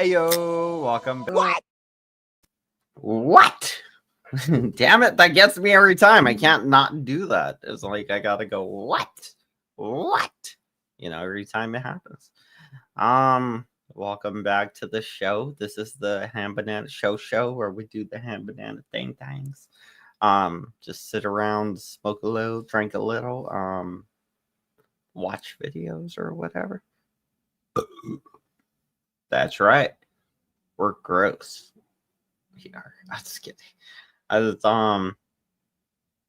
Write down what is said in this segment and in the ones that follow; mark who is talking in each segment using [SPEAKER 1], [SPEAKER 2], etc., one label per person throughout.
[SPEAKER 1] Ayo, welcome back.
[SPEAKER 2] What? Damn it, that gets me every time. I can't not do that. It's like I gotta go, what? Every time it happens. Welcome back to the show. This is the Ham Banana Show where we do the Ham Banana things. Just sit around, smoke a little, drink a little, watch videos or whatever. That's right. We're gross. We are. I'm just kidding.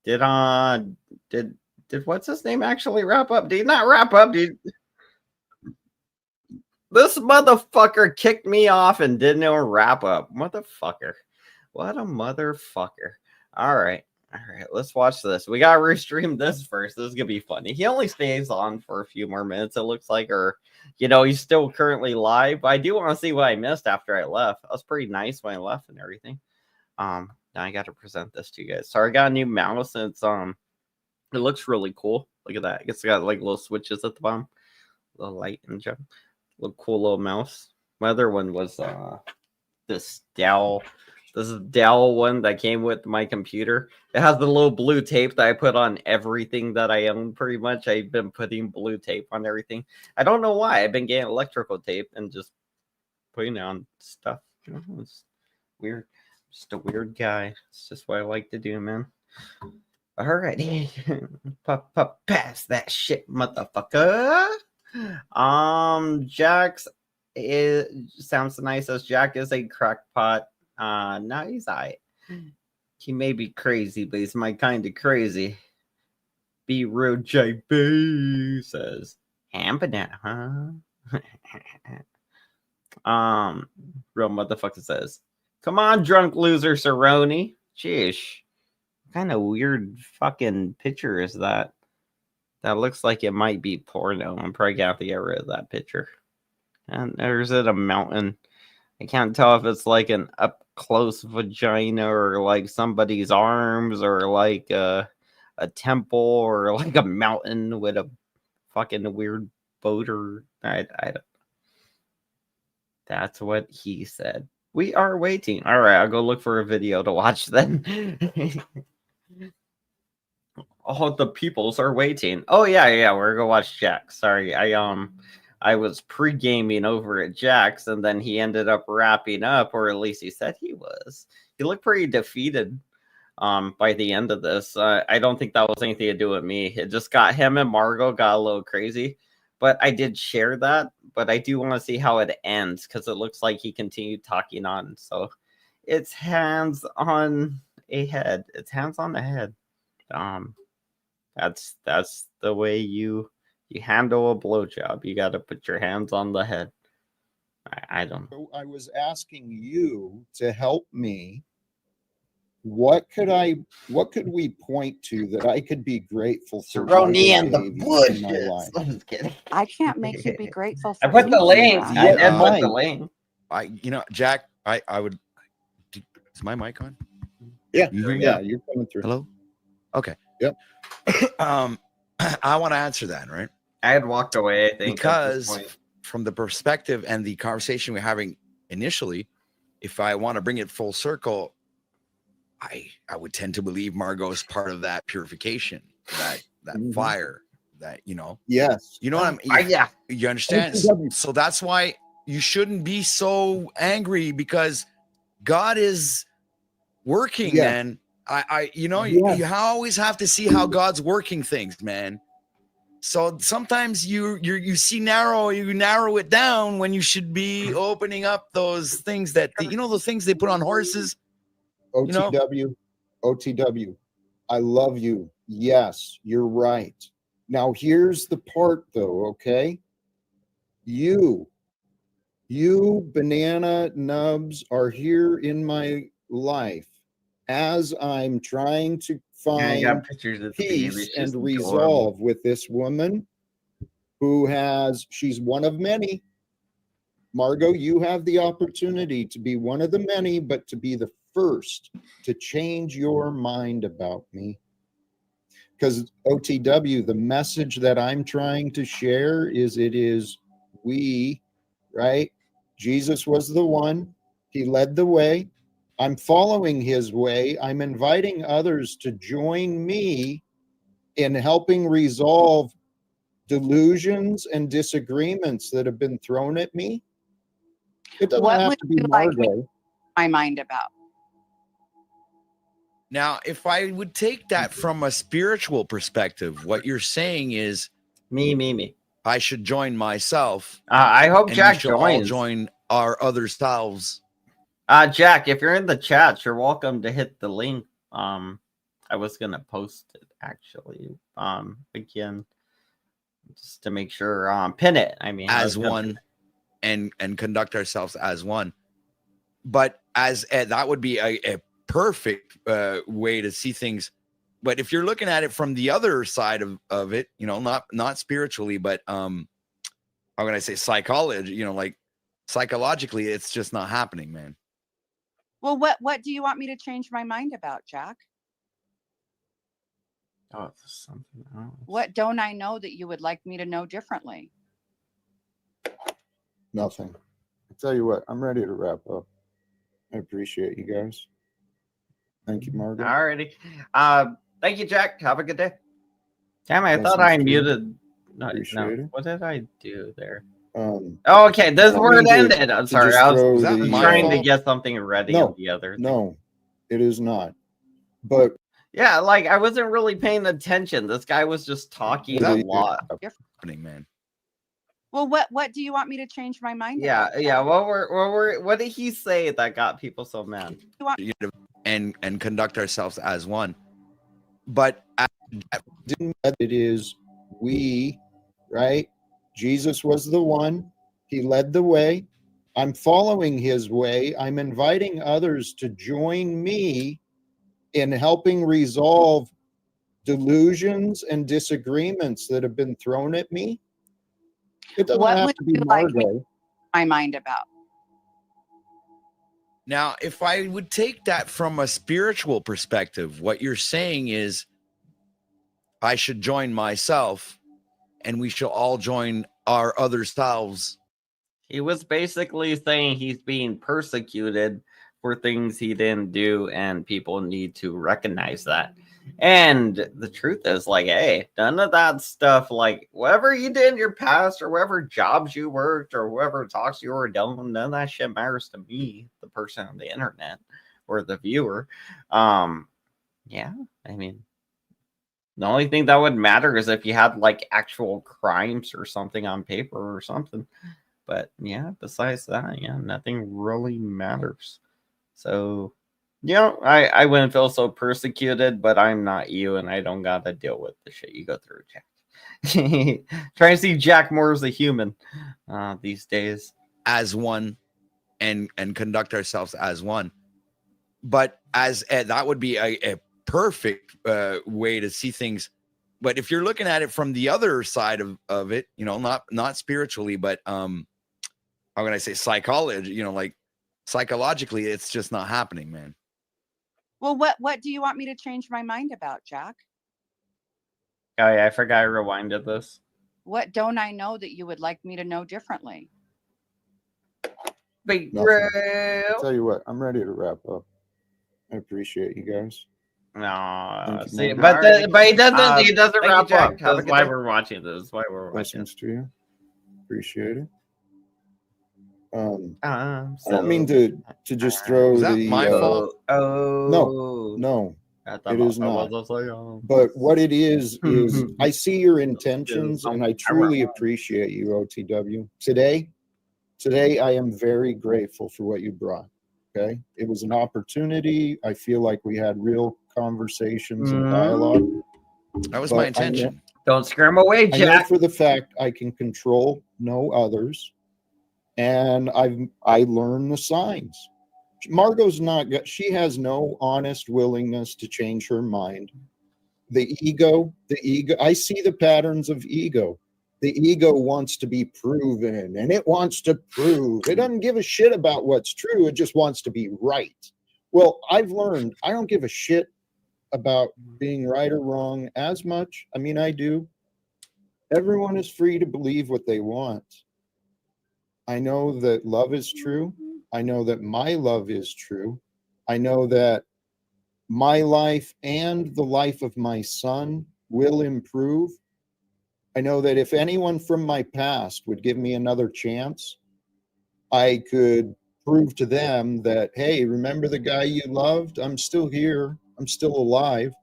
[SPEAKER 2] Did what's his name actually wrap up? Did he not wrap up? This motherfucker kicked me off and didn't even wrap up. Motherfucker. What a motherfucker. All right. Let's watch this. We gotta restream this first. This is gonna be funny. He only stays on for a few more minutes, it looks like, or he's still currently live. But I do want to see what I missed after I left. That was pretty nice when I left and everything. Now I got to present this to you guys. So I got a new mouse, and it looks really cool. Look at that. It's got like little switches at the bottom, little light and jump. Little cool little mouse. My other one was this Dell. This is Dell one that came with my computer. It has the little blue tape that I put on everything that I own. Pretty much, I've been putting blue tape on everything. I don't know why. I've been getting electrical tape and just putting it on stuff. It's weird. Just a weird guy. It's just what I like to do, man. Alrighty. Pass that shit, motherfucker. Jax sounds nice as Jack is a crackpot. No, he's alright. He may be crazy, but he's my kind of crazy. Be real JB says. Ham banana, huh? Real motherfucker says. Come on, drunk loser, Cerrone. Jeez. What kind of weird fucking picture is that? That looks like it might be porno. I'm probably gonna have to get rid of that picture. And there's a mountain. I can't tell if it's like an up close vagina or like somebody's arms or like a temple or like a mountain with a fucking weird boat or I don't. That's what he said. We are waiting. All right, I'll go look for a video to watch then. All the peoples are waiting. Oh yeah, we're gonna watch Jack. Sorry, I was pre-gaming over at Jack's, and then he ended up wrapping up, or at least he said he was. He looked pretty defeated by the end of this. I don't think that was anything to do with me. It just got him and Margot got a little crazy. But I did share that. But I do want to see how it ends because it looks like he continued talking on. So it's hands on a head. It's hands on the head. That's the way you handle a blowjob. You got to put your hands on the head. I don't know.
[SPEAKER 3] I was asking you to help me. What could we point to that I could be grateful for?
[SPEAKER 2] Cerrone and the Bush. I'm just kidding.
[SPEAKER 4] I can't make you be grateful for
[SPEAKER 2] I put the link.
[SPEAKER 3] Yeah,
[SPEAKER 2] I put the link.
[SPEAKER 5] Jack, I would. Is my mic on?
[SPEAKER 3] Yeah, you're coming through.
[SPEAKER 5] Hello? Okay.
[SPEAKER 3] Yep.
[SPEAKER 5] I want to answer that, right?
[SPEAKER 2] I had walked away, I think.
[SPEAKER 5] Because from the perspective and the conversation we're having initially, if I want to bring it full circle, I would tend to believe Margot is part of that purification, that fire, that,
[SPEAKER 3] Yes.
[SPEAKER 5] You know what I mean?
[SPEAKER 2] Yeah.
[SPEAKER 5] You understand? So that's why you shouldn't be so angry because God is working, man. You always have to see how God's working things, man. So sometimes you see narrow it down when you should be opening up those things that those things they put on horses.
[SPEAKER 3] OTW. I love you. Yes, you're right. Now here's the part though, okay? You banana nubs are here in my life as I'm trying to find peace and resolve with this woman she's one of many. Margot, you have the opportunity to be one of the many, but to be the first to change your mind about me. Because OTW, the message that I'm trying to share is we, right? Jesus was the one. He led the way. I'm following his way. I'm inviting others to join me in helping resolve delusions and disagreements that have been thrown at me. It doesn't
[SPEAKER 4] What
[SPEAKER 3] have
[SPEAKER 4] would
[SPEAKER 3] to be
[SPEAKER 4] you like me
[SPEAKER 3] Margot.
[SPEAKER 4] my mind about?
[SPEAKER 5] Now, if I would take that from a spiritual perspective, what you're saying is
[SPEAKER 2] Me.
[SPEAKER 5] I should join myself
[SPEAKER 2] I hope
[SPEAKER 5] and we
[SPEAKER 2] Jack
[SPEAKER 5] shall all
[SPEAKER 2] joins.
[SPEAKER 5] join our other selves.
[SPEAKER 2] Jack, if you're in the chat, you're welcome to hit the link. I was gonna post it actually. Again, just to make sure. Pin it. I mean,
[SPEAKER 5] As one, and conduct ourselves as one. But as that would be a perfect way to see things. But if you're looking at it from the other side of it, you know, not spiritually, but how can I say psychology? You know, like psychologically, it's just not happening, man.
[SPEAKER 4] Well, what do you want me to change my mind about, Jack?
[SPEAKER 2] Oh, it's something else.
[SPEAKER 4] What don't I know that you would like me to know differently?
[SPEAKER 3] Nothing. I tell you what, I'm ready to wrap up. I appreciate you guys. Thank you, Margot.
[SPEAKER 2] Alrighty. Thank you, Jack. Have a good day. Damn, I thought
[SPEAKER 3] Blessings
[SPEAKER 2] I
[SPEAKER 3] to you.
[SPEAKER 2] muted. No,
[SPEAKER 3] Appreciate it.
[SPEAKER 2] What did I do there?
[SPEAKER 3] Um,
[SPEAKER 2] Oh, okay. This is
[SPEAKER 3] I
[SPEAKER 2] where it
[SPEAKER 3] mean to-
[SPEAKER 2] ended. I'm
[SPEAKER 3] to
[SPEAKER 2] sorry.
[SPEAKER 3] just
[SPEAKER 2] I was
[SPEAKER 3] throw
[SPEAKER 5] Was that
[SPEAKER 3] the,
[SPEAKER 5] my
[SPEAKER 2] trying to
[SPEAKER 5] fault?
[SPEAKER 2] get something ready
[SPEAKER 3] No,
[SPEAKER 2] on the other thing.
[SPEAKER 3] no, it is not. But
[SPEAKER 2] Yeah, like I wasn't really paying attention. This guy was just talking a lot.
[SPEAKER 5] Happening, man.
[SPEAKER 4] Well, what do you want me to change my mind
[SPEAKER 2] Yeah,
[SPEAKER 4] about?
[SPEAKER 2] yeah. What did he say that got people so mad?
[SPEAKER 5] And conduct ourselves as one. But
[SPEAKER 3] it is we, right? Jesus was the one. He led the way. I'm following his way. I'm inviting others to join me in helping resolve delusions and disagreements that have been thrown at me. It doesn't
[SPEAKER 4] What
[SPEAKER 3] have
[SPEAKER 4] would
[SPEAKER 3] to be
[SPEAKER 4] you like me
[SPEAKER 3] Margot.
[SPEAKER 4] my mind about?
[SPEAKER 5] now, if I would take that from a spiritual perspective, what you're saying is I should join myself and we shall all join our other selves.
[SPEAKER 2] He was basically saying he's being persecuted for things he didn't do, and people need to recognize that. And the truth is, like, hey, none of that stuff, like whatever you did in your past or whatever jobs you worked or whatever talks you were doing, none of that shit matters to me, the person on the internet or the viewer. Yeah, I mean, the only thing that would matter is if you had like actual crimes or something on paper or something. But yeah, besides that, yeah, nothing really matters. So, you know, I wouldn't feel so persecuted, but I'm not you, and I don't gotta deal with the shit you go through, Jack. Trying to see Jack more as a human these days.
[SPEAKER 5] As one and conduct ourselves as one. But as that would be a perfect way to see things. But if you're looking at it from the other side of it, you know, not spiritually, but how can I say psychology, you know, like psychologically, it's just not happening, man.
[SPEAKER 4] Well, what do you want me to change my mind about, Jack?
[SPEAKER 2] Oh yeah, I forgot I rewinded this.
[SPEAKER 4] What don't I know that you would like me to know differently?
[SPEAKER 2] Big
[SPEAKER 3] Nothing.
[SPEAKER 2] Grill.
[SPEAKER 3] Tell you what, I'm ready to wrap up. I appreciate you guys.
[SPEAKER 2] No,
[SPEAKER 3] Thank you,
[SPEAKER 2] see,
[SPEAKER 3] Morgan.
[SPEAKER 2] but he doesn't. He doesn't
[SPEAKER 5] thank you,
[SPEAKER 2] wrap
[SPEAKER 5] Jack.
[SPEAKER 2] up.
[SPEAKER 5] Have a
[SPEAKER 2] That's
[SPEAKER 5] good
[SPEAKER 2] why
[SPEAKER 5] day.
[SPEAKER 2] we're watching this. That's why we're watching.
[SPEAKER 3] Blessings to you. Appreciate it. I
[SPEAKER 2] So
[SPEAKER 3] don't mean to just throw
[SPEAKER 5] Was that
[SPEAKER 3] the
[SPEAKER 5] my fault?
[SPEAKER 3] no, it is not.
[SPEAKER 2] But
[SPEAKER 3] But what it is I see your intentions and I truly appreciate you, OTW. Today I am very grateful for what you brought. Okay. It was an opportunity. I feel like we had real conversations and dialogue.
[SPEAKER 5] That was
[SPEAKER 3] But
[SPEAKER 5] my
[SPEAKER 3] I know-
[SPEAKER 5] intention.
[SPEAKER 2] don't scare him away,
[SPEAKER 3] I know
[SPEAKER 2] Jack.
[SPEAKER 3] for the fact I can control no others, and I learned the signs. Margot's not. She has no honest willingness to change her mind. The ego. I see the patterns of ego. The ego wants to be proven, and it wants to prove. It doesn't give a shit about what's true. It just wants to be right. Well, I've learned I don't give a shit about being right or wrong as much. I mean, I do. Everyone is free to believe what they want. I know that love is true. I know that my love is true. I know that my life and the life of my son will improve. I know that if anyone from my past would give me another chance, I could prove to them that, hey, remember the guy you loved? I'm still here. I'm still alive.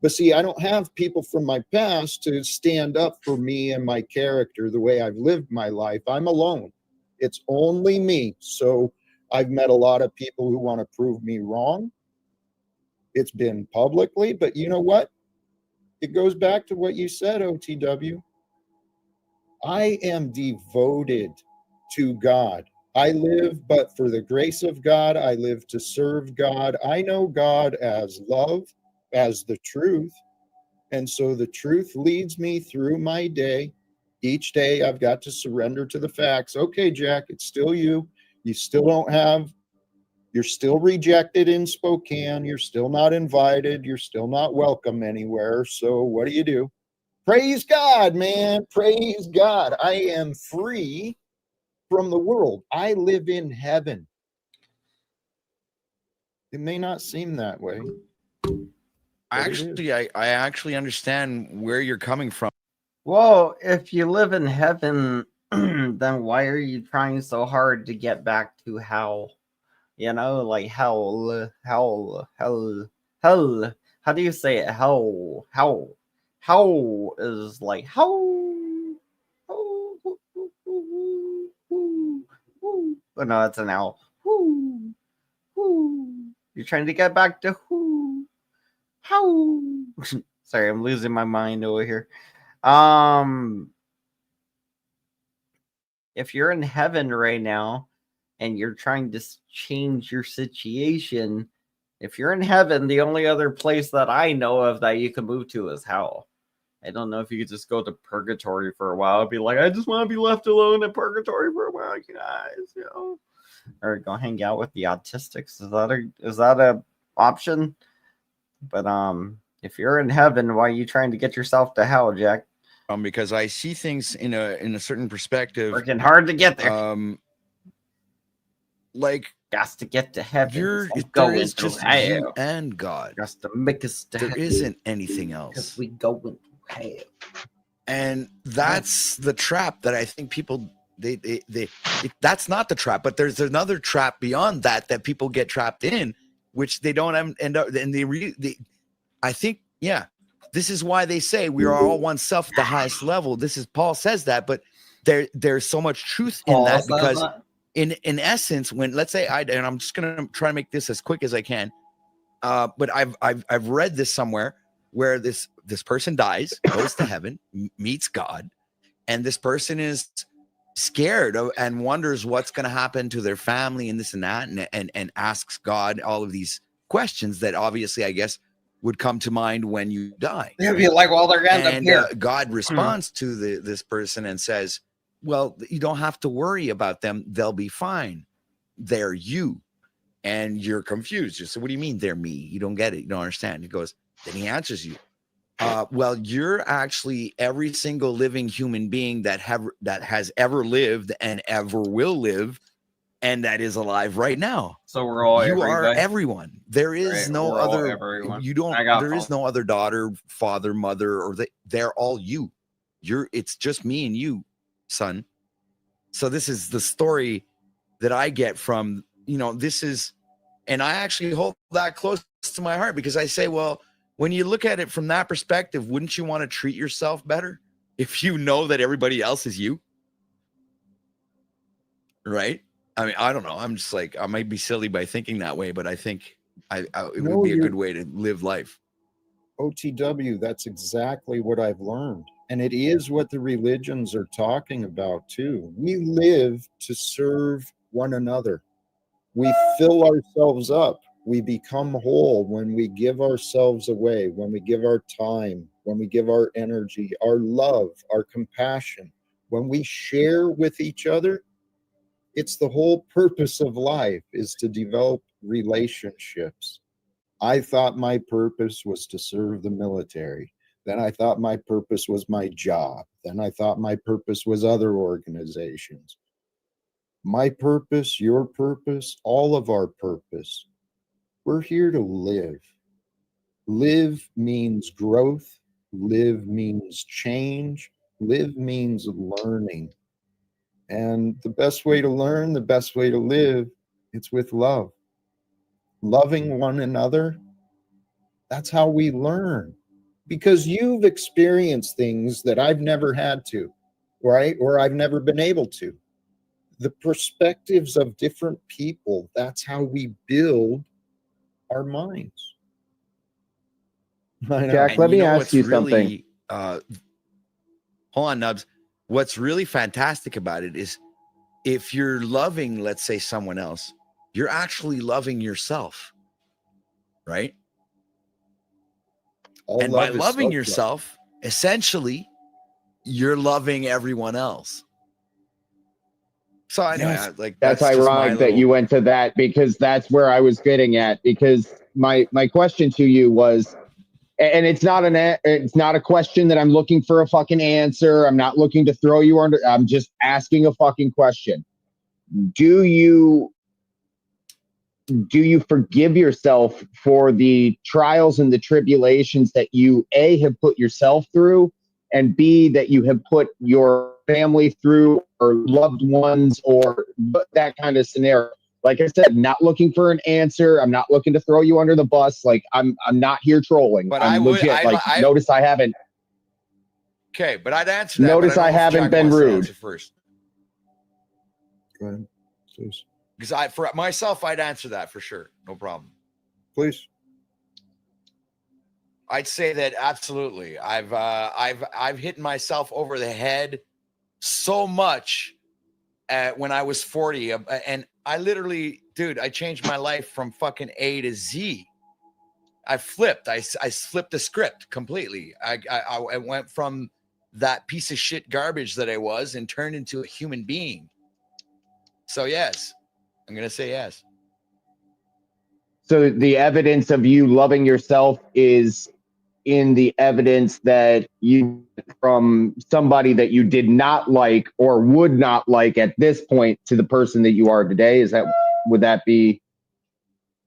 [SPEAKER 3] But see, I don't have people from my past to stand up for me and my character the way I've lived my life. I'm alone. It's only me. So I've met a lot of people who want to prove me wrong. It's been publicly, but you know what? It goes back to what you said, OTW. I am devoted to God. I live but for the grace of God. I live to serve God. I know God as love, as the truth. And so the truth leads me through my day. Each day I've got to surrender to the facts. Okay, Jack, it's still you. You still don't have, you're still rejected in Spokane. You're still not invited. You're still not welcome anywhere. So what do? Praise God, man. Praise God. I am free from the world. I live in heaven. It may not seem that way.
[SPEAKER 5] I actually understand where you're coming from.
[SPEAKER 2] Well, if you live in heaven, then why are you trying so hard to get back to hell? You know, like hell. How do you say it? Hell. Hell is like hell. But no, it's an L. You're trying to get back to who? How? Sorry, I'm losing my mind over here. If you're in heaven right now and you're trying to change your situation, if you're in heaven, the only other place that I know of that you can move to is hell. I don't know if you could just go to purgatory for a while. Be like, I just want to be left alone in purgatory for a while, you guys, you know, or go hang out with the autistics. Is that a option? But if you're in heaven, why are you trying to get yourself to hell, Jack?
[SPEAKER 5] Because I see things in a certain perspective.
[SPEAKER 2] Working hard to get there.
[SPEAKER 5] Like
[SPEAKER 2] just to get to heaven.
[SPEAKER 5] There is just you and God.
[SPEAKER 2] Just to make us to
[SPEAKER 5] there
[SPEAKER 2] heaven.
[SPEAKER 5] Isn't anything else.
[SPEAKER 2] Because we go into hell.
[SPEAKER 5] And that's the trap that I think people that's not the trap, but there's another trap beyond that people get trapped in, which they don't end up. And I think, yeah, this is why they say we are all one self at the highest level. This is Paul says that, but there's so much truth in that, because in essence, when let's say and I'm just gonna try to make this as quick as I can, but I've read this somewhere where this person dies, goes to heaven, meets God, and this person is scared and wonders what's going to happen to their family and this and that, and asks God all of these questions that obviously I guess would come to mind when you die.
[SPEAKER 2] They'd be like, well, they're going to appear.
[SPEAKER 5] God responds to this person and says, well, you don't have to worry about them. They'll be fine. They're you. And you're confused. You say, what do you mean they're me? You don't get it. You don't understand. He goes, then he answers you. Well, you're actually every single living human being that has ever lived and ever will live, and that is alive right now.
[SPEAKER 2] So we're all
[SPEAKER 5] are everyone. There is no other. You don't. There is no other daughter, father, mother, or they're all you. It's just me and you, son. So this is the story that I get from, this is, and I actually hold that close to my heart, because I say, well, when you look at it from that perspective, wouldn't you want to treat yourself better if you know that everybody else is you? Right? I mean, I don't know. I'm just like, I might be silly by thinking that way, but I think it would be a good way to live life.
[SPEAKER 3] OTW, that's exactly what I've learned. And it is what the religions are talking about too. We live to serve one another. We fill ourselves up. We become whole when we give ourselves away, when we give our time, when we give our energy, our love, our compassion, when we share with each other. It's the whole purpose of life, is to develop relationships. I thought my purpose was to serve the military. Then I thought my purpose was my job. Then I thought my purpose was other organizations. My purpose, your purpose, all of our purpose. We're here to live. Live means growth. Live means change. Live means learning. And the best way to learn, the best way to live, it's with love. Loving one another, that's how we learn. Because you've experienced things that I've never had to, right? Or I've never been able to. The perspectives of different people, that's how we build our minds. I know.
[SPEAKER 6] Jack,
[SPEAKER 5] And
[SPEAKER 6] let me
[SPEAKER 5] know
[SPEAKER 6] ask
[SPEAKER 5] what's
[SPEAKER 6] you
[SPEAKER 5] really,
[SPEAKER 6] something.
[SPEAKER 5] Hold on, Nubs. What's really fantastic about it is if you're loving, let's say, someone else, you're actually loving yourself, right?
[SPEAKER 3] All
[SPEAKER 5] And by
[SPEAKER 3] love is
[SPEAKER 5] loving
[SPEAKER 3] self-love.
[SPEAKER 5] yourself, essentially, you're loving everyone else. So anyway,
[SPEAKER 3] Yes.
[SPEAKER 5] like
[SPEAKER 6] That's
[SPEAKER 5] just my
[SPEAKER 6] ironic that you went to that, because that's where I was getting at. Because my question to you was, and it's not a question that I'm looking for a fucking answer. I'm not looking to throw you under. I'm just asking a fucking question. Do you forgive yourself for the trials and the tribulations that you A, have put yourself through, and B, that you have put your family through, or loved ones, or that kind of scenario? Like I said, not looking for an answer. I'm not looking to throw you under the bus. Like I'm not here trolling.
[SPEAKER 5] But
[SPEAKER 6] I'm legit. Notice I haven't.
[SPEAKER 5] Okay, but I'd answer that.
[SPEAKER 6] Notice
[SPEAKER 5] but
[SPEAKER 6] I
[SPEAKER 5] don't know if
[SPEAKER 6] haven't
[SPEAKER 5] Jack
[SPEAKER 6] been
[SPEAKER 5] wants to
[SPEAKER 6] rude.
[SPEAKER 5] answer first.
[SPEAKER 3] Go ahead, please.
[SPEAKER 5] Because for myself, I'd answer that for sure. No problem.
[SPEAKER 3] Please.
[SPEAKER 5] I'd say that absolutely. I've hit myself over the head so much when I was 40, and I literally, dude, I changed my life from fucking A to Z. I flipped. I flipped the script completely. I went from that piece of shit garbage that I was and turned into a human being. So yes, I'm gonna say yes.
[SPEAKER 6] So the evidence of you loving yourself is in the evidence that you from somebody that you did not like or would not like at this point to the person that you are today. Would that be?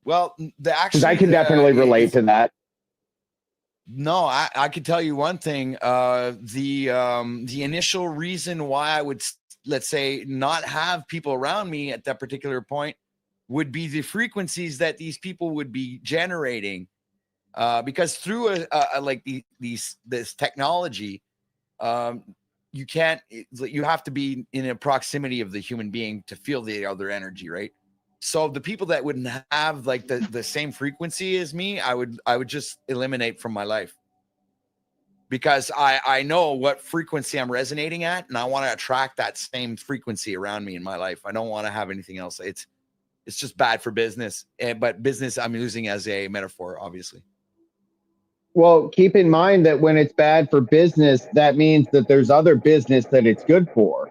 [SPEAKER 5] Well,
[SPEAKER 6] Because I can definitely relate to that.
[SPEAKER 5] No, I could tell you one thing. The initial reason why I would, let's say, not have people around me at that particular point would be the frequencies that these people would be generating. Because through like this technology, you can't. You have to be in a proximity of the human being to feel the other energy, right? So the people that wouldn't have like the same frequency as me, I would just eliminate from my life, because I know what frequency I'm resonating at, and I want to attract that same frequency around me in my life. I don't want to have anything else. It's just bad for business, but business I'm using as a metaphor, obviously.
[SPEAKER 6] Well, keep in mind that when it's bad for business, that means that there's other business that it's good for.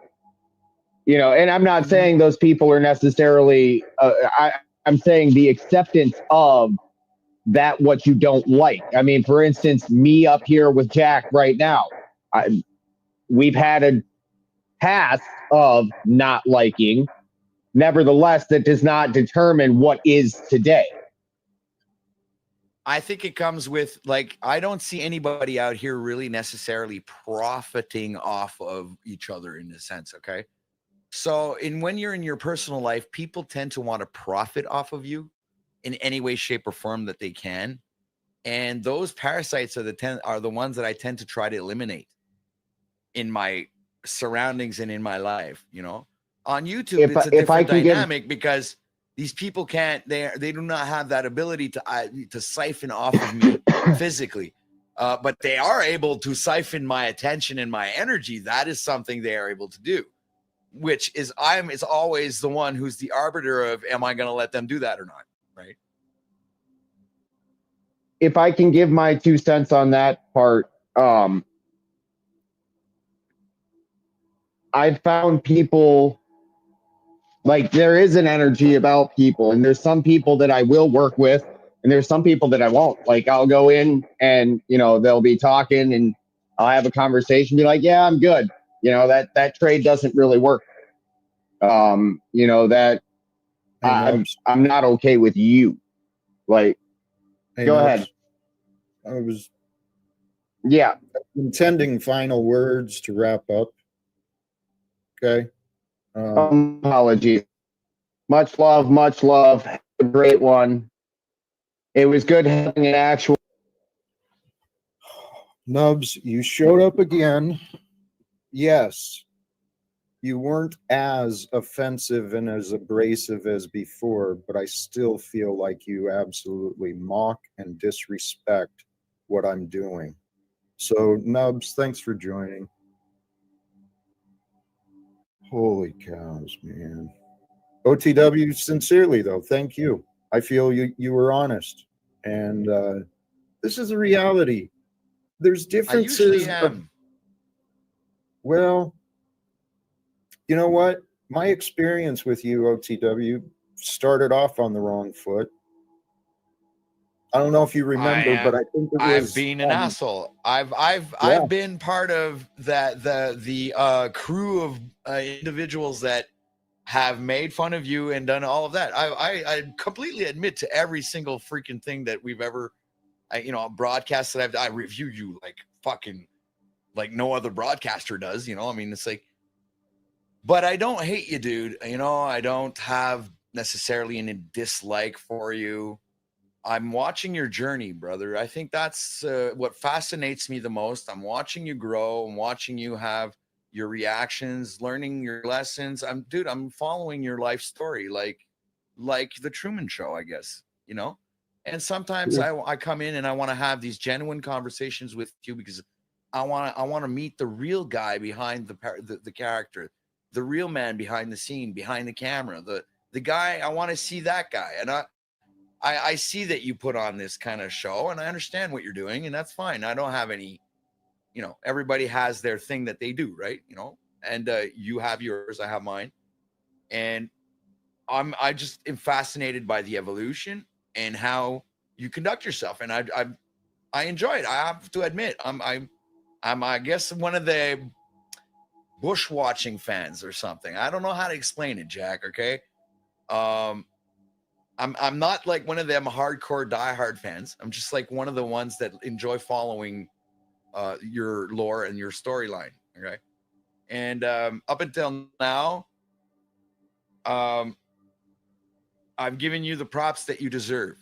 [SPEAKER 6] You know, and I'm not saying those people are necessarily, I'm saying the acceptance of that, what you don't like. I mean, for instance, me up here with Jack right now, we've had a past of not liking. Nevertheless, that does not determine what is today.
[SPEAKER 5] I think it comes with, like, I don't see anybody out here really necessarily profiting off of each other in a sense. Okay. So when you're in your personal life, people tend to want to profit off of you in any way, shape, or form that they can. And those parasites are the ones that I tend to try to eliminate in my surroundings and in my life. You know, on YouTube, it's a different dynamic because these people they do not have that ability to siphon off of me physically. But they are able to siphon my attention and my energy. That is something they are able to do. Which is it's always the one who's the arbiter of, am I going to let them do that or not? Right.
[SPEAKER 6] If I can give my 2 cents on that part, I've found people, like, there is an energy about people, and there's some people that I will work with, and there's some people that I won't. Like, I'll go in and, you know, they'll be talking and I'll have a conversation, be like, yeah, I'm good. You know, that trade doesn't really work. You know, that
[SPEAKER 3] Hey, Nubs.
[SPEAKER 6] I'm not okay with you. Like,
[SPEAKER 3] Hey,
[SPEAKER 6] go
[SPEAKER 3] Nubs.
[SPEAKER 6] ahead.
[SPEAKER 3] I was
[SPEAKER 6] Yeah.
[SPEAKER 3] intending final words to wrap up. Okay.
[SPEAKER 6] Apologies. Much love, much love. Have a great one. It was good having an actual.
[SPEAKER 3] Nubs, you showed up again. Yes, you weren't as offensive and as abrasive as before, but I still feel like you absolutely mock and disrespect what I'm doing. So, Nubs, thanks for joining. Holy cows, man. OTW, sincerely though, thank you. I feel you were honest, and this is a reality. There's
[SPEAKER 5] I usually
[SPEAKER 3] differences.
[SPEAKER 5] am.
[SPEAKER 3] Well, you know what? My experience with you, OTW, started off on the wrong foot. I don't know if you remember, but I think it
[SPEAKER 5] I've
[SPEAKER 3] was.
[SPEAKER 5] been an asshole. I've been part of that the crew of individuals that have made fun of you and done all of that. I completely admit to every single freaking thing that we've ever, broadcast that I review you like fucking like no other broadcaster does. I mean, it's like, but I don't hate you, dude. I don't have necessarily any dislike for you. I'm watching your journey, brother. I think that's what fascinates me the most. I'm watching you grow. I'm watching you have your reactions, learning your lessons. I'm following your life story, like the Truman Show, I guess. And sometimes I come in and I want to have these genuine conversations with you because I want to meet the real guy behind the character, the real man behind the scene, behind the camera, the guy. I want to see that guy, and I see that you put on this kind of show, and I understand what you're doing, and that's fine. I don't have any, everybody has their thing that they do, right? And you have yours, I have mine, and I just am fascinated by the evolution and how you conduct yourself, and I enjoy it. I have to admit, I'm I guess one of the bush watching fans or something. I don't know how to explain it, Jack. Okay. I'm not like one of them hardcore diehard fans. I'm just like one of the ones that enjoy following your lore and your storyline. Okay. And up until now, I've given you the props that you deserve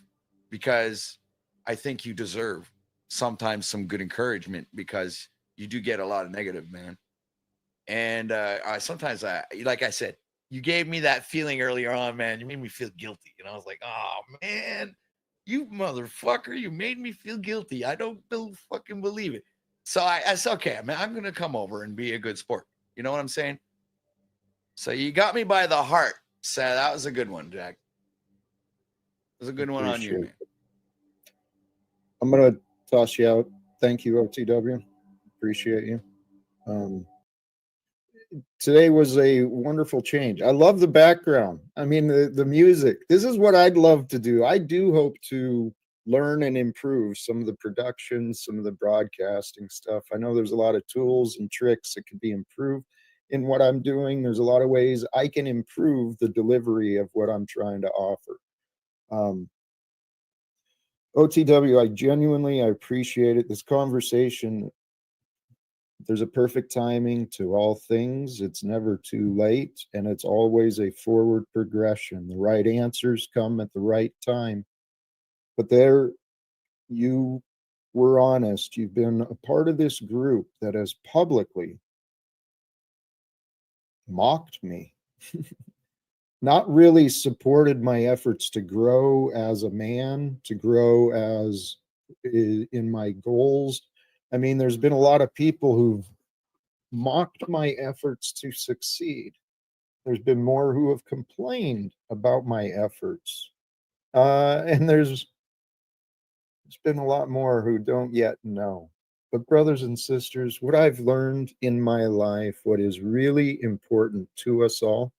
[SPEAKER 5] because I think you deserve sometimes some good encouragement because you do get a lot of negative, man. And sometimes like I said, you gave me that feeling earlier on, man. You made me feel guilty. And I was like, oh, man, you motherfucker, you made me feel guilty. I don't fucking believe it. So I said, okay, man, I'm going to come over and be a good sport. You know what I'm saying? So you got me by the heart. So that was a good one, Jack. It was a good one on you, man.
[SPEAKER 3] I'm going to toss you out. Thank you, OTW. Appreciate you. Today was a wonderful change. I love the background. I mean, the music. This is what I'd love to do. I do hope to learn and improve some of the production, some of the broadcasting stuff. I know there's a lot of tools and tricks that could be improved in what I'm doing. There's a lot of ways I can improve the delivery of what I'm trying to offer. OTW, I appreciate it. This conversation, there's a perfect timing to all things. It's never too late, and it's always a forward progression. The right answers come at the right time. But there, you were honest. You've been a part of this group that has publicly mocked me, not really supported my efforts to grow as a man, to grow as in my goals. I mean, there's been a lot of people who've mocked my efforts to succeed. There's been more who have complained about my efforts. And there's been a lot more who don't yet know. But brothers and sisters, what I've learned in my life, what is really important to us all,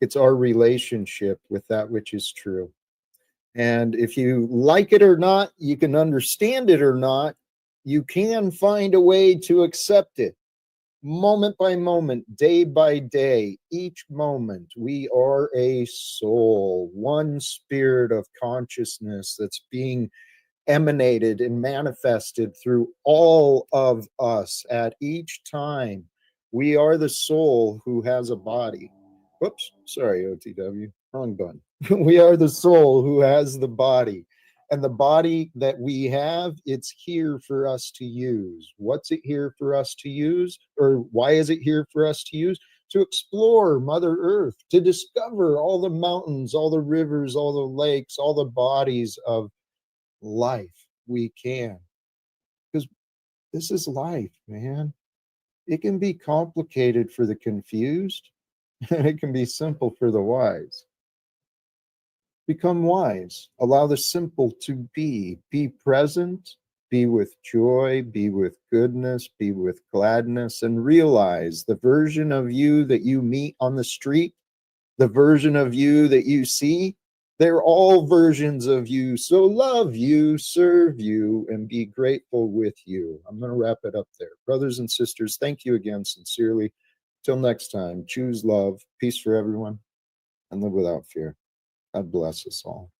[SPEAKER 3] it's our relationship with that which is true. And if you like it or not, you can understand it or not, you can find a way to accept it. moment by moment, day by day, each moment, we are a soul, one spirit of consciousness that's being emanated and manifested through all of us at each time. We are the soul who has a body. Whoops, sorry, OTW, wrong button. We are the soul who has the body. And the body that we have, it's here for us to use. What's it here for us to use? Or why is it here for us to use? To explore Mother Earth, to discover all the mountains, all the rivers, all the lakes, all the bodies of life we can. Because this is life, man. It can be complicated for the confused, and it can be simple for the wise. Become wise. Allow the simple to be. Be present. Be with joy. Be with goodness. Be with gladness. And realize the version of you that you meet on the street, the version of you that you see, they're all versions of you. So love you, serve you, and be grateful with you. I'm going to wrap it up there. Brothers and sisters, thank you again sincerely. Till next time, choose love, peace for everyone, and live without fear. God bless us all.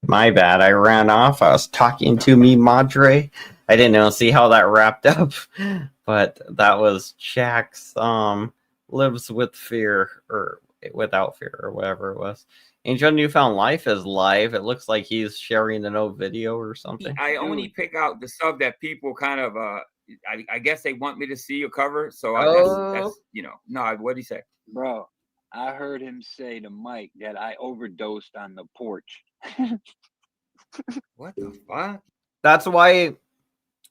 [SPEAKER 2] My bad. I ran off. I was talking to me, Madre. I didn't know see how that wrapped up, but that was Jack's lives with fear or without fear or whatever it was. Angel Newfound Life is live. It looks like he's sharing an old video or something.
[SPEAKER 7] I only pick out the stuff that people kind of I guess they want me to see or cover. So that's you know, no, what did he say?
[SPEAKER 8] Bro, I heard him say to Mike that I overdosed on the porch.
[SPEAKER 7] What the fuck?
[SPEAKER 2] That's why.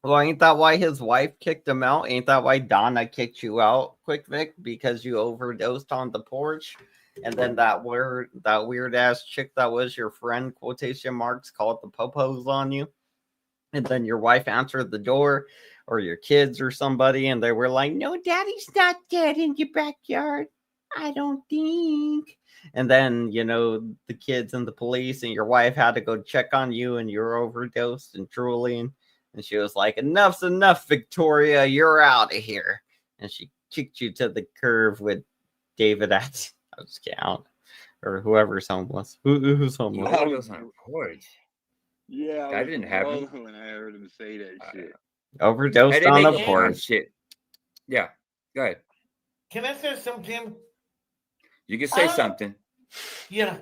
[SPEAKER 2] Well, ain't that why his wife kicked him out? Ain't that why Donna kicked you out, Quick Vic? Because you overdosed on the porch, and then that weird ass chick that was your friend, quotation marks, called the popos on you, and then your wife answered the door, or your kids or somebody, and they were like, "No, Daddy's not dead in your backyard. I don't think." And then, you know, the kids and the police and your wife had to go check on you, and you were overdosed and drooling. And she was like, "Enough's enough, Victoria. You're out of here." And she kicked you to the curb with David at I was count or whoever's homeless. Who's homeless?
[SPEAKER 7] I was on a porch.
[SPEAKER 8] Yeah,
[SPEAKER 7] That didn't happen
[SPEAKER 8] when I heard him say that shit.
[SPEAKER 2] Overdosed on the porch.
[SPEAKER 7] Shit. Yeah. Go ahead.
[SPEAKER 9] Can I say something?
[SPEAKER 7] You can say something.
[SPEAKER 9] Yeah.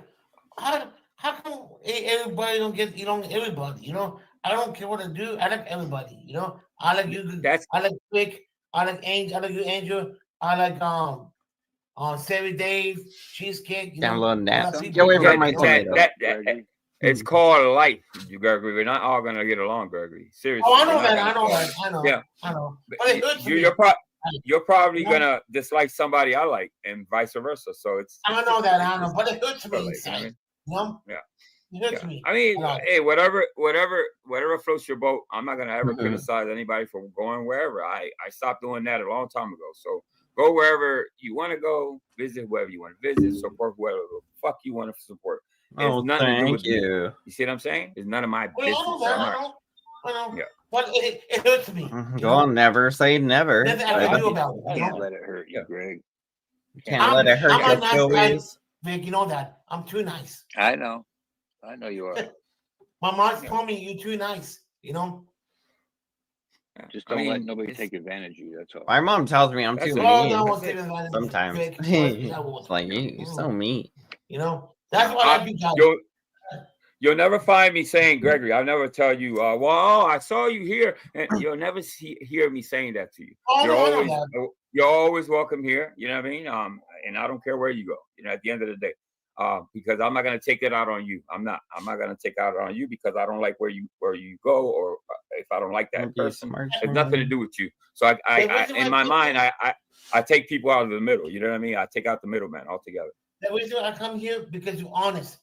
[SPEAKER 9] How come everybody don't get everybody? You know, I don't care what I do. I like everybody. You know, I like you. I like Quick. I like Angel. I like you, Angel. I like on 7 days cheesecake. You
[SPEAKER 2] download
[SPEAKER 9] know,
[SPEAKER 2] that. Get away from my tomato.
[SPEAKER 7] It's called life, you Gregory. We're not all gonna get along, Gregory. Seriously.
[SPEAKER 9] Oh, I know that. I know.
[SPEAKER 7] Yeah,
[SPEAKER 9] I know. But it hurts me.
[SPEAKER 7] You're probably gonna dislike somebody I like, and vice versa. So it's.
[SPEAKER 9] I know that. I know, but it hurts me.
[SPEAKER 7] You
[SPEAKER 9] know?
[SPEAKER 7] Yeah.
[SPEAKER 9] It hurts me.
[SPEAKER 7] I mean, hey, whatever floats your boat. I'm not gonna ever criticize anybody for going wherever. I stopped doing that a long time ago. So go wherever you want to go. Visit whoever you want to visit. Support whoever the fuck you want to support.
[SPEAKER 2] Oh, thank you.
[SPEAKER 7] You see what I'm saying? It's none of my business.
[SPEAKER 9] I know.
[SPEAKER 7] Yeah.
[SPEAKER 9] But it hurts me.
[SPEAKER 2] Go on, never say never.
[SPEAKER 9] Nothing I can do about it.
[SPEAKER 8] Can't let it hurt you, Greg.
[SPEAKER 2] You can't let it hurt
[SPEAKER 9] I'm a
[SPEAKER 2] your
[SPEAKER 9] nice
[SPEAKER 2] feelings.
[SPEAKER 9] guy, Vic. You know that. I'm too nice.
[SPEAKER 8] I know you are.
[SPEAKER 9] My mom told me you're too nice. You know.
[SPEAKER 8] Just
[SPEAKER 7] I
[SPEAKER 8] don't let
[SPEAKER 7] mean,
[SPEAKER 8] nobody
[SPEAKER 7] it's-
[SPEAKER 8] take advantage of you. That's all.
[SPEAKER 2] My mom tells me I'm
[SPEAKER 7] That's
[SPEAKER 2] too
[SPEAKER 7] it.
[SPEAKER 9] Oh,
[SPEAKER 2] mean.
[SPEAKER 9] no,
[SPEAKER 7] That's
[SPEAKER 9] take
[SPEAKER 7] it.
[SPEAKER 9] advantage of
[SPEAKER 2] Sometimes.
[SPEAKER 9] Vic. Trust me,
[SPEAKER 2] It's
[SPEAKER 9] I won't.
[SPEAKER 2] like you're so mean.
[SPEAKER 9] You know, that's why I like you guys.
[SPEAKER 7] You'll never find me saying, Gregory, I'll never tell you, well, I saw you here. And you'll never hear me saying that to you.
[SPEAKER 9] Oh,
[SPEAKER 7] You're
[SPEAKER 9] no, I know
[SPEAKER 7] always
[SPEAKER 9] that.
[SPEAKER 7] you're always welcome here. You know what I mean? And I don't care where you go, you know, at the end of the day. Because I'm not gonna take it out on you. I'm not gonna take it out on you because I don't like where you go, or if I don't like that person, it's nothing to do with you. So I in my mind, I take people out of the middle. You know what I mean? I take out the middleman altogether.
[SPEAKER 9] The reason I come here because you're honest.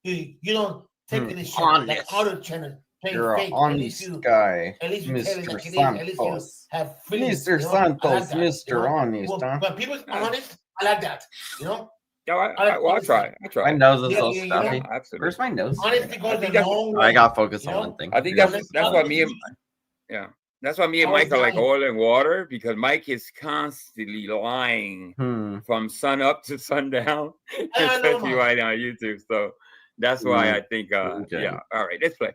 [SPEAKER 9] You don't take any shit
[SPEAKER 2] Honest.
[SPEAKER 9] like other channels.
[SPEAKER 2] You're an honest guy,
[SPEAKER 9] At least you tell it
[SPEAKER 2] Mr.
[SPEAKER 9] like it is. At least you
[SPEAKER 2] Santos.
[SPEAKER 9] have feelings.
[SPEAKER 2] Mr.
[SPEAKER 9] You know? I like
[SPEAKER 2] Santos,
[SPEAKER 9] that,
[SPEAKER 2] Mr.
[SPEAKER 9] you know?
[SPEAKER 2] Honest, huh?
[SPEAKER 9] When people's honest, I like that. You know?
[SPEAKER 7] Yeah,
[SPEAKER 9] I
[SPEAKER 7] I try.
[SPEAKER 2] My nose is
[SPEAKER 9] Yeah,
[SPEAKER 2] so
[SPEAKER 9] you know?
[SPEAKER 2] stuffy.
[SPEAKER 7] Absolutely.
[SPEAKER 2] Where's my nose?
[SPEAKER 9] Honesty goes
[SPEAKER 7] think
[SPEAKER 9] a
[SPEAKER 7] that's-
[SPEAKER 9] long way.
[SPEAKER 2] I got focused
[SPEAKER 9] you
[SPEAKER 2] on
[SPEAKER 9] know?
[SPEAKER 2] one thing.
[SPEAKER 7] I think
[SPEAKER 2] Yeah.
[SPEAKER 7] that's why me and that's why me and
[SPEAKER 9] I was
[SPEAKER 7] Mike are like
[SPEAKER 9] lying.
[SPEAKER 7] oil and water, because Mike is constantly lying from sun up to sundown, especially
[SPEAKER 9] man.
[SPEAKER 7] right on YouTube. So that's why I think
[SPEAKER 2] Okay.
[SPEAKER 7] yeah. All right, let's play.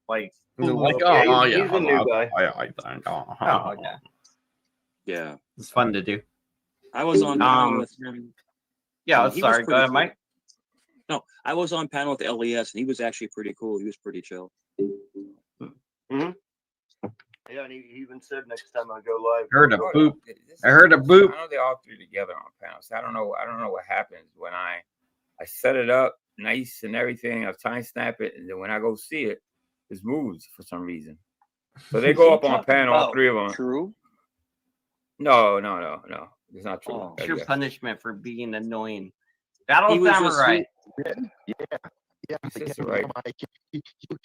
[SPEAKER 1] Like,
[SPEAKER 2] Like,
[SPEAKER 1] yeah,
[SPEAKER 2] oh,
[SPEAKER 1] he's
[SPEAKER 2] yeah,
[SPEAKER 1] a new guy.
[SPEAKER 2] I think.
[SPEAKER 1] Oh, okay.
[SPEAKER 10] Yeah.
[SPEAKER 2] It's fun to do.
[SPEAKER 10] I was on panel with him.
[SPEAKER 2] Yeah,
[SPEAKER 10] He was
[SPEAKER 2] sorry. Go
[SPEAKER 10] pretty
[SPEAKER 2] ahead,
[SPEAKER 10] cool.
[SPEAKER 2] Mike.
[SPEAKER 10] No, I was on panel with LES, and he was actually pretty cool. He was pretty chill.
[SPEAKER 1] Yeah, and he even said next time I go live.
[SPEAKER 2] Heard a
[SPEAKER 7] Oh,
[SPEAKER 2] boop.
[SPEAKER 7] this
[SPEAKER 2] I heard a
[SPEAKER 7] is-
[SPEAKER 2] boop.
[SPEAKER 7] I know they all three together on panels. I don't know what happens when I set it up nice and everything. I time stamp it, and then when I go see it, it moves for some reason. So they go up on panel, all three of them.
[SPEAKER 10] True?
[SPEAKER 7] No. It's not true.
[SPEAKER 10] Oh.
[SPEAKER 2] What's your
[SPEAKER 7] Yes.
[SPEAKER 2] punishment for being annoying? Battle
[SPEAKER 10] He was just-
[SPEAKER 2] Samurai.
[SPEAKER 3] Yeah.
[SPEAKER 7] This is right.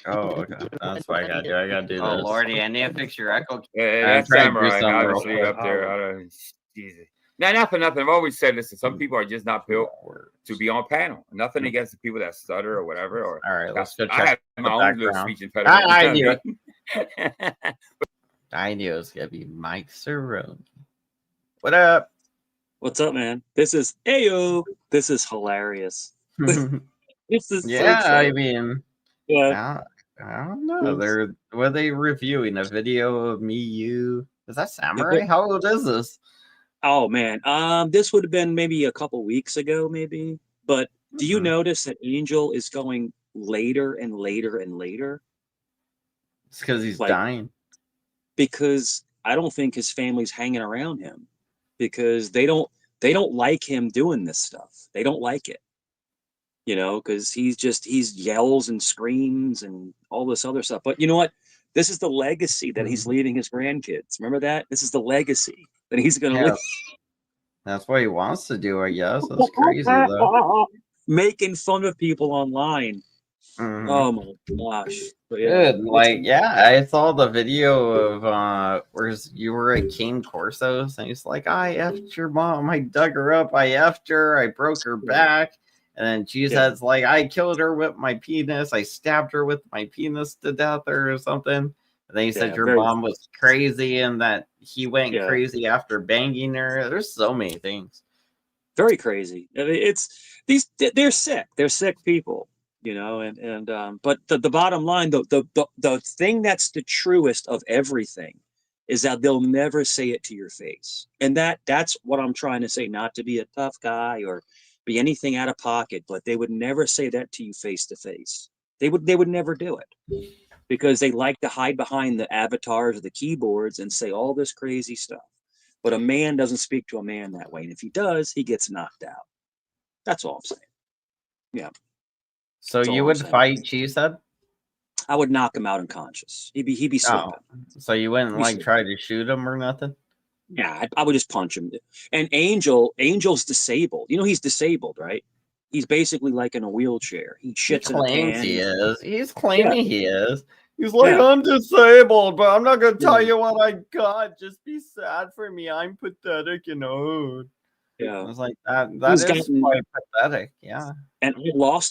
[SPEAKER 2] Oh, okay. That's what I gotta do. I gotta do
[SPEAKER 6] Oh
[SPEAKER 2] this.
[SPEAKER 6] lordy, I need to fix your echo.
[SPEAKER 7] Yeah, that's
[SPEAKER 2] trying to do
[SPEAKER 7] samurai.
[SPEAKER 2] something real
[SPEAKER 7] Obviously,
[SPEAKER 2] quick.
[SPEAKER 7] up there. I don't, Jesus. Now, not for nothing. I've always said, listen, some people are just not built to be on panel. Nothing against the people that stutter or whatever. Or
[SPEAKER 2] All right, let's go
[SPEAKER 7] I
[SPEAKER 2] check
[SPEAKER 7] have
[SPEAKER 2] the
[SPEAKER 7] my own little
[SPEAKER 2] background.
[SPEAKER 7] speech impediment.
[SPEAKER 2] I knew it. I knew it was gonna be Mike Cerrone. What up?
[SPEAKER 10] What's up, man? This is Ayyyoooo. This is hilarious. This is
[SPEAKER 2] Yeah,
[SPEAKER 10] so
[SPEAKER 2] I
[SPEAKER 10] funny.
[SPEAKER 2] mean,
[SPEAKER 10] Yeah.
[SPEAKER 2] I don't know. Were they reviewing a video of me, you? Is that Samurai?
[SPEAKER 10] but-
[SPEAKER 2] How old is this?
[SPEAKER 10] Oh man, this would have been maybe a couple weeks ago, maybe. But do you notice that Angel is going later and later and later?
[SPEAKER 2] It's because he's
[SPEAKER 10] Like-
[SPEAKER 2] dying.
[SPEAKER 10] Because I don't think his family's hanging around him, because they don't like him doing this stuff. They don't like it, you know, because he yells and screams and all this other stuff. But you know what? This is the legacy that he's leaving his grandkids. Remember that? This is the legacy that he's going to
[SPEAKER 2] Yeah.
[SPEAKER 10] leave.
[SPEAKER 2] That's what he wants to do, I guess. That's crazy, though.
[SPEAKER 10] Making fun of people online.
[SPEAKER 2] Mhm.
[SPEAKER 10] Oh my gosh. But yeah,
[SPEAKER 2] Good. Like, yeah, I saw the video of where you were at King Corso's, and he's like, I effed your mom. I dug her up. I effed her. I broke her back. And then Cheesehead's like, I killed her with my penis. I stabbed her with my penis to death or something. And then he said
[SPEAKER 10] Yeah,
[SPEAKER 2] your
[SPEAKER 10] very-
[SPEAKER 2] mom was crazy and that he went
[SPEAKER 10] Yeah.
[SPEAKER 2] crazy after banging her. There's so many things.
[SPEAKER 10] very crazy. I mean, they're sick. They're sick people, you know. And but the bottom line, the thing that's the truest of everything is that they'll never say it to your face, and that's what I'm trying to say. Not to be a tough guy or be anything out of pocket, but they would never say that to you face to face. They would never do it, because they like to hide behind the avatars of the keyboards and say all this crazy stuff. But a man doesn't speak to a man that way. And if he does, he gets knocked out. That's all I'm saying. Yeah.
[SPEAKER 2] So
[SPEAKER 10] That's all
[SPEAKER 2] you
[SPEAKER 10] I'm
[SPEAKER 2] would
[SPEAKER 10] saying.
[SPEAKER 2] fight Cheesehead?
[SPEAKER 10] I would knock him out unconscious. He'd be slipping.
[SPEAKER 2] So you wouldn't
[SPEAKER 10] He'd be
[SPEAKER 2] like
[SPEAKER 10] slipping.
[SPEAKER 2] try to shoot him or nothing?
[SPEAKER 10] Yeah, I would just punch him. And Angel's disabled. You know he's disabled, right? He's basically like in a wheelchair. He
[SPEAKER 2] He
[SPEAKER 10] shits in a
[SPEAKER 2] claims
[SPEAKER 10] pan.
[SPEAKER 2] he is. He's claiming he is. He's like,
[SPEAKER 10] Yeah.
[SPEAKER 2] I'm disabled, but I'm not gonna tell
[SPEAKER 10] Yeah.
[SPEAKER 2] you what I got. Just be sad for me. I'm pathetic and old. I
[SPEAKER 10] Yeah.
[SPEAKER 2] was like, that
[SPEAKER 10] He's
[SPEAKER 2] is
[SPEAKER 10] gotten-
[SPEAKER 2] quite pathetic. Yeah.
[SPEAKER 10] And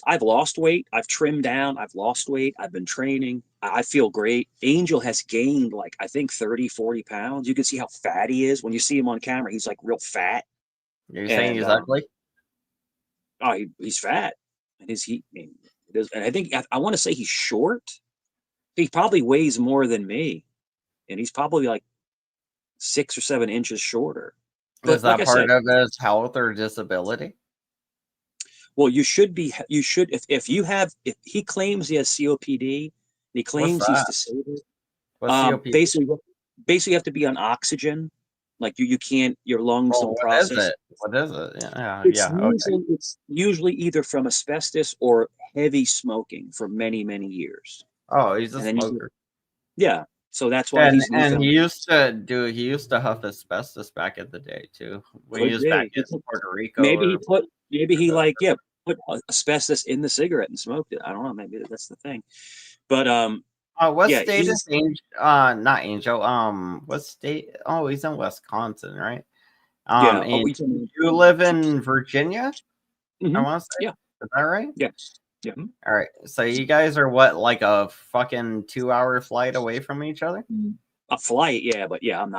[SPEAKER 10] I've lost weight. I've trimmed down. I've lost weight. I've been training. I feel great. Angel has gained like, I think 30, 40 pounds. You can see how fat he is. When you see him on camera, he's like real fat.
[SPEAKER 2] You're saying
[SPEAKER 10] And,
[SPEAKER 2] he's ugly?
[SPEAKER 10] Oh, he's fat. And and I think, I want to say he's short. He probably weighs more than me. and he's probably like 6 or 7 inches shorter.
[SPEAKER 2] Is that
[SPEAKER 10] like I
[SPEAKER 2] part
[SPEAKER 10] said,
[SPEAKER 2] of his health or disability?
[SPEAKER 10] well, you should, if he claims he has COPD, and he claims he's
[SPEAKER 2] that?
[SPEAKER 10] disabled,
[SPEAKER 2] What's COPD?
[SPEAKER 10] basically you have to be on oxygen. Like you can't, your lungs don't
[SPEAKER 2] What
[SPEAKER 10] process.
[SPEAKER 2] is it? What is it?
[SPEAKER 10] It's usually either from asbestos or heavy smoking for many, many years.
[SPEAKER 2] Oh, he's a
[SPEAKER 10] And then
[SPEAKER 2] smoker.
[SPEAKER 10] Yeah. So that's why he's
[SPEAKER 2] he used to huff asbestos back in the day too. When he was back in Puerto Rico.
[SPEAKER 10] Maybe he put asbestos in the cigarette and smoked it. I don't know. Maybe that's the thing. But
[SPEAKER 2] what state is not Angel? What state? Oh, he's in Wisconsin, right? You live in Virginia?
[SPEAKER 10] Mm-hmm.
[SPEAKER 2] I want to say.
[SPEAKER 10] Yeah.
[SPEAKER 2] Is that right?
[SPEAKER 10] Yes. Yeah.
[SPEAKER 2] All right. So you guys are what, like a fucking 2-hour flight away from each other?
[SPEAKER 10] A flight, yeah, but yeah, I'm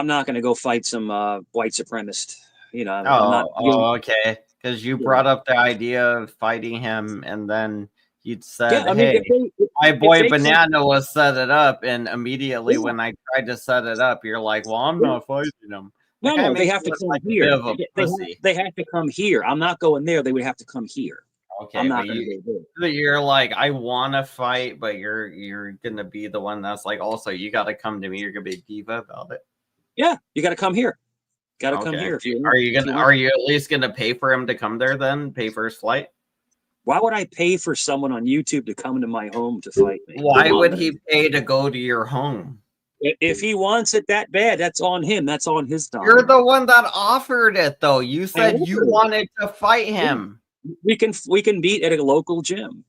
[SPEAKER 10] not going to go fight some white supremacist. You know. I'm not
[SPEAKER 2] okay. Because you brought up the idea of fighting him, and then you'd said, "Hey, my boy Banana was set it up," and immediately when I tried to set it up, you're like, "Well, I'm not fighting him."
[SPEAKER 10] No, they have to come here. They have to come here. I'm not going there. They would have to come here.
[SPEAKER 2] Okay,
[SPEAKER 10] I'm not going to go there.
[SPEAKER 2] You're like, I want to fight, but you're gonna be the one that's like, also, you got to come to me. You're gonna be a diva about it.
[SPEAKER 10] Yeah, you got to come here. Got to come here.
[SPEAKER 2] Are you at least gonna pay for him to come there? Then pay for his flight.
[SPEAKER 10] Why would I pay for someone on YouTube to come to my home to fight me?
[SPEAKER 2] Why would he pay to go to your home?
[SPEAKER 10] If he wants it that bad, that's on him. That's on his time.
[SPEAKER 2] You're the one that offered it, though. You said you wanted to fight him.
[SPEAKER 10] We can meet at a local gym.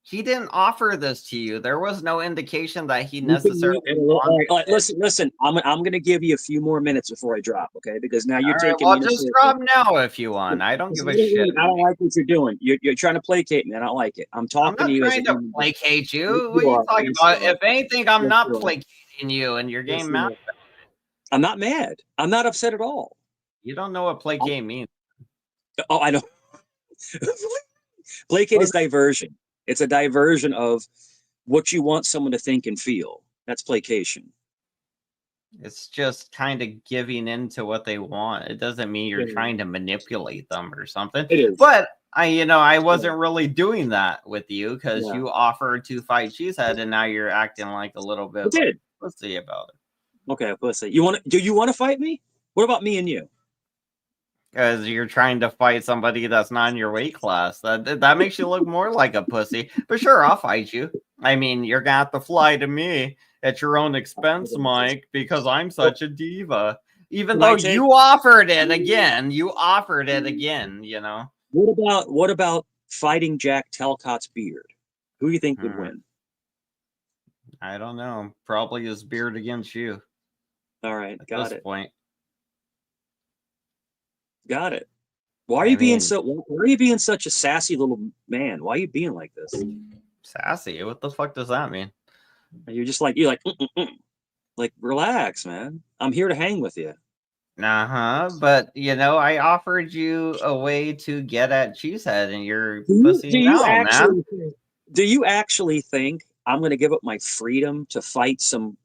[SPEAKER 2] He didn't offer this to you. There was no indication that he necessarily wanted
[SPEAKER 10] it. Listen. I'm going to give you a few more minutes before I drop, okay? Because now you're taking.
[SPEAKER 2] Well, just drop now if you want. I don't give a shit.
[SPEAKER 10] I don't like what you're doing. You're trying to placate me. I don't like it. I'm talking to you.
[SPEAKER 2] I'm not trying to placate you. What are you talking about? If anything, I'm not placating you, and you're getting mad.
[SPEAKER 10] I'm not mad. I'm not upset at all.
[SPEAKER 2] You don't know what placate means.
[SPEAKER 10] Oh, I know. Placate is diversion. It's a diversion of what you want someone to think and feel. That's placation.
[SPEAKER 2] It's just kind of giving in to what they want. It doesn't mean you're trying to manipulate them or something.
[SPEAKER 10] It is.
[SPEAKER 2] But I wasn't really doing that with you because you offered to fight Cheesehead, and now you're acting like a little bit pussy about it.
[SPEAKER 10] Okay, pussy. Do you want to fight me? What about me and you?
[SPEAKER 2] Because you're trying to fight somebody that's not in your weight class. That makes you look more like a pussy. But sure, I'll fight you. I mean, you're gonna have to fly to me at your own expense, Mike, because I'm such a diva. Even though you offered it again, you know.
[SPEAKER 10] What about fighting Jack Talcott's beard? Who do you think would win?
[SPEAKER 2] I don't know. Probably his beard against you.
[SPEAKER 10] All right, got it.
[SPEAKER 2] Point.
[SPEAKER 10] Got it. Why are you being such a sassy little man? Why are you being like this?
[SPEAKER 2] Sassy? What the fuck does that mean?
[SPEAKER 10] You're like, relax, man. I'm here to hang with you.
[SPEAKER 2] But I offered you a way to get at Cheesehead, and you're pussy now, man.
[SPEAKER 10] Do you actually think I'm going to give up my freedom to fight some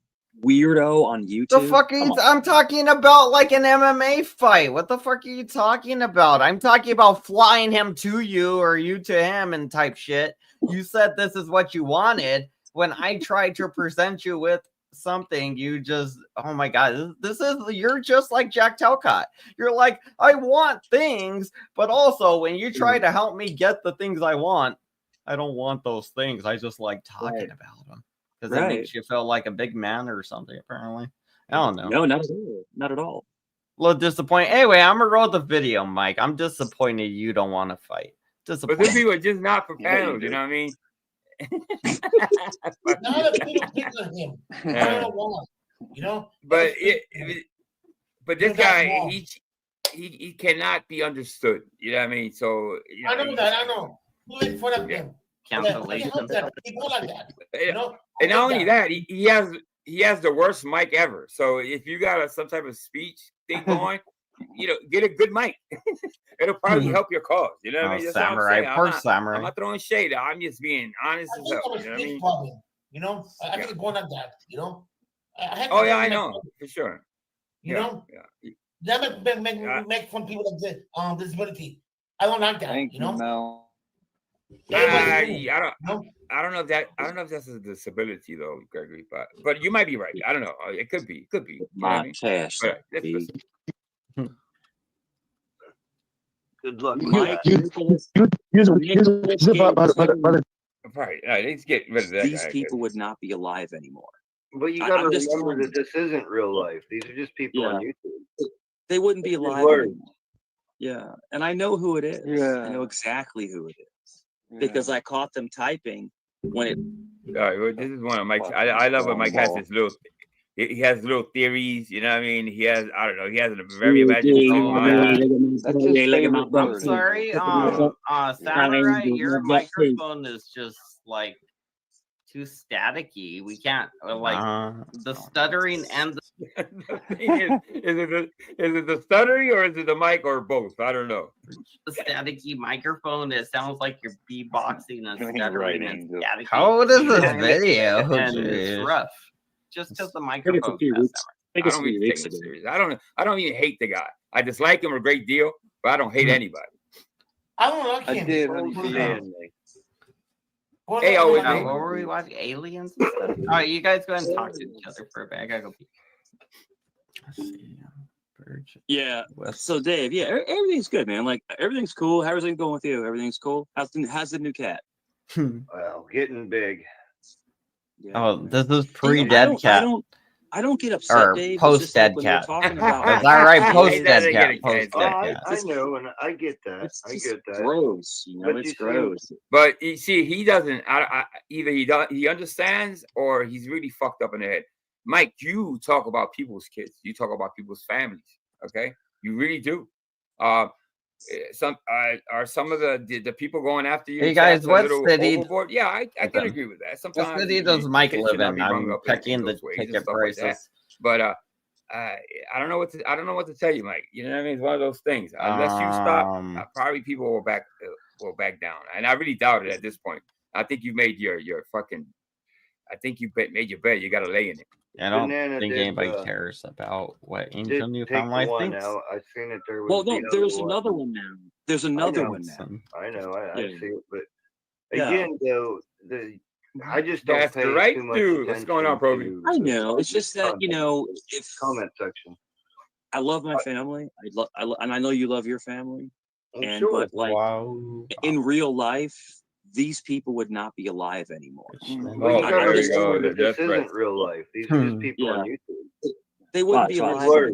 [SPEAKER 10] weirdo on YouTube?
[SPEAKER 2] The fuck are you? I'm talking about like an MMA fight. What the fuck are you talking about? I'm talking about flying him to you or you to him and type shit. You said this is what you wanted. When I tried to present you with something, you just, oh my god, you're just like Jack Talcott. You're like, I want things, but also when you try to help me get the things I want, I don't want those things. I just like talking about them. Because it makes you feel like a big man or something, apparently. I don't know.
[SPEAKER 10] No, not at all. Not at all.
[SPEAKER 2] A little disappointed. Anyway, I'm going to roll the video, Mike. I'm disappointed you don't want to fight. Disappointed.
[SPEAKER 7] But these people are just not for panels, you know what I mean?
[SPEAKER 9] Not a people pick on him. I don't want,
[SPEAKER 7] But this guy, he cannot be understood. You know what I mean? So
[SPEAKER 9] I know that. I know. Who in front of him? People like that.
[SPEAKER 7] And not only that, he has the worst mic ever. So if you got some type of speech thing going, get a good mic. It'll probably help your cause. You know what I mean? That's
[SPEAKER 2] Samurai, poor Samurai.
[SPEAKER 7] I'm not throwing shade. I'm just being honest as hell. You know what I mean?
[SPEAKER 9] I think going like that.
[SPEAKER 7] Oh yeah, I know for sure.
[SPEAKER 9] You
[SPEAKER 7] Yeah,
[SPEAKER 9] know,
[SPEAKER 7] yeah.
[SPEAKER 9] that make fun of people with disability. I don't like that.
[SPEAKER 8] Thank
[SPEAKER 9] You know,
[SPEAKER 8] Mel.
[SPEAKER 9] everybody's human.
[SPEAKER 7] I don't know if that's a disability though, Gregory, but you might be right. I don't know. It could be. You know what I mean? But let's
[SPEAKER 1] Good luck.
[SPEAKER 10] Mike,
[SPEAKER 7] right. Let's get rid of that
[SPEAKER 10] these
[SPEAKER 7] guy.
[SPEAKER 10] people would not be alive anymore.
[SPEAKER 1] But you got to
[SPEAKER 10] I'm just
[SPEAKER 1] remember
[SPEAKER 10] telling
[SPEAKER 1] that this isn't real life. These are just people on YouTube.
[SPEAKER 10] They wouldn't be
[SPEAKER 1] This is
[SPEAKER 10] alive
[SPEAKER 1] words.
[SPEAKER 10] anymore. Yeah, and I know who it is. I know exactly who it is because I caught them typing when it.
[SPEAKER 7] All right, well, this is one of Mike's. I love when Mike has his little. He has little theories, you know what I mean? He has, I don't know, he has a very imaginative mind.
[SPEAKER 2] I'm sorry, Samurai, your microphone is just like too staticky. We can't like the stuttering and the
[SPEAKER 7] is it the stuttering or is it the mic or both? I don't know.
[SPEAKER 2] The staticky microphone. It sounds like you're beatboxing and stuttering and staticky.
[SPEAKER 11] How old is this video?
[SPEAKER 2] And it's rough. Just because the microphone.
[SPEAKER 7] I don't even take him serious. I don't even hate the guy. I dislike him a great deal, but I don't hate anybody.
[SPEAKER 9] I don't like him.
[SPEAKER 8] I did understand.
[SPEAKER 7] Hey,
[SPEAKER 2] what were we watching? Aliens and stuff? All right, you guys go ahead and talk to each other for a bit. I gotta go pee.
[SPEAKER 10] Yeah. So Dave, yeah, everything's good, man. Like everything's cool. How's everything going with you? Everything's cool. How's the new cat?
[SPEAKER 1] Well, getting big.
[SPEAKER 10] Yeah,
[SPEAKER 2] oh, this is pre-dead cat.
[SPEAKER 10] I don't get upset,
[SPEAKER 2] or
[SPEAKER 10] Dave.
[SPEAKER 2] post-dead
[SPEAKER 10] like
[SPEAKER 2] cat.
[SPEAKER 10] Is that
[SPEAKER 2] right? Post-dead cat. Post-dead cat.
[SPEAKER 1] I know, and I get that. I get that.
[SPEAKER 10] Gross. You know, it's gross.
[SPEAKER 7] But you see, he doesn't. Either he understands or he's really fucked up in the head. Mike, you talk about people's kids. You talk about people's families. Okay, you really do. Some of the people going after you.
[SPEAKER 2] Hey guys, what city?
[SPEAKER 7] Overboard? Yeah, I can agree with that. Sometimes
[SPEAKER 2] what city does Mike live in? I'm checking the ticket prices.
[SPEAKER 7] Like but I don't know what to tell you, Mike. You know what I mean? It's one of those things. Unless you stop, probably people will back down, and I really doubt it at this point. I think you made your fucking. I think you made your bed. You got to lay in it.
[SPEAKER 2] I don't think anybody cares about what Angel Newfoundland thinks.
[SPEAKER 1] I seen it there.
[SPEAKER 10] Well, no, there's another one now. There's another one now.
[SPEAKER 1] I know. I see it, but again, though, I just don't
[SPEAKER 7] That's
[SPEAKER 1] pay
[SPEAKER 7] the right
[SPEAKER 1] too much
[SPEAKER 7] dude. What's going on, Proby?
[SPEAKER 10] I know. It's just that if
[SPEAKER 1] comment section.
[SPEAKER 10] I love my family. And I know you love your family. But like in real life, these people would not be alive anymore.
[SPEAKER 1] Well, there you go. This isn't real life. These are just people on YouTube.
[SPEAKER 10] They wouldn't be alive anymore.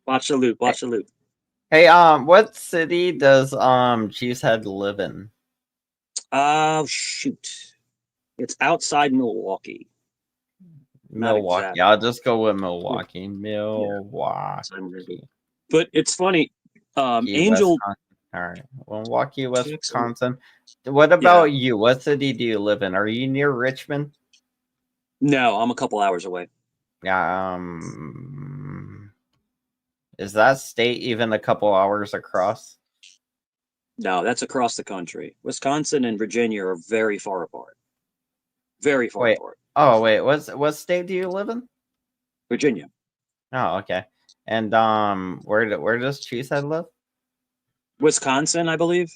[SPEAKER 10] Watch the loop. Watch the loop.
[SPEAKER 2] Hey, what city does Cheesehead live in?
[SPEAKER 10] Oh shoot. It's outside Milwaukee.
[SPEAKER 2] Milwaukee.
[SPEAKER 10] Exactly.
[SPEAKER 2] I'll just go with Milwaukee. Milwaukee.
[SPEAKER 10] But it's funny. Angel.
[SPEAKER 2] All right. Milwaukee, Wisconsin. What about you? What city do you live in? Are you near Richmond?
[SPEAKER 10] No, I'm a couple hours away.
[SPEAKER 2] Yeah. Is that state even a couple hours across?
[SPEAKER 10] No, that's across the country. Wisconsin and Virginia are very far apart. Very far apart.
[SPEAKER 2] Oh, wait. What state do you live in?
[SPEAKER 10] Virginia.
[SPEAKER 2] Oh, okay. And where does Cheesehead live?
[SPEAKER 10] Wisconsin, I believe.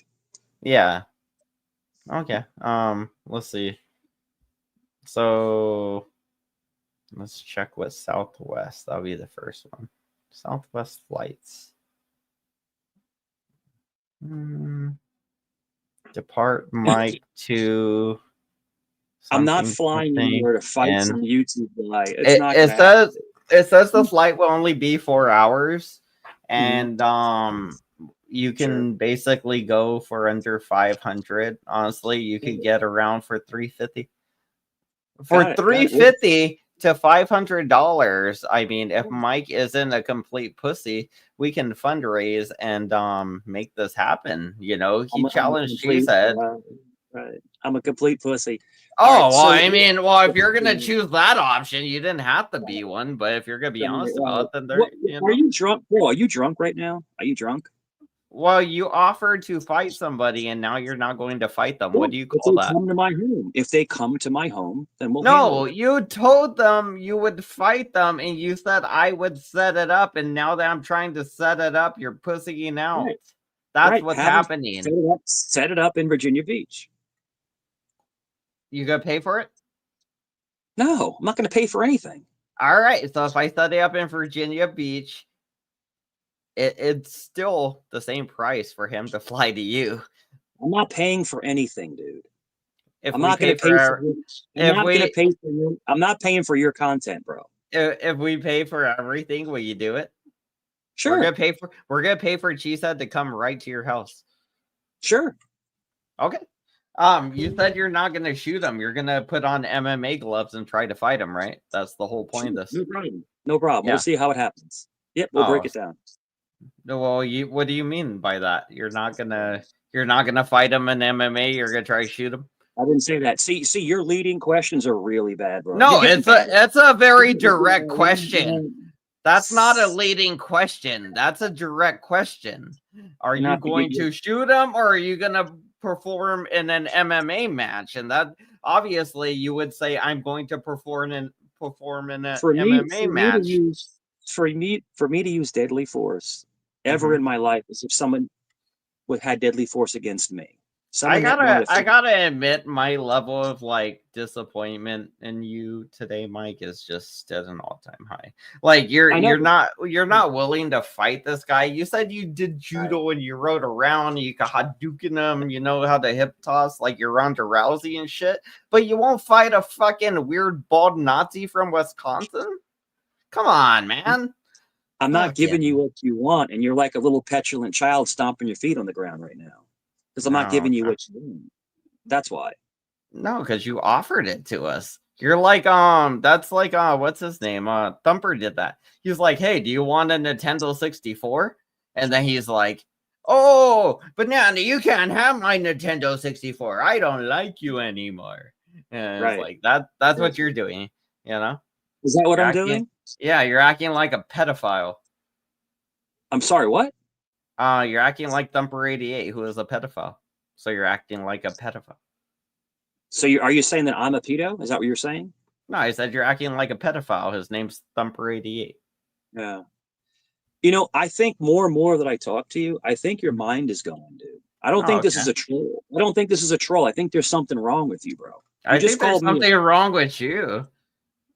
[SPEAKER 2] Yeah. Okay. Let's see. So let's check what Southwest. That'll be the first one. Southwest flights. Depart Mike to.
[SPEAKER 10] I'm not flying anywhere to fight some YouTube guy.
[SPEAKER 2] It says the flight will only be 4 hours, and you can basically go for under 500. Honestly, you could get around for $350. For $350 to $500. I mean, if Mike isn't a complete pussy, we can fundraise and make this happen. You know, he challenged Cheesehead.
[SPEAKER 10] Right. I'm a complete pussy.
[SPEAKER 2] Oh, well, I mean, if you're going to choose that option, you didn't have to be one. But if you're going to be honest about it, then
[SPEAKER 10] are you drunk? Bro, are you drunk right now? Are you drunk?
[SPEAKER 2] Well, you offered to fight somebody, and now you're not going to fight them. What do you
[SPEAKER 10] If
[SPEAKER 2] call
[SPEAKER 10] they
[SPEAKER 2] that?
[SPEAKER 10] come to my home, if they come to my home, then we'll handle
[SPEAKER 2] No,
[SPEAKER 10] it.
[SPEAKER 2] you told them you would fight them, and you said I would set it up. And now that I'm trying to set it up, you're pussying out.
[SPEAKER 10] Right.
[SPEAKER 2] That's
[SPEAKER 10] Right.
[SPEAKER 2] what's
[SPEAKER 10] Have them
[SPEAKER 2] happening.
[SPEAKER 10] set it up in Virginia Beach.
[SPEAKER 2] You gonna pay for it?
[SPEAKER 10] No, I'm not going to pay for anything.
[SPEAKER 2] All right. So if I set it up in Virginia Beach, it's still the same price for him to fly to you.
[SPEAKER 10] I'm not paying for anything, dude.
[SPEAKER 2] If
[SPEAKER 10] I'm
[SPEAKER 2] we
[SPEAKER 10] not going
[SPEAKER 2] pay
[SPEAKER 10] to pay
[SPEAKER 2] for,
[SPEAKER 10] for. I'm not going to pay for your. I'm not paying for your content, bro.
[SPEAKER 2] if we pay for everything, will you do it?
[SPEAKER 10] Sure.
[SPEAKER 2] We're gonna pay for Cheesehead to come right to your house.
[SPEAKER 10] Sure.
[SPEAKER 2] Okay. You said you're not gonna shoot him. You're gonna put on MMA gloves and try to fight him, right? That's the whole point of this.
[SPEAKER 10] No problem. No problem.
[SPEAKER 2] Yeah.
[SPEAKER 10] We'll see how it happens. Yep, we'll break it down.
[SPEAKER 2] No, well, what do you mean by that? You're not gonna fight him in MMA. You're gonna try to shoot him.
[SPEAKER 10] I didn't say that. See, your leading questions are really bad, bro.
[SPEAKER 2] No, it's a very direct question. That's not a leading question. That's a direct question. Are you going to shoot him, or are you gonna perform in an MMA match? And that obviously you would say I'm going to perform in an MMA match.
[SPEAKER 10] For me to use deadly force ever in my life is if someone had deadly force against me.
[SPEAKER 2] I gotta admit, my level of like disappointment in you today, Mike, is just at an all-time high. Like you're not willing to fight this guy. You said you did judo and you rode around, you could Hadouken him, and you know how to hip toss like you're Ronda Rousey and shit, but you won't fight a fucking weird bald Nazi from Wisconsin? Come on, man.
[SPEAKER 10] I'm not giving you what you want, and you're like a little petulant child stomping your feet on the ground right now. Because I'm not giving you what you want. That's why.
[SPEAKER 2] No, because you offered it to us. You're like, that's like, what's his name? Thumper did that. He was like, hey, do you want a Nintendo 64? And then he's like, oh, Banana, you can't have my Nintendo 64. I don't like you anymore. And it's like, that's what you're doing, you know?
[SPEAKER 10] Is that what I'm doing?
[SPEAKER 2] Yeah, you're acting like a pedophile.
[SPEAKER 10] I'm sorry, what?
[SPEAKER 2] You're acting like Thumper88, who is a pedophile. So you're acting like a pedophile.
[SPEAKER 10] So are you saying that I'm a pedo? Is that what you're saying?
[SPEAKER 2] No, I said you're acting like a pedophile. His name's Thumper88.
[SPEAKER 10] Yeah. You know, I think more and more that I talk to you, I think your mind is going, dude. I don't think this is a troll. I don't think this is a troll. I think there's something wrong with you, bro.
[SPEAKER 2] I think there's something wrong with you.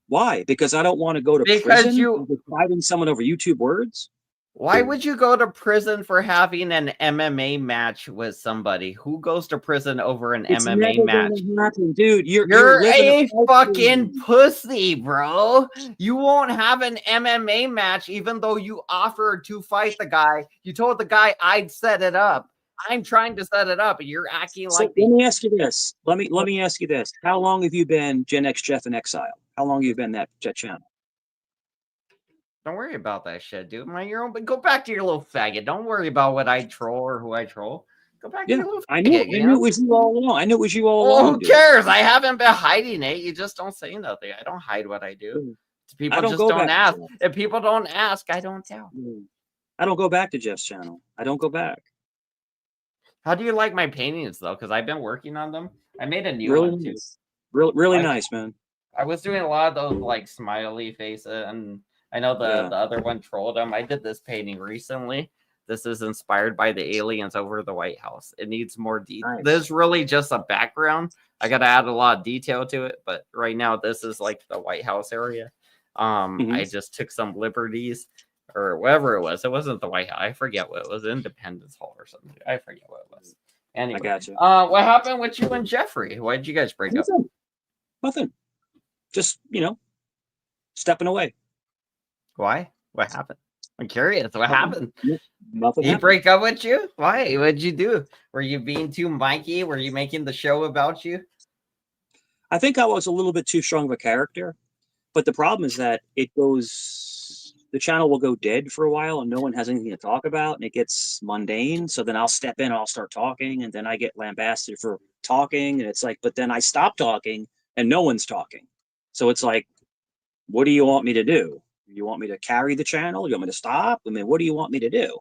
[SPEAKER 10] Why? Because I don't want to go to prison for fighting someone over YouTube words?
[SPEAKER 2] Why would you go to prison for having an MMA match with somebody? Who goes to prison over an MMA match?
[SPEAKER 10] Dude,
[SPEAKER 2] you're a fucking pussy, bro. You won't have an MMA match even though you offered to fight the guy. You told the guy I'd set it up. I'm trying to set it up, and you're acting like.
[SPEAKER 10] Let me ask you this. Let me ask you this. How long have you been Gen X Jeff in Exile? How long have you been that channel?
[SPEAKER 2] Don't worry about that shit, dude. Mind your own, but go back to your little faggot. Don't worry about what I troll or who I troll. Go back to your little faggot.
[SPEAKER 10] I knew it was you all along. I knew it was you all along.
[SPEAKER 2] Who cares? I haven't been hiding it. You just don't say nothing. I don't hide what I do. People just don't ask. If people don't ask, I don't tell.
[SPEAKER 10] I don't go back to Jeff's channel. I don't go back.
[SPEAKER 2] How do you like my paintings though? Because I've been working on them. I made a new one too.
[SPEAKER 10] Really nice, man.
[SPEAKER 2] I was doing a lot of those like smiley faces, and I know the other one trolled them. I did this painting recently. This is inspired by the aliens over the White House. It needs more detail. Nice. This is really just a background. I got to add a lot of detail to it, but right now this is like the White House area. I just took some liberties or whatever it was. It wasn't the White House. I forget what it was. Independence Hall or something. I forget what it was. Anyway,
[SPEAKER 10] I got you.
[SPEAKER 2] What happened with you and Jeffrey? Why did you guys break up?
[SPEAKER 10] Nothing. Just, stepping away.
[SPEAKER 2] Why? What happened? I'm curious. What happened?
[SPEAKER 10] Nothing.
[SPEAKER 2] He break up with you? Why? What'd you do? Were you being too Mikey? Were you making the show about you?
[SPEAKER 10] I think I was a little bit too strong of a character, but the problem is that the channel will go dead for a while and no one has anything to talk about and it gets mundane. So then I'll step in, I'll start talking, and then I get lambasted for talking. And it's like, but then I stop talking and no one's talking. So it's like, what do you want me to do? You want me to carry the channel? You want me to stop? I mean, what do you want me to do?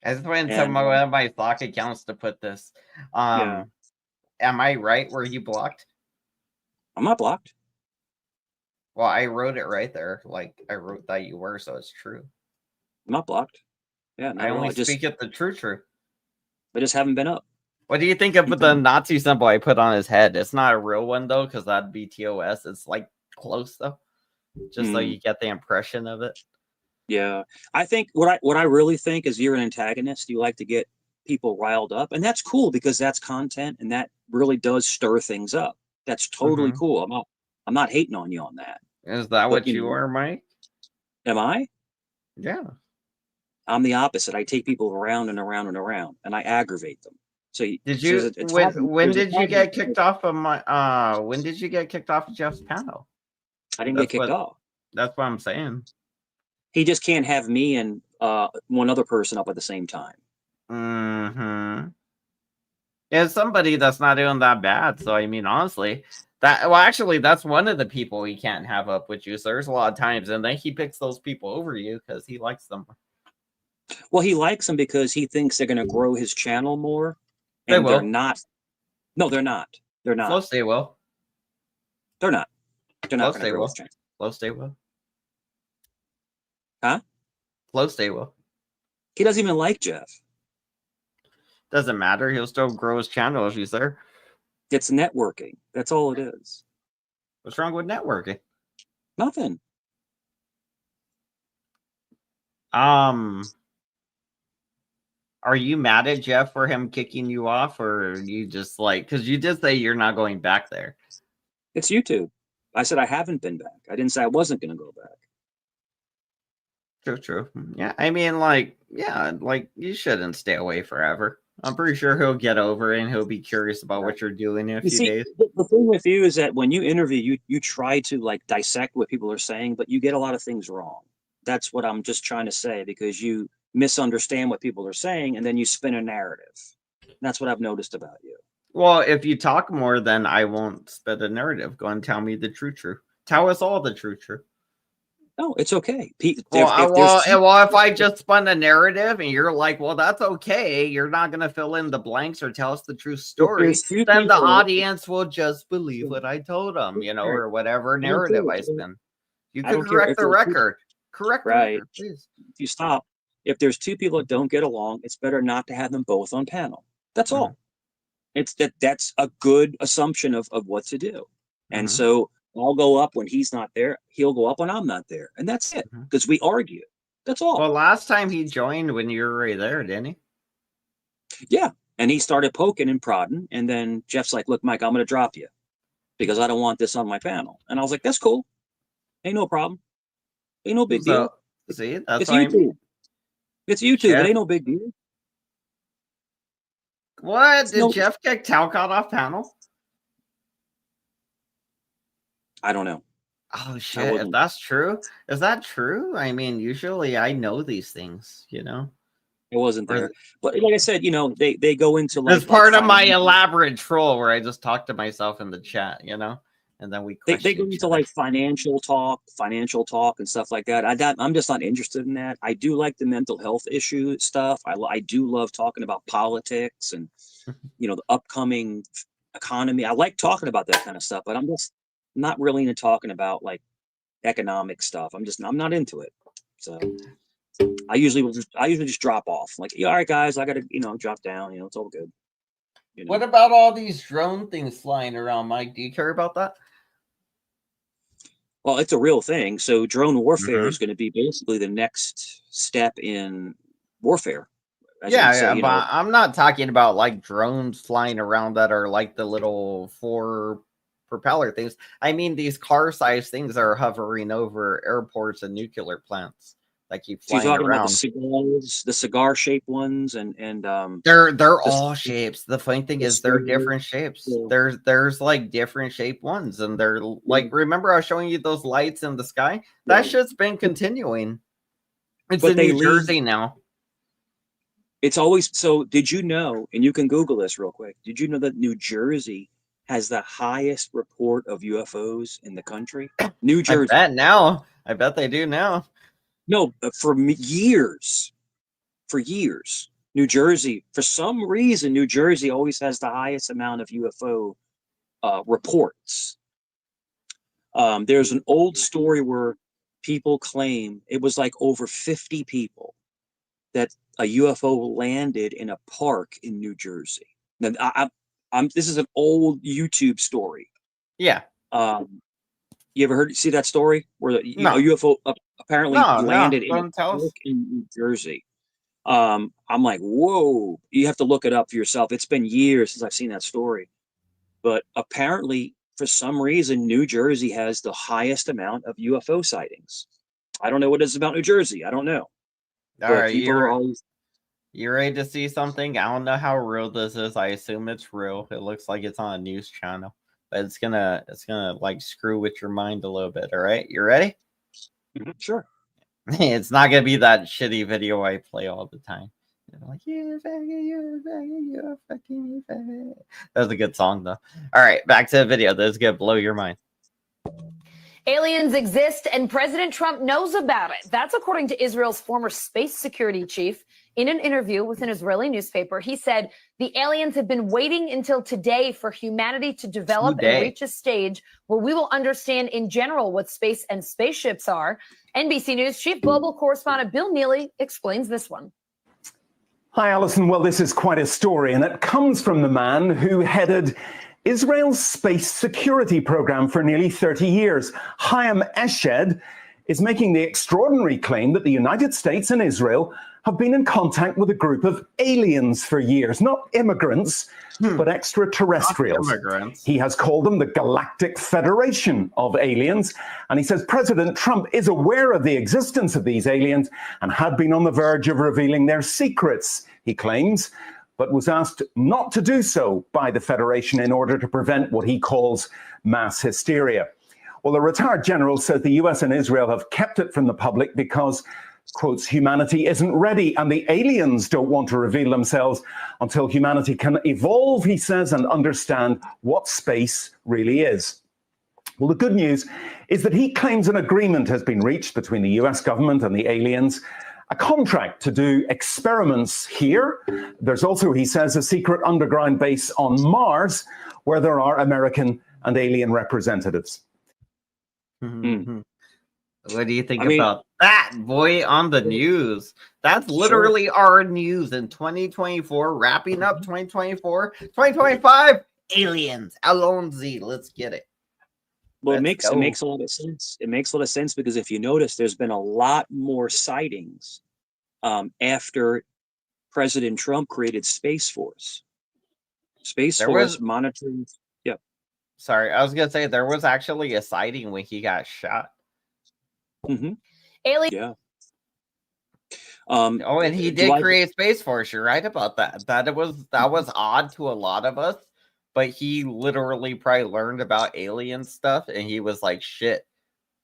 [SPEAKER 2] I just went into
[SPEAKER 10] And
[SPEAKER 2] one of my Slack accounts to put this.
[SPEAKER 10] yeah,
[SPEAKER 2] Am I right? Were you blocked?
[SPEAKER 10] I'm not blocked.
[SPEAKER 2] Well, I wrote it right there. Like I wrote that you were, so it's true.
[SPEAKER 10] I'm not blocked. Yeah, not
[SPEAKER 2] I
[SPEAKER 10] at all.
[SPEAKER 2] only speak it the true.
[SPEAKER 10] I just haven't been up.
[SPEAKER 2] What do you think of the Nazi symbol I put on his head? It's not a real one though, because that'd be TOS. It's like close though, just so you get the impression of it.
[SPEAKER 10] Yeah, I think what I really think is you're an antagonist. You like to get people riled up, and that's cool because that's content, and that really does stir things up. That's totally cool. I'm not hating on you on that.
[SPEAKER 2] Is that what you are, Mike?
[SPEAKER 10] Am I?
[SPEAKER 2] Yeah.
[SPEAKER 10] I'm the opposite. I take people around and around and around, and I aggravate them. So
[SPEAKER 2] did you? When did you get kicked off of my? When did you get kicked off of Jeff's panel?
[SPEAKER 10] I didn't get kicked off.
[SPEAKER 2] That's what I'm saying.
[SPEAKER 10] He just can't have me and one other person up at the same time.
[SPEAKER 2] Yeah, somebody that's not doing that bad. So I mean, honestly, actually, that's one of the people he can't have up with you. So there's a lot of times, and then he picks those people over you because he likes them.
[SPEAKER 10] Well, he likes them because he thinks they're going to grow his channel more.
[SPEAKER 2] And
[SPEAKER 10] they will. They're not. No, they're not. They're not.
[SPEAKER 2] Close they will.
[SPEAKER 10] They're not. They're not going to grow his channel.
[SPEAKER 2] Close they will.
[SPEAKER 10] Huh?
[SPEAKER 2] Close they will.
[SPEAKER 10] He doesn't even like Jeff.
[SPEAKER 2] Doesn't matter. He'll still grow his channel if he's there.
[SPEAKER 10] It's networking. That's all it is.
[SPEAKER 2] What's wrong with networking?
[SPEAKER 10] Nothing.
[SPEAKER 2] Are you mad at Jeff for him kicking you off, or are you just like, because you did say you're not going back there?
[SPEAKER 10] It's YouTube. I said I haven't been back. I didn't say I wasn't going to go back.
[SPEAKER 2] True. Yeah, I mean, like, yeah, like you shouldn't stay away forever. I'm pretty sure he'll get over it and he'll be curious about what you're doing in a few days.
[SPEAKER 10] The thing with you is that when you interview, you try to like dissect what people are saying, but you get a lot of things wrong. That's what I'm just trying to say, because you misunderstand what people are saying and then you spin a narrative. That's what I've noticed about you.
[SPEAKER 2] Well, if you talk more, then I won't spin a narrative. Go and tell me the true. Tell us all the true.
[SPEAKER 10] No, it's okay.
[SPEAKER 2] If I just spun a narrative and you're like, well, that's okay, you're not going to fill in the blanks or tell us the true story, then the audience will just believe what I told them, or whatever narrative I spin. You can correct the record. Correct the record, please.
[SPEAKER 10] If you stop, if there's two people that don't get along, it's better not to have them both on panel. That's all. It's that's a good assumption of what to do. And so I'll go up when he's not there. He'll go up when I'm not there. And that's it. Because we argue. That's all.
[SPEAKER 2] Well, last time he joined when you were already there, didn't he?
[SPEAKER 10] Yeah. And he started poking and prodding. And then Jeff's like, look, Mike, I'm going to drop you because I don't want this on my panel. And I was like, that's cool. Ain't no problem. Ain't no big deal.
[SPEAKER 2] See, that's
[SPEAKER 10] it's YouTube. I mean. It's YouTube. Jeff. It ain't no big deal.
[SPEAKER 2] What? Did Jeff get Talcott off panel?
[SPEAKER 10] I don't know.
[SPEAKER 2] Oh shit! If that's true, is that true? I mean, usually I know these things,
[SPEAKER 10] It wasn't there, but like I said, they go into like.
[SPEAKER 2] It's part of my elaborate troll where I just talk to myself in the chat, and then
[SPEAKER 10] they go into like financial talk and stuff like that. I'm just not interested in that. I do like the mental health issue stuff. I do love talking about politics and the upcoming economy. I like talking about that kind of stuff, but I'm just not really into talking about like economic stuff. I'm not into it. So I usually just drop off. Like, all right, guys, I gotta drop down. It's all good.
[SPEAKER 2] What about all these drone things flying around, Mike? Do you care about that?
[SPEAKER 10] Well, it's a real thing. So drone warfare is going to be basically the next step in warfare.
[SPEAKER 2] But I'm not talking about like drones flying around that are like the little 4 propeller things. I mean, these car-sized things are hovering over airports and nuclear plants that keep flying around.
[SPEAKER 10] About the cigars, the cigar-shaped ones, and
[SPEAKER 2] they're all shapes. The funny thing is, they're different shapes. Yeah. There's like different shaped ones, and they're like. Remember, I was showing you those lights in the sky. That shit's been continuing. It's in New Jersey now.
[SPEAKER 10] It's always so. Did you know? And you can Google this real quick. Did you know that New Jersey has the highest report of UFOs in the country? New Jersey.
[SPEAKER 2] I bet they do now.
[SPEAKER 10] No, for years. for years. New Jersey, for some reason, New Jersey always has the highest amount of UFO reports. There's an old story where people claim it was like over 50 people that a UFO landed in a park in New Jersey. Now, this is an old YouTube story.
[SPEAKER 2] Yeah.
[SPEAKER 10] You ever see that story where a UFO apparently landed in a park in New Jersey? I'm like, whoa! You have to look it up for yourself. It's been years since I've seen that story, but apparently, for some reason, New Jersey has the highest amount of UFO sightings. I don't know what it is about New Jersey. I don't know.
[SPEAKER 2] All right, you ready to see something? I don't know how real this is. I assume it's real. It looks like it's on a news channel, but it's gonna like screw with your mind a little bit. All right, you ready?
[SPEAKER 10] Sure.
[SPEAKER 2] It's not gonna be that shitty video I play all the time. Like, you faggot, you faggot, you fucking faggot. That was a good song though. All right, back to the video. This is gonna blow your mind.
[SPEAKER 12] Aliens exist and President Trump knows about it. That's according to Israel's former space security chief. In an interview with an Israeli newspaper, he said the aliens have been waiting until today for humanity to develop and reach a stage where we will understand in general what space and spaceships are. NBC News chief global correspondent Bill Neely explains this one.
[SPEAKER 13] Hi, Alison. Well, this is quite a story, and it comes from the man who headed Israel's space security program for nearly 30 years. Chaim Eshed is making the extraordinary claim that the United States and Israel have been in contact with a group of aliens for years, not immigrants, but extraterrestrials. He has called them the Galactic Federation of Aliens, and he says President Trump is aware of the existence of these aliens and had been on the verge of revealing their secrets, he claims, but was asked not to do so by the Federation in order to prevent what he calls mass hysteria. Well, the retired general says the US and Israel have kept it from the public because, quotes, humanity isn't ready and the aliens don't want to reveal themselves until humanity can evolve, he says, and understand what space really is. Well, the good news is that he claims an agreement has been reached between the US government and the aliens, a contract to do experiments here. There's also, he says, a secret underground base on Mars where there are American and alien representatives.
[SPEAKER 2] What do you think about that, boy, on the news? That's literally our news in 2024, wrapping up 2024, 2025, aliens, Alonzi, let's get it.
[SPEAKER 10] Well, it makes a lot of sense. It makes a lot of sense because if you notice, there's been a lot more sightings after President Trump created Space Force. Space Force monitoring. Yep.
[SPEAKER 2] Sorry, I was gonna say there was actually a sighting when he got shot.
[SPEAKER 12] Alien.
[SPEAKER 10] Yeah.
[SPEAKER 2] And he did create Space Force. You're right about that. That was odd to a lot of us, but he literally probably learned about alien stuff, and he was like, "Shit,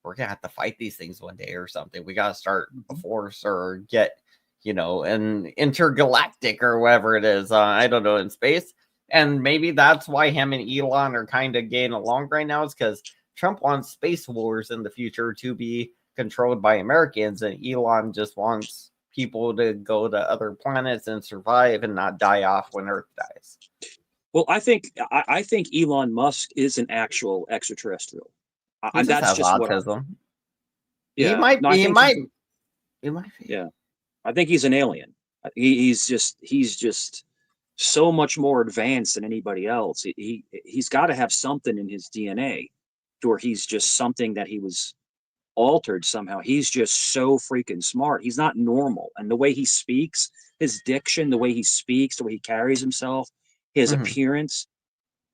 [SPEAKER 2] we're gonna have to fight these things one day or something. We gotta start a force or get, an intergalactic or whatever it is. I don't know, in space." And maybe that's why him and Elon are kind of getting along right now, is because Trump wants space wars in the future to be controlled by Americans, and Elon just wants people to go to other planets and survive and not die off when Earth dies.
[SPEAKER 10] Well, I think Elon Musk is an actual extraterrestrial.
[SPEAKER 2] That's just autism.
[SPEAKER 10] Yeah,
[SPEAKER 2] he might.
[SPEAKER 10] Yeah, I think he's an alien. He's just so much more advanced than anybody else. He's got to have something in his DNA, or he's just something that he was altered somehow. He's just so freaking smart. He's not normal, and the way he speaks, his diction, the way he speaks, the way he carries himself, his appearance,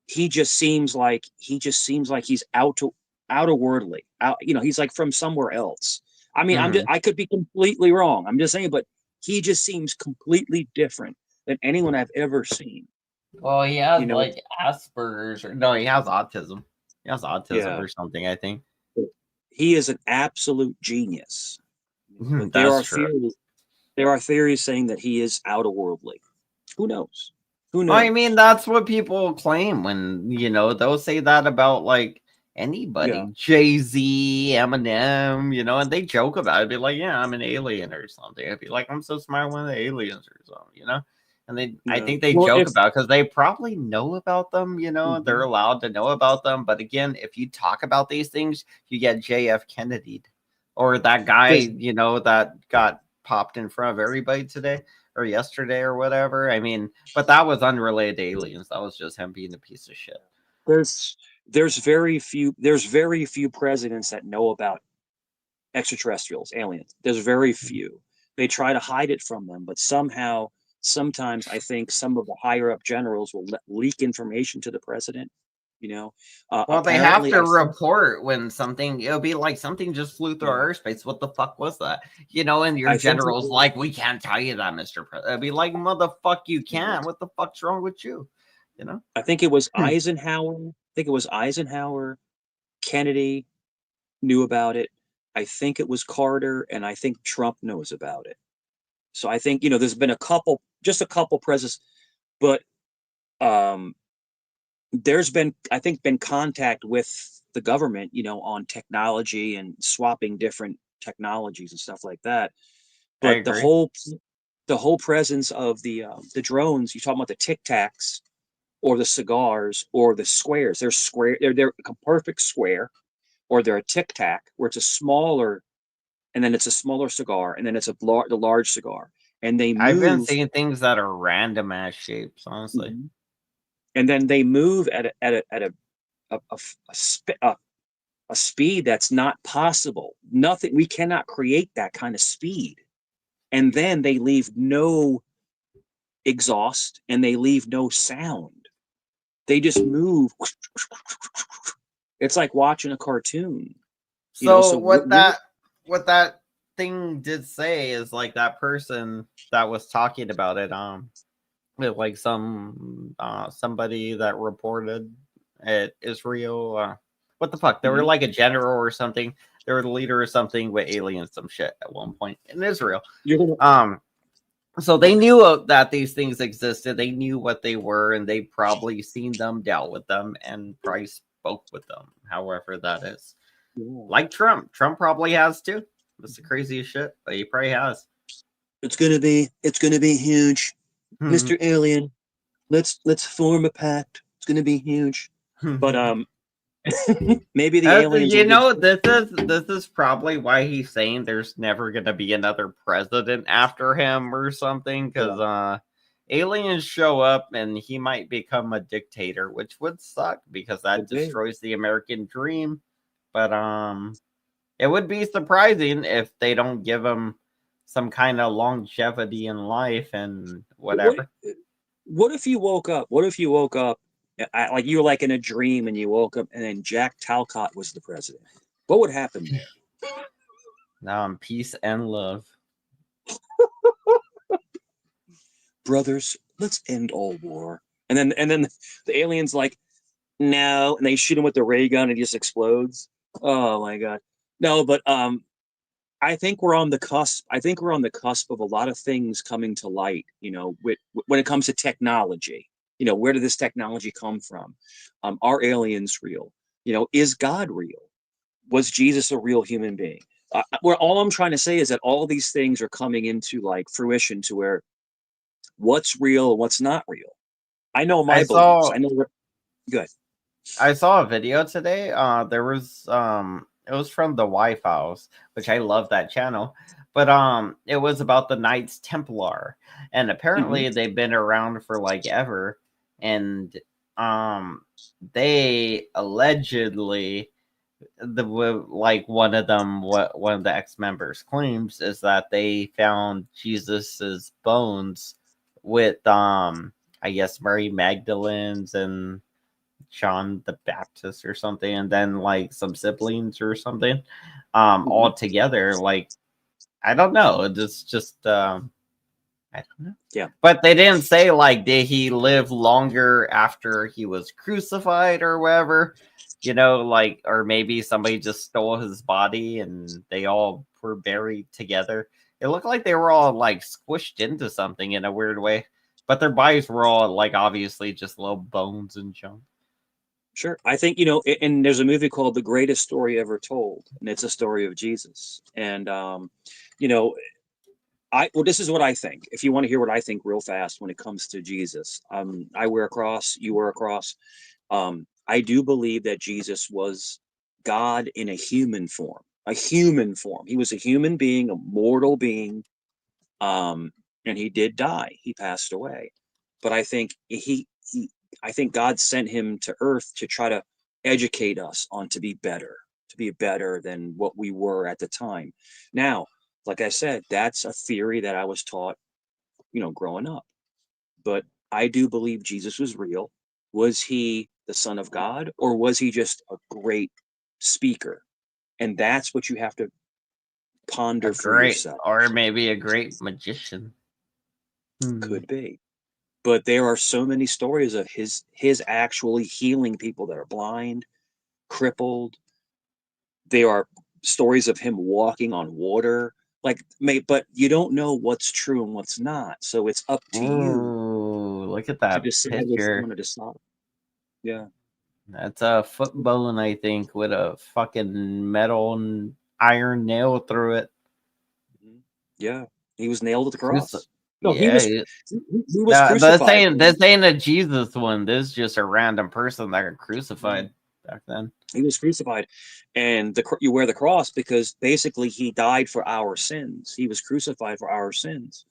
[SPEAKER 10] he just seems like he's outer-worldly. He's like from somewhere else. I mean, I could be completely wrong. I'm just saying, but he just seems completely different than anyone I've ever seen.
[SPEAKER 2] Well, he has like Asperger's, he has autism. He has autism or something, I think.
[SPEAKER 10] He is an absolute genius.
[SPEAKER 2] There
[SPEAKER 10] are theories saying that he is outer-worldly. Who knows?
[SPEAKER 2] I mean, that's what people claim when, they'll say that about, like, anybody,
[SPEAKER 10] Yeah.
[SPEAKER 2] Jay-Z, Eminem, you know, and they joke about it. Be like, yeah, I'm an alien or something. I'd be like, I'm so smart, one of the aliens or something, you know. And I
[SPEAKER 10] Yeah.
[SPEAKER 2] think they
[SPEAKER 10] Well,
[SPEAKER 2] joke
[SPEAKER 10] if
[SPEAKER 2] about because they probably know about them, you know, they're
[SPEAKER 10] Mhm.
[SPEAKER 2] allowed to know about them. But again, if you talk about these things, you get JF Kennedy or that guy,
[SPEAKER 10] There's
[SPEAKER 2] you know, that got popped in front of everybody today or yesterday or whatever. I mean, but that was unrelated to aliens. That was just him being a piece of shit.
[SPEAKER 10] there's there's very few presidents that know about extraterrestrials, aliens. There's very few. They try to hide it from them, but sometimes I think some of the higher up generals will leak information to the president. You know,
[SPEAKER 2] Well, they have
[SPEAKER 10] apparently,
[SPEAKER 2] to
[SPEAKER 10] I think
[SPEAKER 2] report when something, it'll be like something just flew through our airspace. What the fuck was that? You know, and your
[SPEAKER 10] I think it
[SPEAKER 2] general's
[SPEAKER 10] was-
[SPEAKER 2] like, we can't tell you that, Mr. President. It'll be like, motherfuck, you can't. What the fuck's wrong with you? You know?
[SPEAKER 10] I think it was Eisenhower. I think it was Eisenhower. Kennedy knew about it. I think it was Carter, and I think Trump knows about it. So I think, there's been just a couple presidents, but there's been, I think, been contact with the government, on technology and swapping different technologies and stuff like that.
[SPEAKER 2] I
[SPEAKER 10] But
[SPEAKER 2] agree.
[SPEAKER 10] the whole presence of the drones, you talking about the Tic Tacs or the cigars or the squares. They're square. They're a perfect square, or they're a Tic Tac where it's a smaller, and then it's a smaller cigar, and then it's the large cigar, and they
[SPEAKER 2] I've been
[SPEAKER 10] move.
[SPEAKER 2] seeing things that are random ass shapes, honestly.
[SPEAKER 10] Mhm. And then they move at a speed that's not possible. Nothing. We cannot create that kind of speed. And then they leave no exhaust, and they leave no sound. They just move. It's like watching a cartoon.
[SPEAKER 2] So what that thing did say is like that person that was talking about it, like somebody that reported at Israel, what the fuck? They were like a general or something. They were the leader or something with aliens, some shit at one point in Israel. So they knew that these things existed. They knew what they were, and they probably seen them, dealt with them, and probably spoke with them. However, that is like Trump. Trump probably has too. That's the craziest shit, but he probably has.
[SPEAKER 10] It's gonna be huge, Mr. Alien. Let's form a pact. It's gonna be huge. But maybe the aliens.
[SPEAKER 2] You know, this is probably why he's saying there's never gonna be another president after him or something, because aliens show up and he might become a dictator, which would suck because that destroys the American dream. But it would be surprising if they don't give him some kind of longevity in life and whatever.
[SPEAKER 10] What if you woke up? Like you were like in a dream, and you woke up, and then Jack Talcott was the president. What would happen there?
[SPEAKER 2] Now, peace and love.
[SPEAKER 10] Brothers, let's end all war. And then the aliens like, no, and they shoot him with the ray gun, and he just explodes. Oh my god. No, but I think we're on the cusp. I think we're on the cusp of a lot of things coming to light, when it comes to technology. Where did this technology come from? Are aliens real? Is God real? Was Jesus a real human being? Where all I'm trying to say is that all these things are coming into like fruition to where what's real and what's not real. I know my beliefs. I know. Good.
[SPEAKER 2] I saw a video today. There was it was from the White House, which I love that channel. But it was about the Knights Templar, and apparently they've been around for like ever, and they allegedly one of the ex-members claims is that they found Jesus's bones with I guess Mary Magdalene's and John the Baptist or something, and then like some siblings or something, all together. Like, I don't know. It's just I don't know.
[SPEAKER 10] Yeah.
[SPEAKER 2] But they didn't say like did he live longer after he was crucified or whatever, like, or maybe somebody just stole his body and they all were buried together. It looked like they were all like squished into something in a weird way, but their bodies were all like obviously just little bones and junk.
[SPEAKER 10] Sure. I think, and there's a movie called The Greatest Story Ever Told, and it's a story of Jesus. And, you know, well, this is what I think. If you want to hear what I think real fast when it comes to Jesus, I wear a cross, you wear a cross. I do believe that Jesus was God in a human form, a human form. He was a human being, a mortal being. And he did die. He passed away. But I think I think God sent him to earth to try to educate us on to be better than what we were at the time. Now, like I said, that's a theory that I was taught, growing up. But I do believe Jesus was real. Was he the Son of God, or was he just a great speaker? And that's what you have to ponder for yourself.
[SPEAKER 2] Or maybe a great magician.
[SPEAKER 10] Could be. But there are so many stories of his actually healing people that are blind, crippled. There are stories of him walking on water. But you don't know what's true and what's not. So it's up to you.
[SPEAKER 2] Look at that
[SPEAKER 10] to decide what you
[SPEAKER 2] picture.
[SPEAKER 10] want to decide. Yeah.
[SPEAKER 2] That's a foot bone, I think, with a fucking metal and iron nail through it.
[SPEAKER 10] Yeah, he was nailed at the cross.
[SPEAKER 2] No,
[SPEAKER 10] he was crucified.
[SPEAKER 2] This ain't a Jesus one. This is just a random person that got crucified back then.
[SPEAKER 10] He was crucified, and you wear the cross because basically he died for our sins. He was crucified for our sins,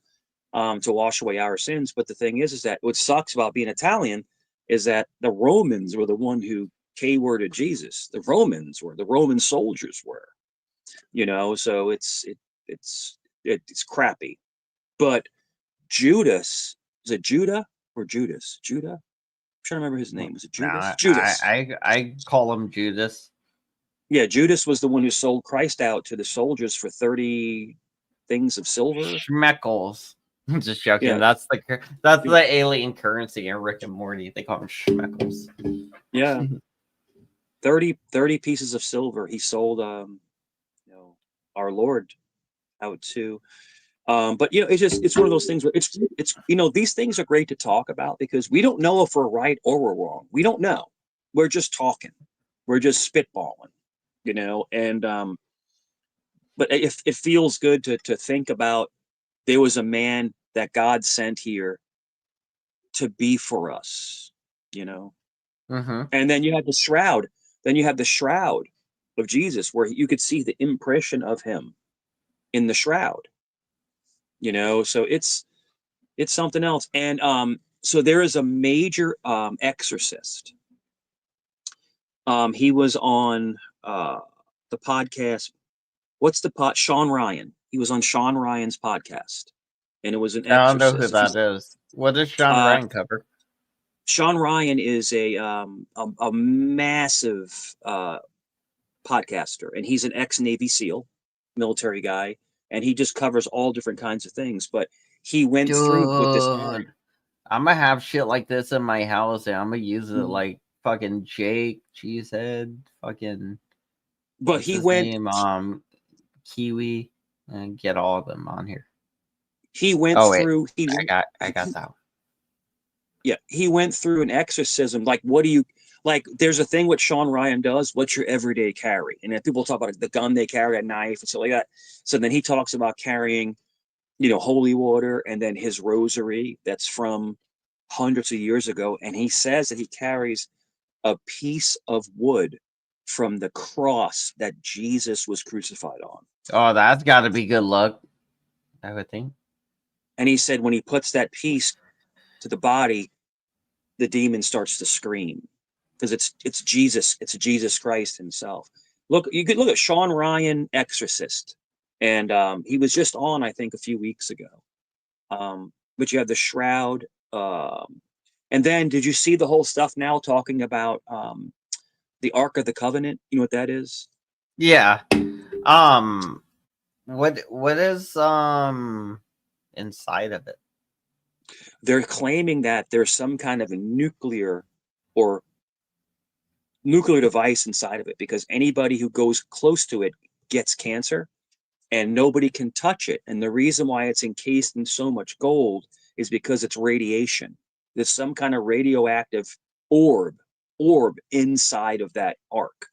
[SPEAKER 10] to wash away our sins. But the thing is that what sucks about being Italian is that the Romans were the one who K-worded Jesus. The Roman soldiers were, so it's crappy. But Judas, is it Judah or Judas? Judah? I'm trying to remember his name. Was it Judas?
[SPEAKER 2] No,
[SPEAKER 10] Judas.
[SPEAKER 2] I call him Judas.
[SPEAKER 10] Yeah, Judas was the one who sold Christ out to the soldiers for 30 things of silver.
[SPEAKER 2] Schmeckles. Just joking.
[SPEAKER 10] Yeah.
[SPEAKER 2] That's the alien currency in Rick and Morty. They call them schmeckles.
[SPEAKER 10] Yeah. 30 pieces of silver he sold our Lord out to. But it's one of those things where it's these things are great to talk about because we don't know if we're right or we're wrong. We don't know. We're just talking. We're just spitballing, and but it feels good to think about there was a man that God sent here to be for us,
[SPEAKER 2] Mm-hmm.
[SPEAKER 10] And then you have the shroud. Then you have the shroud of Jesus where you could see the impression of him in the shroud. So it's something else. And so there is a major exorcist. He was on the podcast. What's the Sean Ryan. He was on Sean Ryan's podcast, and it was an exorcist.
[SPEAKER 2] I don't know who that is. What does Sean Ryan cover?
[SPEAKER 10] Sean Ryan is a massive podcaster, and he's an ex-Navy SEAL, military guy, and he just covers all different kinds of things. But he went through with this.
[SPEAKER 2] I'm gonna have shit like this in my house, and I'm gonna use it like fucking Jake, Cheesehead, fucking.
[SPEAKER 10] But he went
[SPEAKER 2] Kiwi, and get all of them on here.
[SPEAKER 10] He went through.
[SPEAKER 2] I got that one.
[SPEAKER 10] Yeah, he went through an exorcism. Like, what do you like? There's a thing what Sean Ryan does. What's your everyday carry? And then people talk about the gun they carry, a knife, and stuff like that. So then he talks about carrying, holy water, and then his rosary that's from hundreds of years ago. And he says that he carries a piece of wood from the cross that Jesus was crucified on.
[SPEAKER 2] Oh, that's got to be good luck, I would think.
[SPEAKER 10] And he said when he puts that piece to the body, the demon starts to scream because it's Jesus. It's Jesus Christ himself. You could look at Sean Ryan, Exorcist, and he was just on, I think, a few weeks ago. But you have the shroud, and then did you see the whole stuff now talking about the Ark of the Covenant? You know what that is?
[SPEAKER 2] Yeah. What is inside of it?
[SPEAKER 10] They're claiming that there's some kind of a nuclear device inside of it because anybody who goes close to it gets cancer and nobody can touch it. And the reason why it's encased in so much gold is because it's radiation. There's some kind of radioactive orb orb inside of that ark.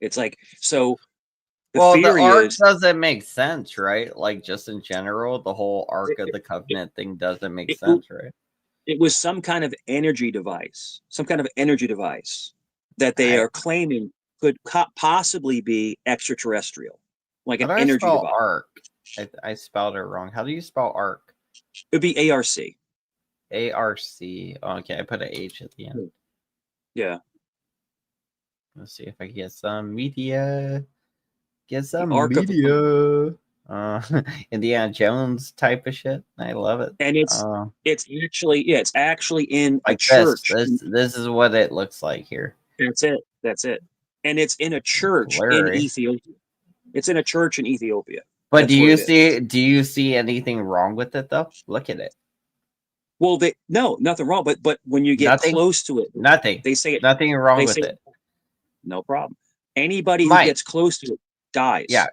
[SPEAKER 10] It's like, so the
[SPEAKER 2] Well, the
[SPEAKER 10] theory
[SPEAKER 2] ark
[SPEAKER 10] is
[SPEAKER 2] doesn't make sense, right? Like, just in general, the whole Ark of the Covenant thing doesn't make sense, right?
[SPEAKER 10] it was some kind of energy device, that they are claiming could possibly be extraterrestrial, like
[SPEAKER 2] How
[SPEAKER 10] an
[SPEAKER 2] do I
[SPEAKER 10] energy
[SPEAKER 2] spell
[SPEAKER 10] device.
[SPEAKER 2] arc? I spelled it wrong. How do you spell arc?
[SPEAKER 10] It would be ARC.
[SPEAKER 2] A-R-C. Oh, okay, I put an H at the end.
[SPEAKER 10] Yeah.
[SPEAKER 2] Let's see if I can get some media. Get some
[SPEAKER 10] Ark of the
[SPEAKER 2] media. Indiana Jones type of shit. I love it.
[SPEAKER 10] And it's actually in a
[SPEAKER 2] like
[SPEAKER 10] church.
[SPEAKER 2] This is what it looks like here.
[SPEAKER 10] That's it. And it's in a church in
[SPEAKER 2] Blurry.
[SPEAKER 10] Ethiopia. It's in a church in Ethiopia.
[SPEAKER 2] But
[SPEAKER 10] That's
[SPEAKER 2] do you see anything wrong with it though? Look at it.
[SPEAKER 10] Well, no, nothing wrong. But when you get close to it, they say it.
[SPEAKER 2] Nothing wrong with it.
[SPEAKER 10] No problem. Anybody who gets close to it dies.
[SPEAKER 2] Yeah.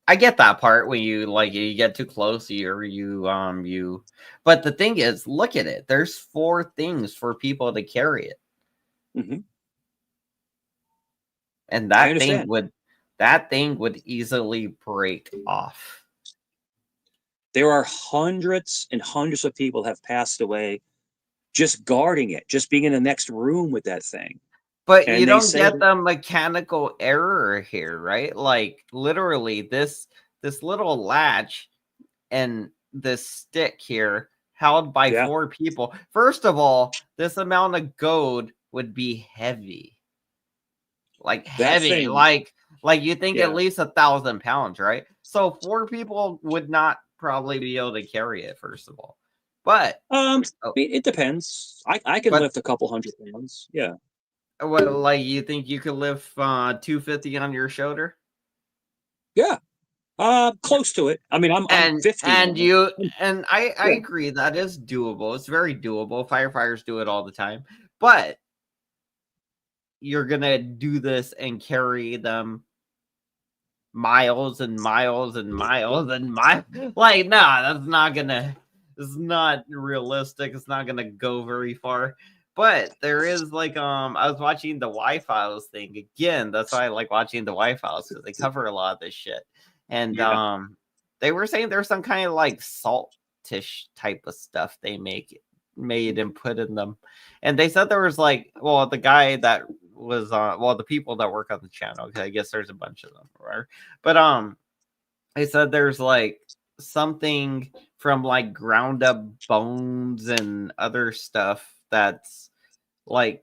[SPEAKER 2] I get that part when you get too close, but the thing is, look at it. There's 4 things for people to carry it.
[SPEAKER 10] Mm-hmm.
[SPEAKER 2] And that thing would easily break off.
[SPEAKER 10] There are hundreds and hundreds of people have passed away just guarding it, just being in the next room with that thing.
[SPEAKER 2] But you don't get the mechanical error here, right? Like literally this little latch and this stick here held by 4 people. First of all, this amount of gold would be heavy. Like heavy. Like you think at least 1,000 pounds, right? So 4 people would not probably be able to carry it, first of all. But
[SPEAKER 10] it depends. I can lift a couple hundred pounds. Yeah.
[SPEAKER 2] Well, like you think you could lift 250 on your shoulder?
[SPEAKER 10] Yeah. Close to it. I mean, I'm 50.
[SPEAKER 2] And I agree that is doable. It's very doable. Firefighters do it all the time. But you're gonna do this and carry them miles and miles and miles and miles. Like, nah, that's not gonna. It's not realistic. It's not gonna go very far. But there is I was watching the Y-Files thing again. That's why I like watching the Y-Files because they cover a lot of this shit. And they were saying there's some kind of like saltish type of stuff they made and put in them. And they said there was the guy that was the people that work on the channel, because I guess there's a bunch of them, right? But they said there's something from ground up bones and other stuff that's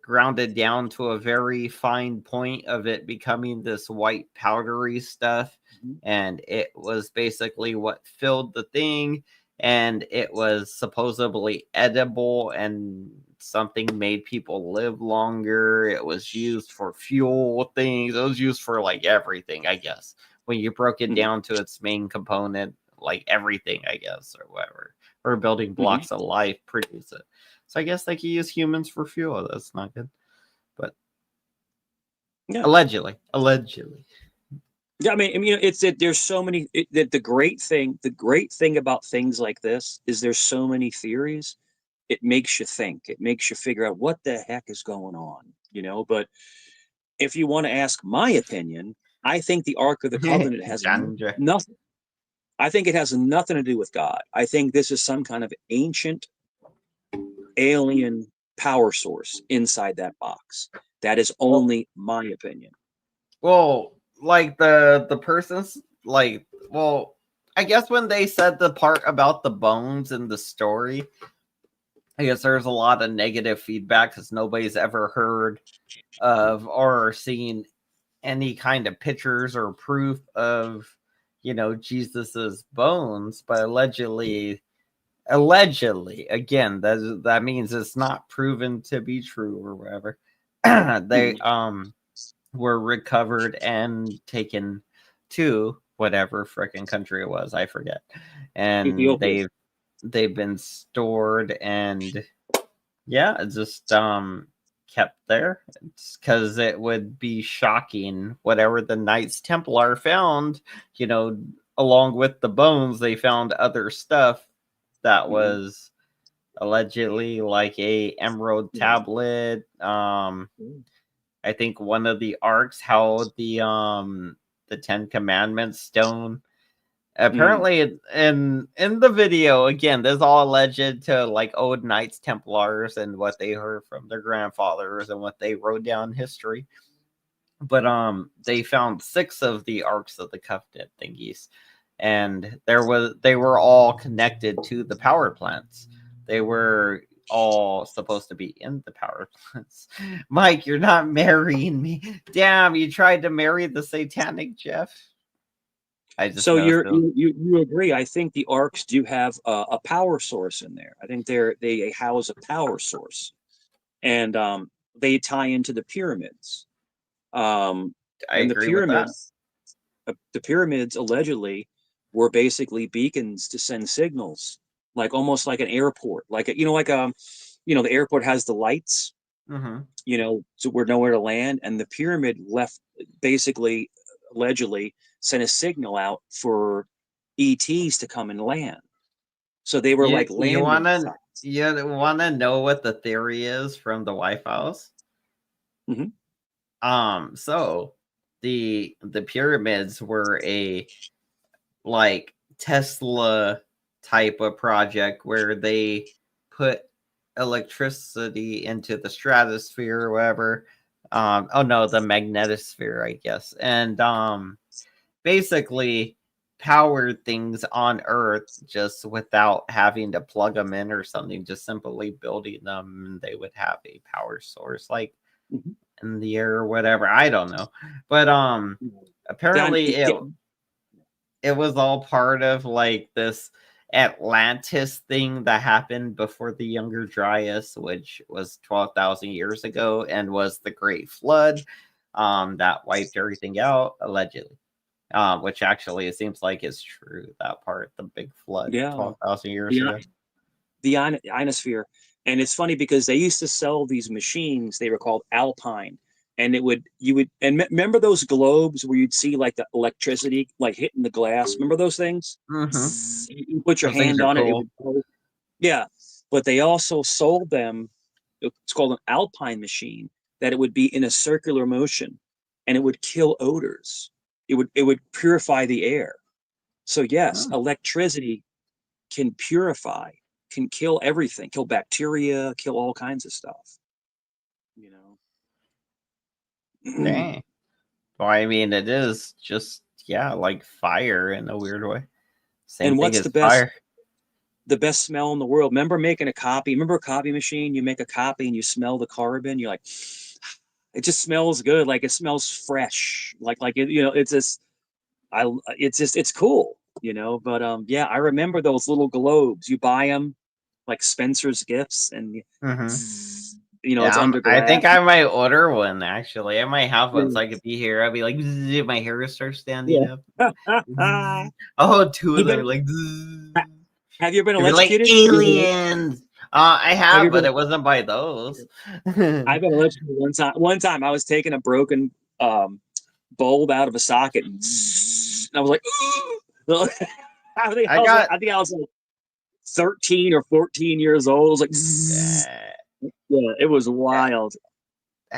[SPEAKER 2] grounded down to a very fine point of it becoming this white powdery stuff. And it was basically what filled the thing, and it was supposedly edible, and something made people live longer. It was used for fuel things. It was used for everything, I guess, when you broke it down to its main component, everything, I guess, or whatever, or building blocks of life produce it. So I guess they could use humans for fuel. That's not good, but allegedly.
[SPEAKER 10] Yeah, I mean, it's that there's so many. The great thing about things like this is there's so many theories. It makes you think. It makes you figure out what the heck is going on, But if you want to ask my opinion, I think the Ark of the Covenant has nothing. I think it has nothing to do with God. I think this is some kind of ancient alien power source inside that box. That is only my opinion.
[SPEAKER 2] Well, the person's I guess when they said the part about the bones in the story, I guess there's a lot of negative feedback because nobody's ever heard of or seen any kind of pictures or proof of Jesus's bones. But allegedly again, that means it's not proven to be true or whatever. They were recovered and taken to whatever frickin' country it was, I forget, and they've been stored and just kept there. It's because it would be shocking whatever the Knights Templar found, along with the bones. They found other stuff that was allegedly, like a emerald tablet. I think one of the arcs held the 10 Commandments stone. Apparently, in the video, again, this is all alleged to like old Knights Templars and what they heard from their grandfathers and what they wrote down in history. But they found 6 of the Arks of the Covenant thingies, and they were all connected to the power plants. They were all supposed to be in the power plants. Mike, you're not marrying me. Damn, you tried to marry the satanic Jeff. I just
[SPEAKER 10] So you agree? I think the arcs do have a power source in there. I think they house a power source, and they tie into the pyramids.
[SPEAKER 2] I
[SPEAKER 10] and
[SPEAKER 2] agree with that.
[SPEAKER 10] The pyramids allegedly were basically beacons to send signals, like almost like an airport, like the airport has the lights, so we're nowhere to land, and the pyramid left basically allegedly sent a signal out for ETs to come and land. So they were like landing.
[SPEAKER 2] You wanna know what the theory is from the White House? So the pyramids were a like Tesla type of project where they put electricity into the stratosphere or whatever. The magnetosphere, I guess. And basically powered things on Earth just without having to plug them in or something, just simply building them, and they would have a power source like in the air or whatever. I don't know. But apparently it was all part of like this Atlantis thing that happened before the Younger Dryas, which was 12,000 years ago, and was the Great Flood that wiped everything out, allegedly. Which actually it seems like is true, that part, the big flood 12,000 years ago.
[SPEAKER 10] The ionosphere. And it's funny because they used to sell these machines, they were called Alpine. And remember those globes where you'd see like the electricity like hitting the glass? Remember those things? You put your hand on it. Yeah. But they also sold them, it's called an Alpine machine, that it would be in a circular motion and it would kill odors. It would purify the air. So yes, electricity can purify, can kill everything, kill bacteria, kill all kinds of stuff.
[SPEAKER 2] Dang. Well, I mean, it is just like fire in a weird way.
[SPEAKER 10] And what's the best smell in the world? Remember making a copy? Remember a copy machine? You make a copy and you smell the carbon. You're like, it just smells good. Like it smells fresh. It's cool. But I remember those little globes. You buy them like Spencer's Gifts, and it's under glass.
[SPEAKER 2] I think I might order one actually. I might have one so I could be here. I'd be like, my hair starts standing up. Oh, two of them like.
[SPEAKER 10] Have you ever been
[SPEAKER 2] electrocuted? Like aliens. I have, but it wasn't by those.
[SPEAKER 10] I've been electrocuted one time. I was taking a broken bulb out of a socket, and I was like, I think I was like 13 or 14 years old. I was like, it was wild.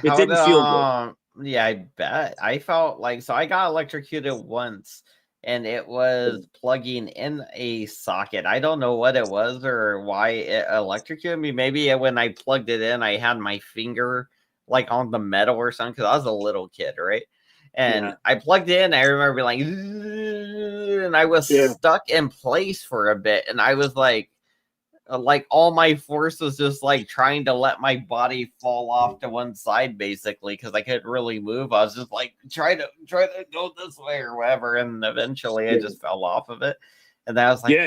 [SPEAKER 10] It didn't feel good.
[SPEAKER 2] Yeah, I bet. I felt like, so I got electrocuted once, and it was plugging in a socket. I don't know what it was or why it electrocuted me. Maybe when I plugged it in, I had my finger like on the metal or something, because I was a little kid, right? And I plugged in. I remember being like, and I was stuck in place for a bit, and I was like all my force was just like trying to let my body fall off to one side, basically, because I couldn't really move. I was just like try to go this way or whatever, and eventually I just fell off of it. And then I was like,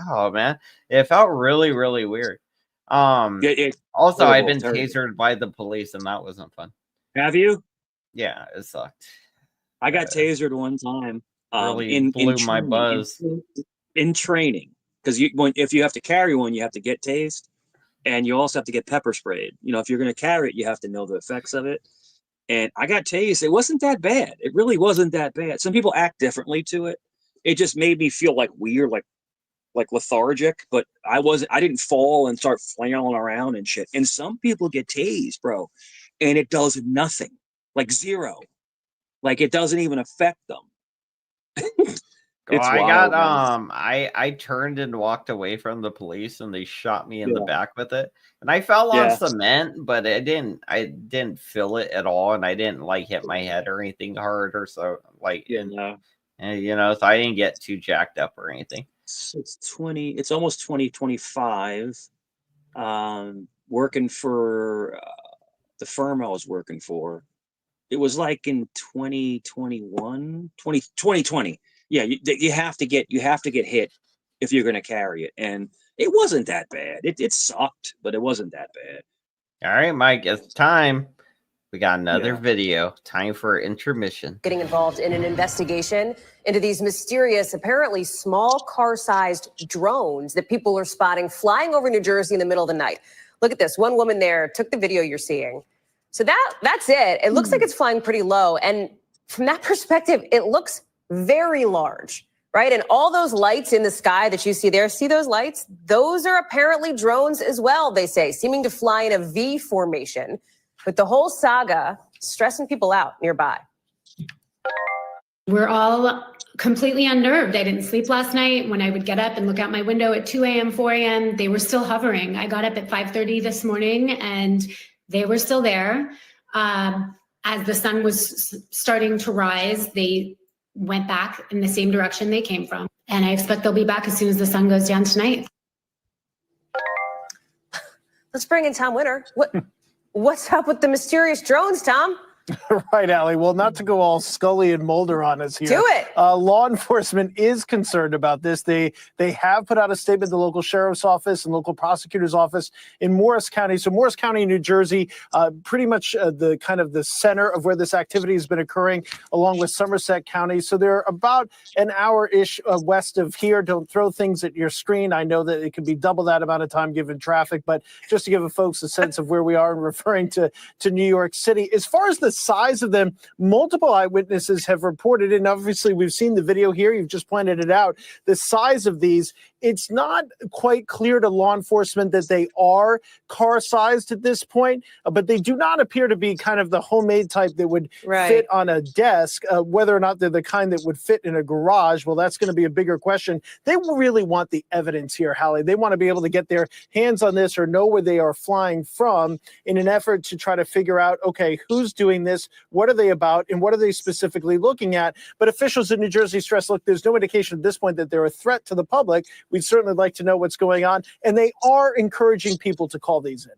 [SPEAKER 2] oh man, it felt really, really weird. Also, I've been tasered by the police, and that wasn't fun.
[SPEAKER 10] Have you?
[SPEAKER 2] Yeah, it sucked.
[SPEAKER 10] I got tasered one time.
[SPEAKER 2] Really blew my buzz
[SPEAKER 10] in training. Because if you have to carry one, you have to get tased, and you also have to get pepper sprayed. If you're going to carry it, you have to know the effects of it. And I got tased. It wasn't that bad. It really wasn't that bad. Some people act differently to it. It just made me feel like weird, like like lethargic, but I didn't fall and start flailing around and shit. And some people get tased, bro, and it does nothing, like zero. Like it doesn't even affect them.
[SPEAKER 2] Oh,
[SPEAKER 10] It's
[SPEAKER 2] I
[SPEAKER 10] wild,
[SPEAKER 2] got
[SPEAKER 10] man.
[SPEAKER 2] I turned and walked away from the police and they shot me in the back with it. And I fell on cement, but I didn't feel it at all, and I didn't like hit my head or anything hard or so like and you know, so I didn't get too jacked up or anything.
[SPEAKER 10] It's almost 2025. Working for the firm I was working for. It was like in 2020. Yeah, you have to get hit if you're going to carry it, and it wasn't that bad. It sucked, but it wasn't that bad.
[SPEAKER 2] All right, Mike, it's time. We got another video. Time for intermission.
[SPEAKER 14] Getting involved in an investigation into these mysterious, apparently small car-sized drones that people are spotting flying over New Jersey in the middle of the night. Look at this. One woman there took the video you're seeing. So that's it. It looks like it's flying pretty low. And from that perspective, it looks very large, right? And all those lights in the sky that you see there, see those lights? Those are apparently drones as well, they say, seeming to fly in a V formation, with the whole saga stressing people out nearby.
[SPEAKER 15] We're all completely unnerved. I didn't sleep last night. When I would get up and look out my window at 2 a.m., 4 a.m., they were still hovering. I got up at 5:30 this morning and they were still there. As the sun was starting to rise, they went back in the same direction they came from. And I expect they'll be back as soon as the sun goes down tonight.
[SPEAKER 14] Let's bring in Tom Winter. What's up with the mysterious drones, Tom?
[SPEAKER 16] Right, Allie. Well, not to go all Scully and Mulder on us here.
[SPEAKER 14] Do it.
[SPEAKER 16] Law enforcement is concerned about this. They have put out a statement, the local sheriff's office and local prosecutor's office in Morris County. So Morris County, New Jersey, pretty much the kind of the center of where this activity has been occurring, along with Somerset County. So they're about an hour-ish west of here. Don't throw things at your screen. I know that it could be double that amount of time given traffic, but just to give folks a sense of where we are and referring to New York City. As far as the size of them, multiple eyewitnesses have reported, and obviously we've seen the video here, you've just pointed it out, the size of these. It's not quite clear to law enforcement that they are car-sized at this point, but they do not appear to be kind of the homemade type that would fit on a desk. Whether or not they're the kind that would fit in a garage, well, that's going to be a bigger question. They really want the evidence here, Hallie. They want to be able to get their hands on this or know where they are flying from in an effort to try to figure out, okay, who's doing this, what are they about, and what are they specifically looking at? But officials in New Jersey stress, look, there's no indication at this point that they're a threat to the public. We'd certainly like to know what's going on. And they are encouraging people to call these in.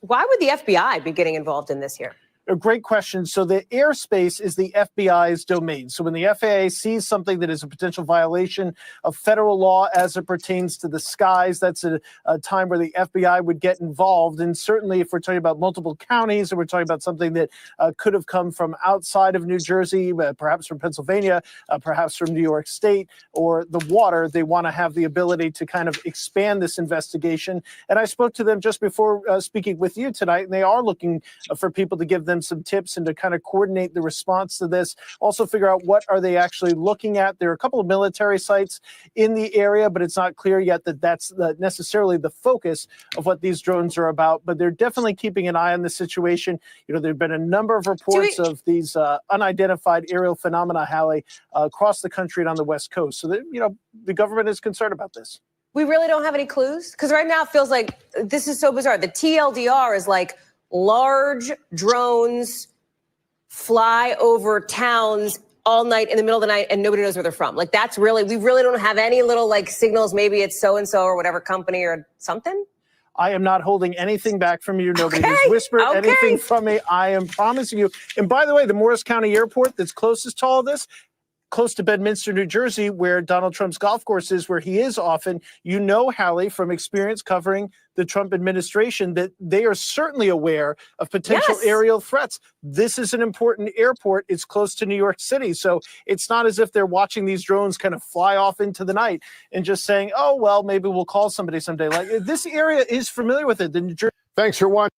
[SPEAKER 14] Why would the FBI be getting involved in this here?
[SPEAKER 16] A great question. So the airspace is the FBI's domain. So when the FAA sees something that is a potential violation of federal law as it pertains to the skies, that's a time where the FBI would get involved. And certainly if we're talking about multiple counties, or we're talking about something that could have come from outside of New Jersey, perhaps from Pennsylvania, perhaps from New York State, or the water, they want to have the ability to kind of expand this investigation. And I spoke to them just before speaking with you tonight, and they are looking for people to give them some tips and to kind of coordinate the response to this. Also figure out what are they actually looking at. There are a couple of military sites in the area, but it's not clear yet that that's necessarily the focus of what these drones are about. But they're definitely keeping an eye on the situation. You know, there have been a number of reports of these unidentified aerial phenomena, Hallie, across the country and on the West Coast. So that, you know, the government is concerned about this.
[SPEAKER 14] We really don't have any clues? Because right now it feels like this is so bizarre. The TLDR is like, large drones fly over towns all night in the middle of the night and nobody knows where they're from. Like that's really, we really don't have any little like signals. Maybe it's so-and-so or whatever company or something.
[SPEAKER 16] I am not holding anything back from you. Nobody has whispered anything from me. I am promising you. And by the way, the Morris County Airport that's closest to all this, close to Bedminster, New Jersey, where Donald Trump's golf course is, where he is often, you know, Hallie, from experience covering the Trump administration, that they are certainly aware of potential aerial threats. This is an important airport. It's close to New York City. So it's not as if they're watching these drones kind of fly off into the night and just saying, oh, well, maybe we'll call somebody someday. Like this area is familiar with it. The New Jersey.
[SPEAKER 3] Thanks for watching.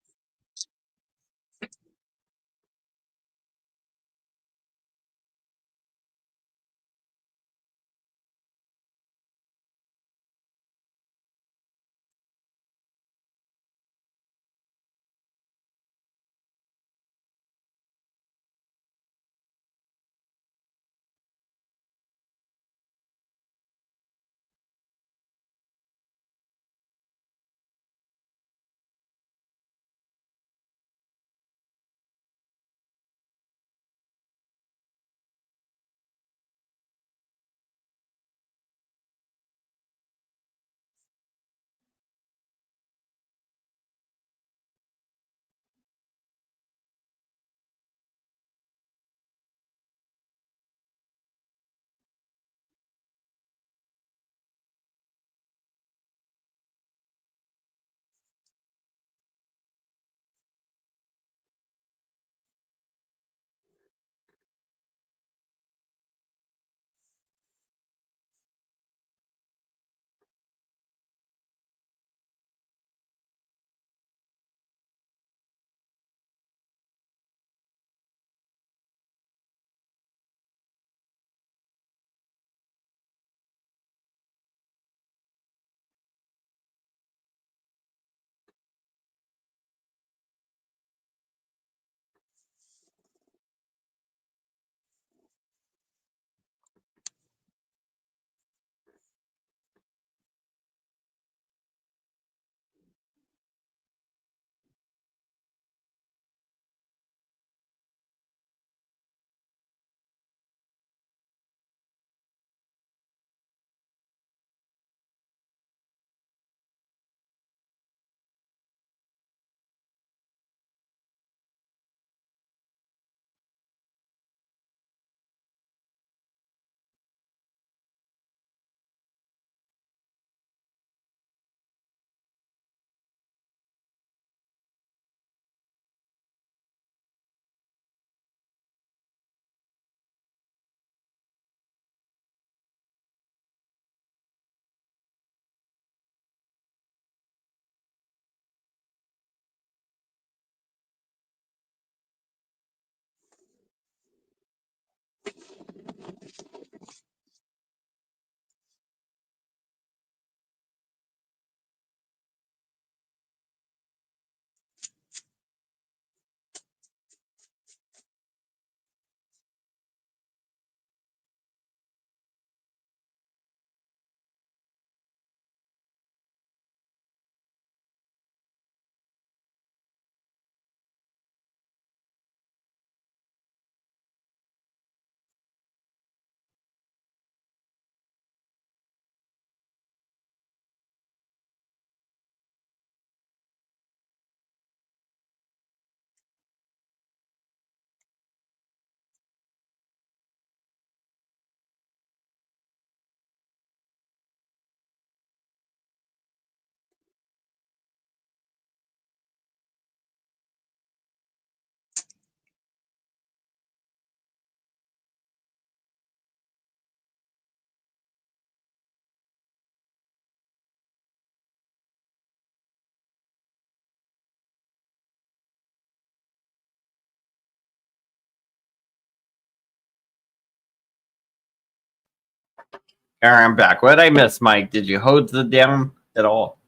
[SPEAKER 2] All right, I'm back. What did I miss, Mike? Did you hold the down at all?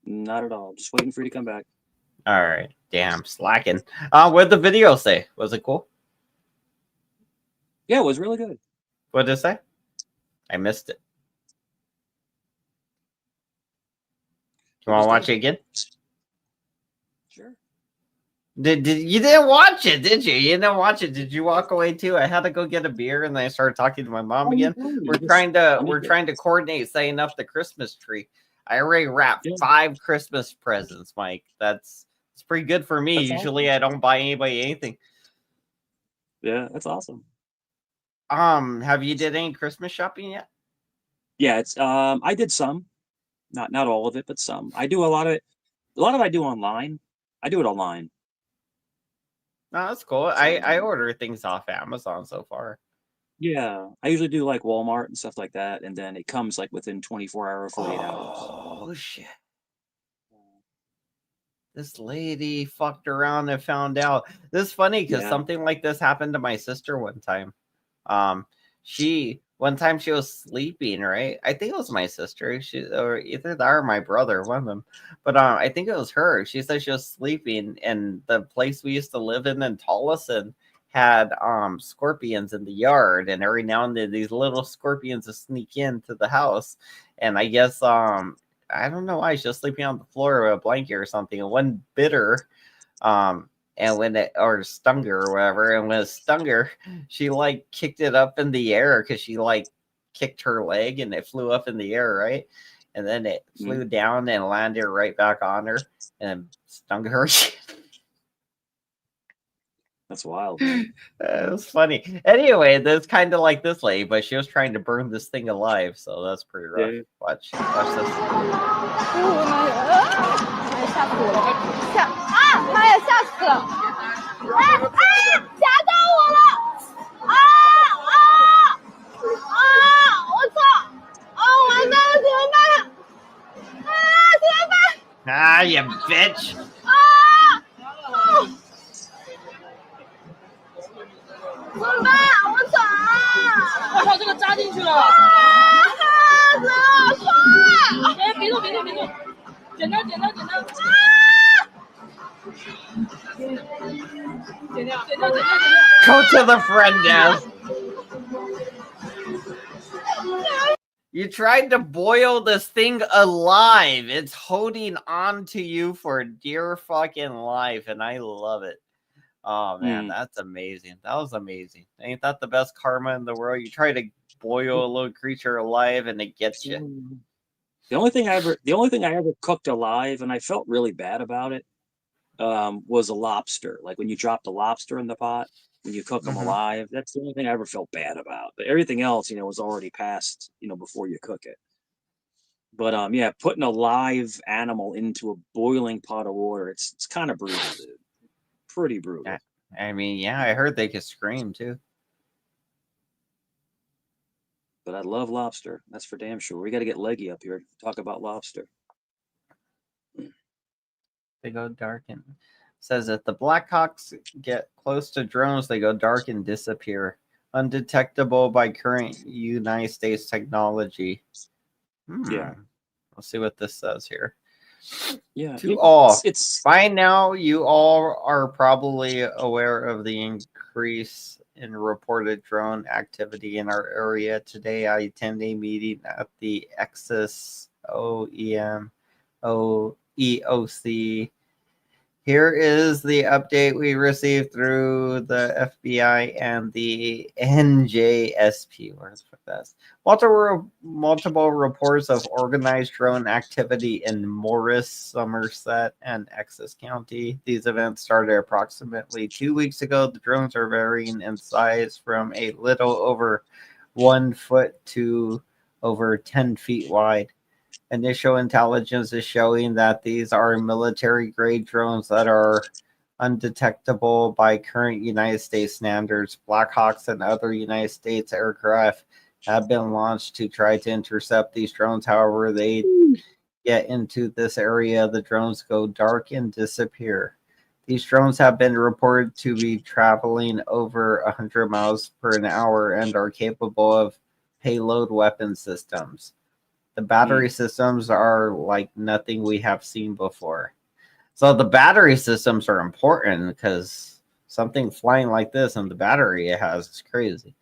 [SPEAKER 10] Not at all. Just waiting for you to come back.
[SPEAKER 2] All right. Damn, slacking. What did the video say? Was it cool?
[SPEAKER 10] Yeah, it was really good.
[SPEAKER 2] What did it say? I missed it. You want to watch it again?
[SPEAKER 10] Sure.
[SPEAKER 2] Did you didn't watch it, did you? You didn't watch it. Did you walk away too? I had to go get a beer and then I started talking to my mom again. We're trying to coordinate setting up the Christmas tree. I already wrapped 5 Christmas presents, Mike. It's pretty good for me.
[SPEAKER 10] That's
[SPEAKER 2] Usually I don't buy anybody anything.
[SPEAKER 10] Yeah, that's awesome.
[SPEAKER 2] Have you did any Christmas shopping yet?
[SPEAKER 10] Yeah, it's I did some. Not all of it, but some. I do a lot of it I do online. I do it online.
[SPEAKER 2] No, that's cool. I order things off Amazon so far.
[SPEAKER 10] Yeah, I usually do like Walmart and stuff like that, and then it comes like within 24 hours, 48 hours.
[SPEAKER 2] Oh shit. This lady fucked around and found out. This is funny because something like this happened to my sister one time. One time she was sleeping, right? I think it was my sister. Or either that or my brother, one of them. But I think it was her. She said she was sleeping, and the place we used to live in Tolleson had scorpions in the yard, and every now and then these little scorpions would sneak into the house. And I guess I don't know why she was sleeping on the floor with a blanket or something, and one bit her. And when it or stung her or whatever, and when it stung her, she like kicked it up in the air because she like kicked her leg and it flew up in the air, right? And then it flew down and landed right back on her and stung her.
[SPEAKER 10] That's wild.
[SPEAKER 2] It was funny. Anyway, that's kind of like this lady, but she was trying to burn this thing alive, so that's pretty rough.
[SPEAKER 10] Yeah.
[SPEAKER 2] Watch this.
[SPEAKER 17] 妈呀，吓死了！夹到我了！我操！完蛋了，怎么办？怎么办？
[SPEAKER 2] you bitch！
[SPEAKER 17] 怎么办？我操！
[SPEAKER 18] 我操，这个扎进去了！
[SPEAKER 17] 怎么办？
[SPEAKER 18] 哎，别动，简单。
[SPEAKER 2] Go to the friend desk. You tried to boil this thing alive. It's holding on to you for dear fucking life, and I love it. Oh man, that's amazing. That was amazing. Ain't that the best karma in the world? You try to boil a little creature alive, and it gets you.
[SPEAKER 10] The only thing I ever cooked alive, and I felt really bad about it, was a lobster. Like when you drop the lobster in the pot, when you cook them alive, that's the only thing I ever felt bad about. But everything else, was already passed, before you cook it. But yeah, putting a live animal into a boiling pot of water, it's kind of brutal, dude. Pretty brutal.
[SPEAKER 2] I mean, yeah, I heard they could scream too.
[SPEAKER 10] But I love lobster. That's for damn sure. We got to get Leggy up here to talk about lobster.
[SPEAKER 2] They go dark and says that the Blackhawks get close to drones, they go dark and disappear, undetectable by current United States technology.
[SPEAKER 10] Yeah.
[SPEAKER 2] Let's see what this says here.
[SPEAKER 10] Yeah.
[SPEAKER 2] It's by now you all are probably aware of the increase in reported drone activity in our area. Today I attended a meeting at the Exis EOC. Here is the update we received through the FBI and the NJSP. Where's that? Multiple reports of organized drone activity in Morris, Somerset, and Essex County. These events started approximately 2 weeks ago. The drones are varying in size from a little over 1 foot to over 10 feet wide. Initial intelligence is showing that these are military-grade drones that are undetectable by current United States standards. Blackhawks and other United States aircraft have been launched to try to intercept these drones. However, they get into this area, the drones go dark and disappear. These drones have been reported to be traveling over 100 miles per hour and are capable of payload weapon systems. The battery systems are like nothing we have seen before. So the battery systems are important because something flying like this and the battery it has is crazy.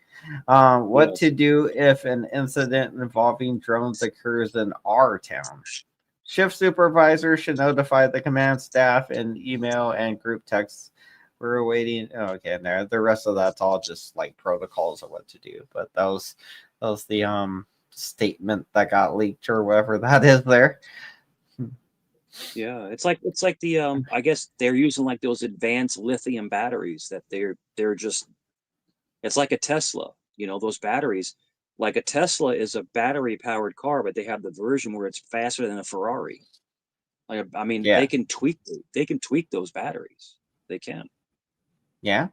[SPEAKER 2] What to do if an incident involving drones occurs in our town? Shift supervisor should notify the command staff in email and group texts. We're awaiting. Oh, okay, and the rest of that's all just like protocols of what to do. But that was the statement that got leaked or whatever that is there.
[SPEAKER 10] Yeah, it's like the I guess they're using like those advanced lithium batteries that they're just, it's like a Tesla, you know, those batteries. Like a Tesla is a battery powered car, but they have the version where it's faster than a Ferrari. Like, I mean,
[SPEAKER 2] Yeah.
[SPEAKER 10] they can tweak those batteries. They can.
[SPEAKER 2] Yeah.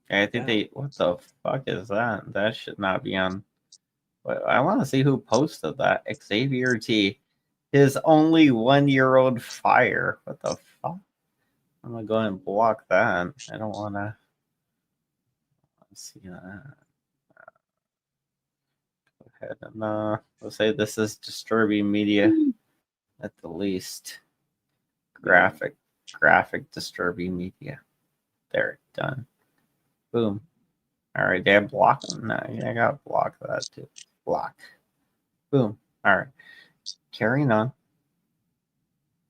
[SPEAKER 2] I think they. What the fuck is that? That should not be on. But I want to see who posted that. Xavier T. His only 1-year-old fire. What the fuck? I'm gonna go ahead and block that. I don't want to see that. Go ahead and let's say this is disturbing media at the least. Graphic disturbing media. There, done. Boom. All right, did I block them? No, I gotta block that too. Block. Boom. All right. Carrying on.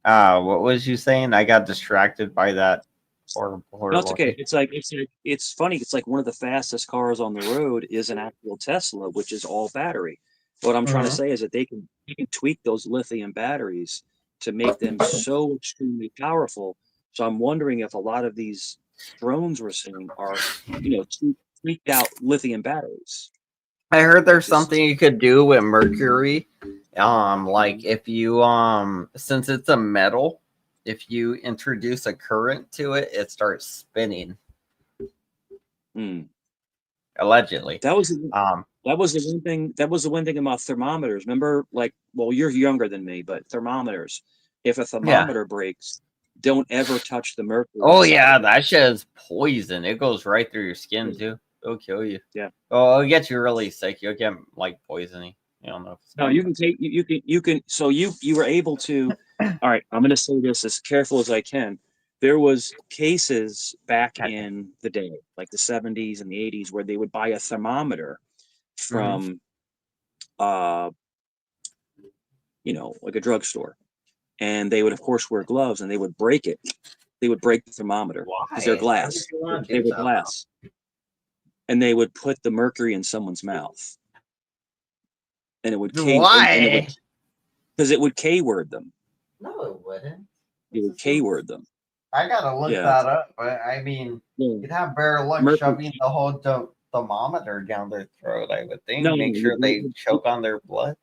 [SPEAKER 2] What was you saying? I got distracted by that horrible.
[SPEAKER 10] No, it's okay. It's funny. It's like one of the fastest cars on the road is an actual Tesla, which is all battery. What I'm trying to say is that they can tweak those lithium batteries to make them so extremely powerful. So I'm wondering if a lot of these drones we're seeing are, you know, tweaked out lithium batteries.
[SPEAKER 2] I heard there's something you could do with mercury. Like if you since it's a metal, if you introduce a current to it, it starts spinning. Allegedly.
[SPEAKER 10] That was the one thing. That was the one thing about thermometers. Remember, like, well, you're younger than me, but thermometers. If a thermometer breaks, don't ever touch the mercury.
[SPEAKER 2] Oh yeah, that shit is poison. It goes right through your skin too. It'll kill you.
[SPEAKER 10] Yeah.
[SPEAKER 2] Oh, it'll get you really sick. You'll get like poisoning. You don't know.
[SPEAKER 10] No, you can take you can. So you were able to. All right, I'm going to say this as careful as I can. There was cases back in the day, like the 70s and the 80s, where they would buy a thermometer from, you know, like a drugstore, and they would, of course, wear gloves, and they would break it. They would break the thermometer because they're glass. They were glass, and they would put the mercury in someone's mouth, and it would
[SPEAKER 2] Why?
[SPEAKER 10] Because it would K-word them.
[SPEAKER 2] No, it wouldn't.
[SPEAKER 10] It would K-word them.
[SPEAKER 2] I gotta look that up, but I mean, you'd have better luck shoving the whole thermometer down their throat. I would think. Make sure they choke on their blood.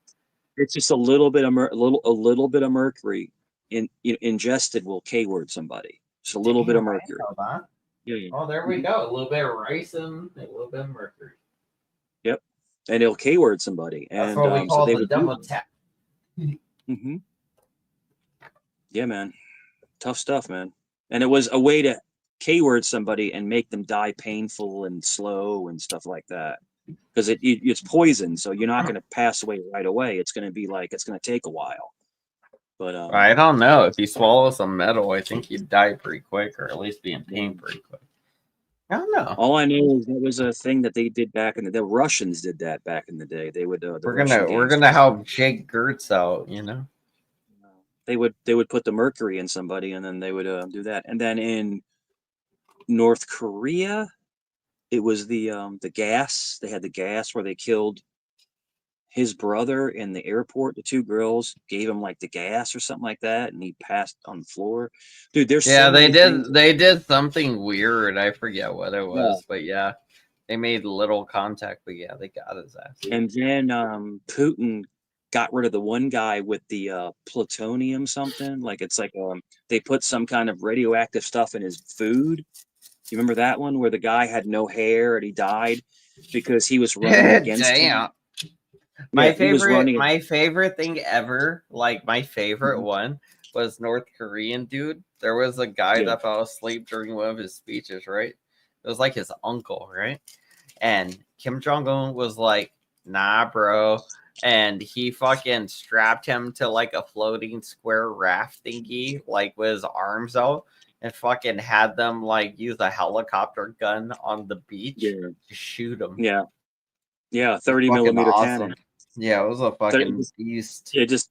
[SPEAKER 10] It's just a little bit of a little bit of mercury ingested will K-word somebody. Just a little bit of mercury. Yeah.
[SPEAKER 2] Oh, there we go. A little bit of rice and a little bit of mercury.
[SPEAKER 10] Yep, and it'll K-word somebody.
[SPEAKER 2] That's
[SPEAKER 10] and
[SPEAKER 2] what we call
[SPEAKER 10] so
[SPEAKER 2] the double tap.
[SPEAKER 10] Yeah, man. Tough stuff, man. And it was a way to K-word somebody and make them die painful and slow and stuff like that. Because it's poison, so you're not going to pass away right away. It's going to be like, it's going to take a while. But
[SPEAKER 2] I don't know. If you swallow some metal, I think you'd die pretty quick, or at least be in pain pretty quick. I don't know.
[SPEAKER 10] All I know is that was a thing that they did back in the Russians did that back in the day. They would.
[SPEAKER 2] We're gonna help Jake Gertz out, you know.
[SPEAKER 10] They would put the mercury in somebody, and then they would do that. And then in North Korea, it was the gas. They had the gas where they killed his brother in the airport. The two girls gave him like the gas or something like that, and he passed on the floor. Dude, there's
[SPEAKER 2] they did something weird. I forget what it was, but yeah, they made little contact. But yeah, they got his ass.
[SPEAKER 10] And then Putin got rid of the one guy with the plutonium something. Like it's like they put some kind of radioactive stuff in his food. You remember that one where the guy had no hair and he died because he was running against him?
[SPEAKER 2] My favorite thing ever, like my favorite one, was North Korean dude. There was a guy that fell asleep during one of his speeches, right? It was like his uncle, right? And Kim Jong-un was like, nah, bro. And he fucking strapped him to like a floating square raft thingy, like with his arms out, and fucking had them like use a helicopter gun on the beach to shoot him.
[SPEAKER 10] Yeah. Yeah, 30
[SPEAKER 2] Fucking
[SPEAKER 10] millimeter
[SPEAKER 2] awesome.
[SPEAKER 10] cannon.
[SPEAKER 2] Yeah, it was a fucking beast.
[SPEAKER 10] Yeah, just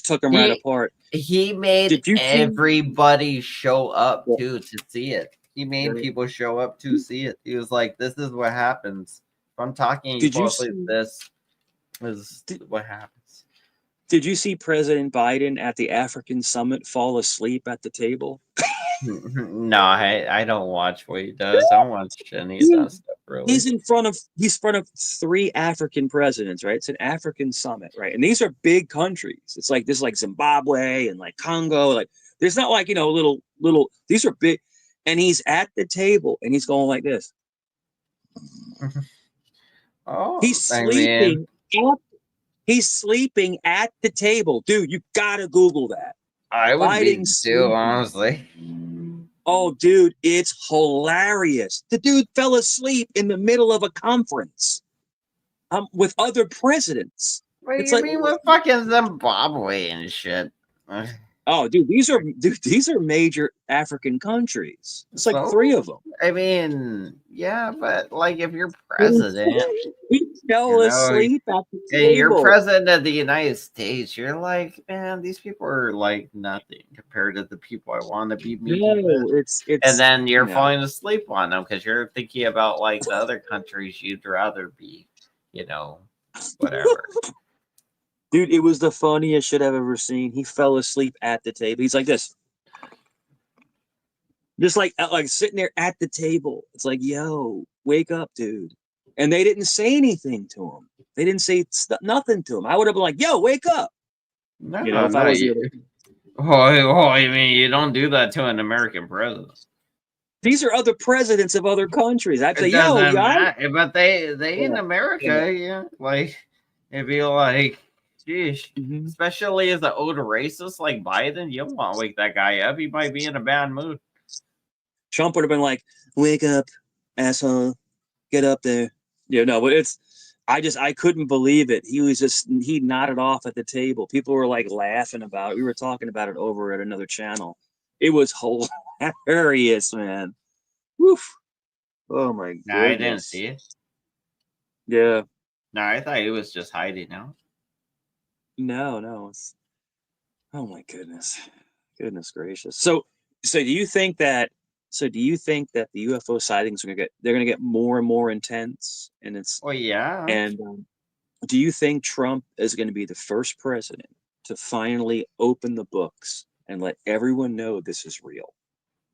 [SPEAKER 10] took him right apart.
[SPEAKER 2] He made
[SPEAKER 10] Did you see-
[SPEAKER 2] everybody show up too to see it. He made people show up to see it. He was like, "This is what happens. If I'm talking,
[SPEAKER 10] Did you
[SPEAKER 2] falsely,
[SPEAKER 10] see-
[SPEAKER 2] this is what happens."
[SPEAKER 10] Did you see President Biden at the African summit fall asleep at the table?
[SPEAKER 2] No, I don't watch what he does. I don't watch any of that stuff, really.
[SPEAKER 10] He's in front of 3 African presidents, right? It's an African summit, right? And these are big countries. It's like this, like Zimbabwe and like Congo. Like there's not like little. These are big, and he's at the table and he's going like this.
[SPEAKER 2] Oh,
[SPEAKER 10] he's sleeping. He's sleeping at the table, dude. You gotta Google that.
[SPEAKER 2] I would be too,
[SPEAKER 10] sleeping.
[SPEAKER 2] honestly.
[SPEAKER 10] Oh, dude, it's hilarious. The dude fell asleep in the middle of a conference with other presidents.
[SPEAKER 2] What do
[SPEAKER 10] It's
[SPEAKER 2] you
[SPEAKER 10] like,
[SPEAKER 2] mean with fucking Zimbabwe and shit?
[SPEAKER 10] oh, dude, these are major African countries. It's like 3 of them.
[SPEAKER 2] I mean, yeah, but like if you're president,
[SPEAKER 10] he fell asleep at the table.
[SPEAKER 2] and you're president of the United States, you're like, man, these people are like nothing compared to the people I want to be meeting with.
[SPEAKER 10] It's
[SPEAKER 2] and then you're
[SPEAKER 10] you know.
[SPEAKER 2] falling asleep on them because you're thinking about like the other countries you'd rather be, whatever.
[SPEAKER 10] Dude, it was the funniest shit I've ever seen. He fell asleep at the table. He's like this. Just like sitting there at the table. It's like, yo, wake up, dude. And they didn't say anything to him. They didn't say nothing to him. I would have been like, yo, wake up.
[SPEAKER 2] No,
[SPEAKER 10] if I was
[SPEAKER 2] I mean, you don't do that to an American president.
[SPEAKER 10] These are other presidents of other countries. I'd say,
[SPEAKER 2] It
[SPEAKER 10] yo,
[SPEAKER 2] doesn't
[SPEAKER 10] y'all.
[SPEAKER 2] matter, but they in America, like it'd be like, geez, especially as an old racist like Biden, you don't want to wake that guy up. He might be in a bad mood.
[SPEAKER 10] Trump would have been like, wake up, asshole, get up there. But I couldn't believe it. He nodded off at the table. People were like laughing about it. We were talking about it over at another channel. It was hilarious, man. Woof. Oh my god.
[SPEAKER 2] I didn't see it.
[SPEAKER 10] Yeah.
[SPEAKER 2] No, I thought he was just hiding out.
[SPEAKER 10] No. Oh my goodness. Goodness gracious. So do you think that the UFO sightings are gonna get more and more intense? And it's
[SPEAKER 2] yeah.
[SPEAKER 10] And do you think Trump is going to be the first president to finally open the books and let everyone know this is real?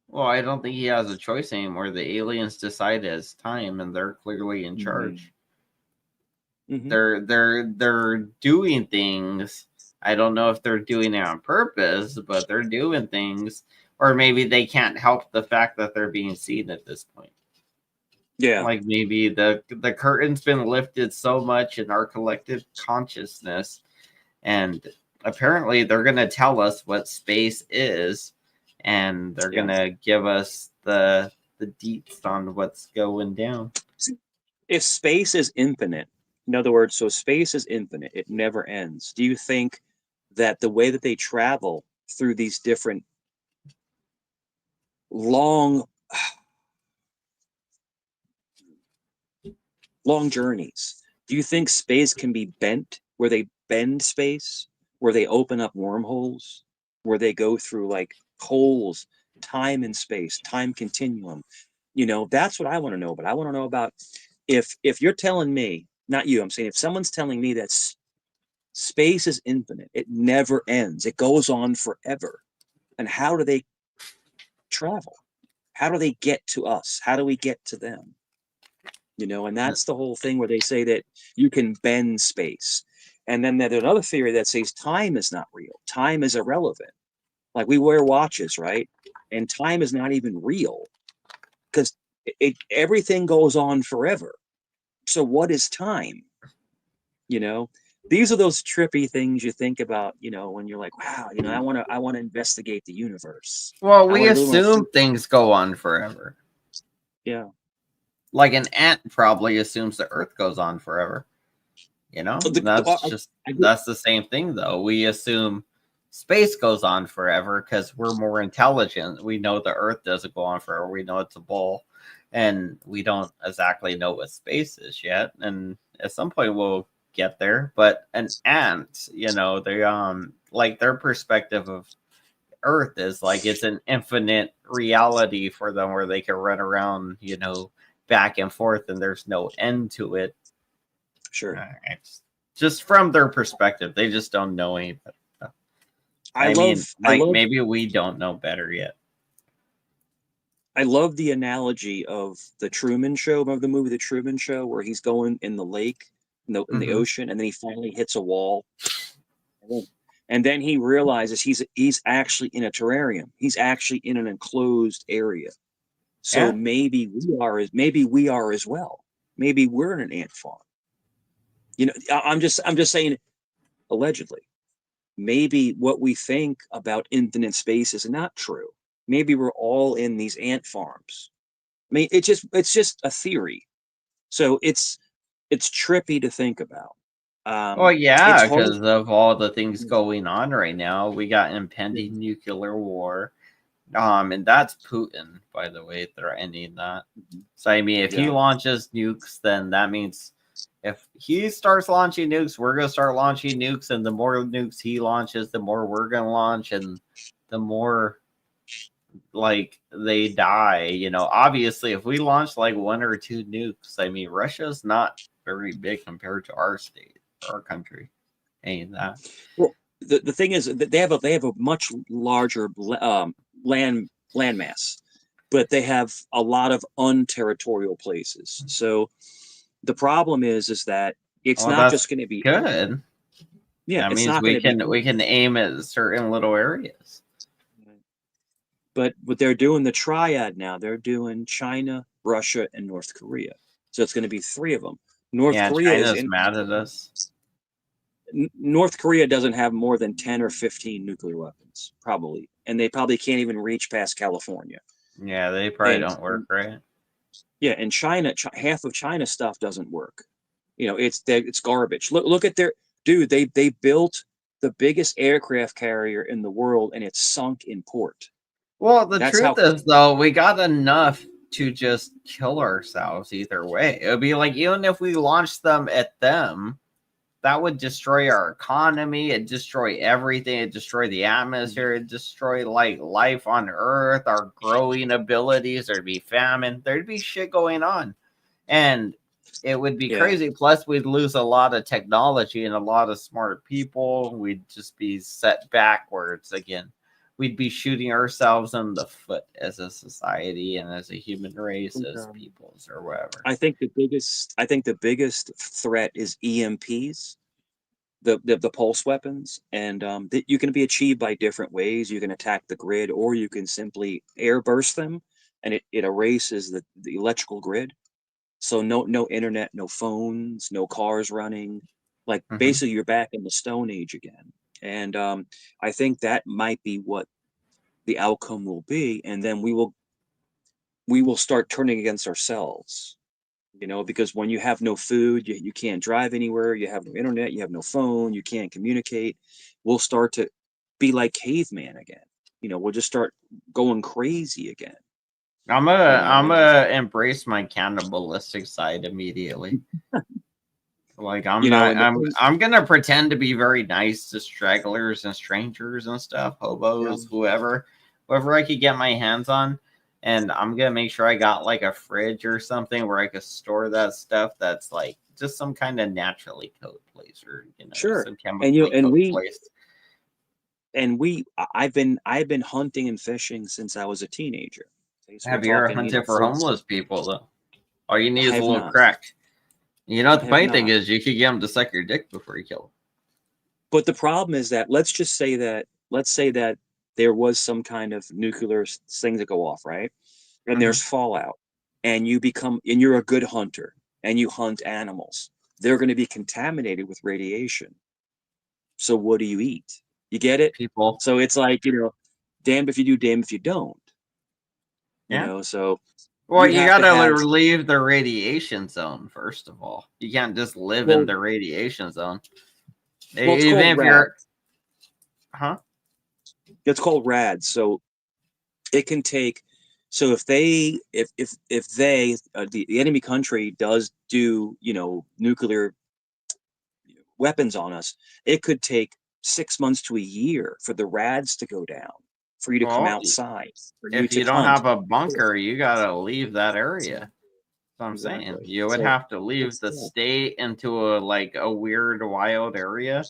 [SPEAKER 2] Well, I don't think he has a choice anymore. The aliens decide it's time, and they're clearly in charge. They're doing things. I don't know if they're doing it on purpose, but they're doing things. Or maybe they can't help the fact that they're being seen at this point.
[SPEAKER 10] Yeah.
[SPEAKER 2] Like maybe the curtain's been lifted so much in our collective consciousness. And apparently they're going to tell us what space is. And they're going to give us the deets on what's going down.
[SPEAKER 10] If space is infinite, in other words, so space is infinite, it never ends. Do you think that the way that they travel through these different long journeys, do you think space can be bent, where they bend space, where they open up wormholes, where they go through like holes, time and space, time continuum? That's what I want to know. But I want to know about if you're telling me, not you, I'm saying if someone's telling me that space is infinite, it never ends, it goes on forever, and how do they travel? How do they get to us? How do we get to them? And that's the whole thing where they say that you can bend space. And then there's another theory that says time is not real. Time is irrelevant. Like we wear watches, right? And time is not even real because everything goes on forever. So what is time? These are those trippy things you think about, when you're like, wow, I want to investigate the universe.
[SPEAKER 2] Well, we assume things go on forever.
[SPEAKER 10] Yeah.
[SPEAKER 2] Like an ant probably assumes the Earth goes on forever. You know, that's the same thing though. We assume space goes on forever because we're more intelligent. We know the Earth doesn't go on forever. We know it's a ball, and we don't exactly know what space is yet. And at some point we'll get there. But an ant, you know, they like their perspective of Earth is like it's an infinite reality for them where they can run around, you know, back and forth, and there's no end to it.
[SPEAKER 10] Sure.
[SPEAKER 2] Just from their perspective, they just don't know any better. I mean, maybe we don't know better yet.
[SPEAKER 10] I love the analogy of the Truman Show. Remember the movie The Truman Show, where he's going in the lake, in the ocean, and then he finally hits a wall, and then he realizes he's actually in a terrarium. He's actually in an enclosed area. So maybe we are as well. Maybe we're in an ant farm. You know, I'm just saying, allegedly, maybe what we think about infinite space is not true. Maybe we're all in these ant farms. I mean, it's just a theory. So it's trippy to think about.
[SPEAKER 2] Well, yeah, because of all the things going on right now, we got impending nuclear war. And that's Putin, by the way, threatening that. So I mean, if he launches nukes, then that means if he starts launching nukes, we're gonna start launching nukes, and the more nukes he launches, the more we're gonna launch, and the more like they die. You know, obviously, if we launch like 1 or 2 nukes, I mean, Russia's not very big compared to our state, our country. Ain't that?
[SPEAKER 10] Well, the thing is that they have a much larger land mass, but they have a lot of unterritorial places. So the problem is that it's not just going to be
[SPEAKER 2] good.
[SPEAKER 10] Yeah,
[SPEAKER 2] that means we can aim at certain little areas.
[SPEAKER 10] But what they're doing, the triad now, they're doing China, Russia, and North Korea. So it's going to be 3 of them. North Korea
[SPEAKER 2] China's mad at us.
[SPEAKER 10] North Korea doesn't have more than 10 or 15 nuclear weapons, probably, and they probably can't even reach past California.
[SPEAKER 2] Yeah, they probably don't work, right?
[SPEAKER 10] Yeah, and China, half of China's stuff doesn't work. You know, it's garbage. Look at their dude. They built the biggest aircraft carrier in the world, and it's sunk in port.
[SPEAKER 2] Well, the truth is, though, we got enough to just kill ourselves either way. It would be like, even if we launched them at them, that would destroy our economy. It'd destroy everything. It'd destroy the atmosphere. It'd destroy like life on Earth, our growing abilities. There'd be famine. There'd be shit going on. And it would be crazy. Plus, we'd lose a lot of technology and a lot of smart people. We'd just be set backwards again. We'd be shooting ourselves in the foot as a society and as a human race, as peoples or whatever.
[SPEAKER 10] I think the biggest threat is EMPs, the pulse weapons, and you can be achieved by different ways. You can attack the grid, or you can simply air burst them, and it erases the electrical grid. So no internet, no phones, no cars running. Like basically, you're back in the Stone Age again. And I think that might be what the outcome will be, and then we will start turning against ourselves, you know, because when you have no food, you can't drive anywhere, you have no internet, you have no phone, you can't communicate. We'll start to be like caveman again. You know, we'll just start going crazy again.
[SPEAKER 2] I'm gonna embrace my cannibalistic side immediately. Like I'm gonna pretend to be very nice to stragglers and strangers and stuff, hobos, whoever I could get my hands on, and I'm gonna make sure I got like a fridge or something where I could store that stuff. That's like just some kind of naturally cooked place, or some chemically place.
[SPEAKER 10] I've been hunting and fishing since I was a teenager.
[SPEAKER 2] Have you ever hunted for homeless people though? All you need is a little crack. You know what the funny thing is? You could get them to suck your dick before you kill them.
[SPEAKER 10] But the problem is that let's say that there was some kind of nuclear thing that go off, right? And there's fallout, and you're a good hunter, and you hunt animals. They're going to be contaminated with radiation. So what do you eat? You get it?
[SPEAKER 2] People.
[SPEAKER 10] So it's like, damned if you do, damned if you don't. You know, so
[SPEAKER 2] Well,
[SPEAKER 10] you'd
[SPEAKER 2] you
[SPEAKER 10] have to
[SPEAKER 2] gotta
[SPEAKER 10] have
[SPEAKER 2] leave the radiation zone first of all. You can't just live
[SPEAKER 10] well,
[SPEAKER 2] in the radiation zone.
[SPEAKER 10] well, it's
[SPEAKER 2] Even
[SPEAKER 10] called
[SPEAKER 2] if
[SPEAKER 10] rad.
[SPEAKER 2] you're, huh?
[SPEAKER 10] It's called rad. So it can take. So if they the enemy country does do nuclear weapons on us, it could take 6 months to a year for the rads to go down, for you to come
[SPEAKER 2] Well,
[SPEAKER 10] outside, for you
[SPEAKER 2] if
[SPEAKER 10] to
[SPEAKER 2] you don't
[SPEAKER 10] hunt.
[SPEAKER 2] have a bunker, you gotta leave that area. That's what I'm saying.
[SPEAKER 10] Exactly.
[SPEAKER 2] You would
[SPEAKER 10] So
[SPEAKER 2] have to leave
[SPEAKER 10] it's
[SPEAKER 2] the
[SPEAKER 10] tough.
[SPEAKER 2] state into a weird, wild area.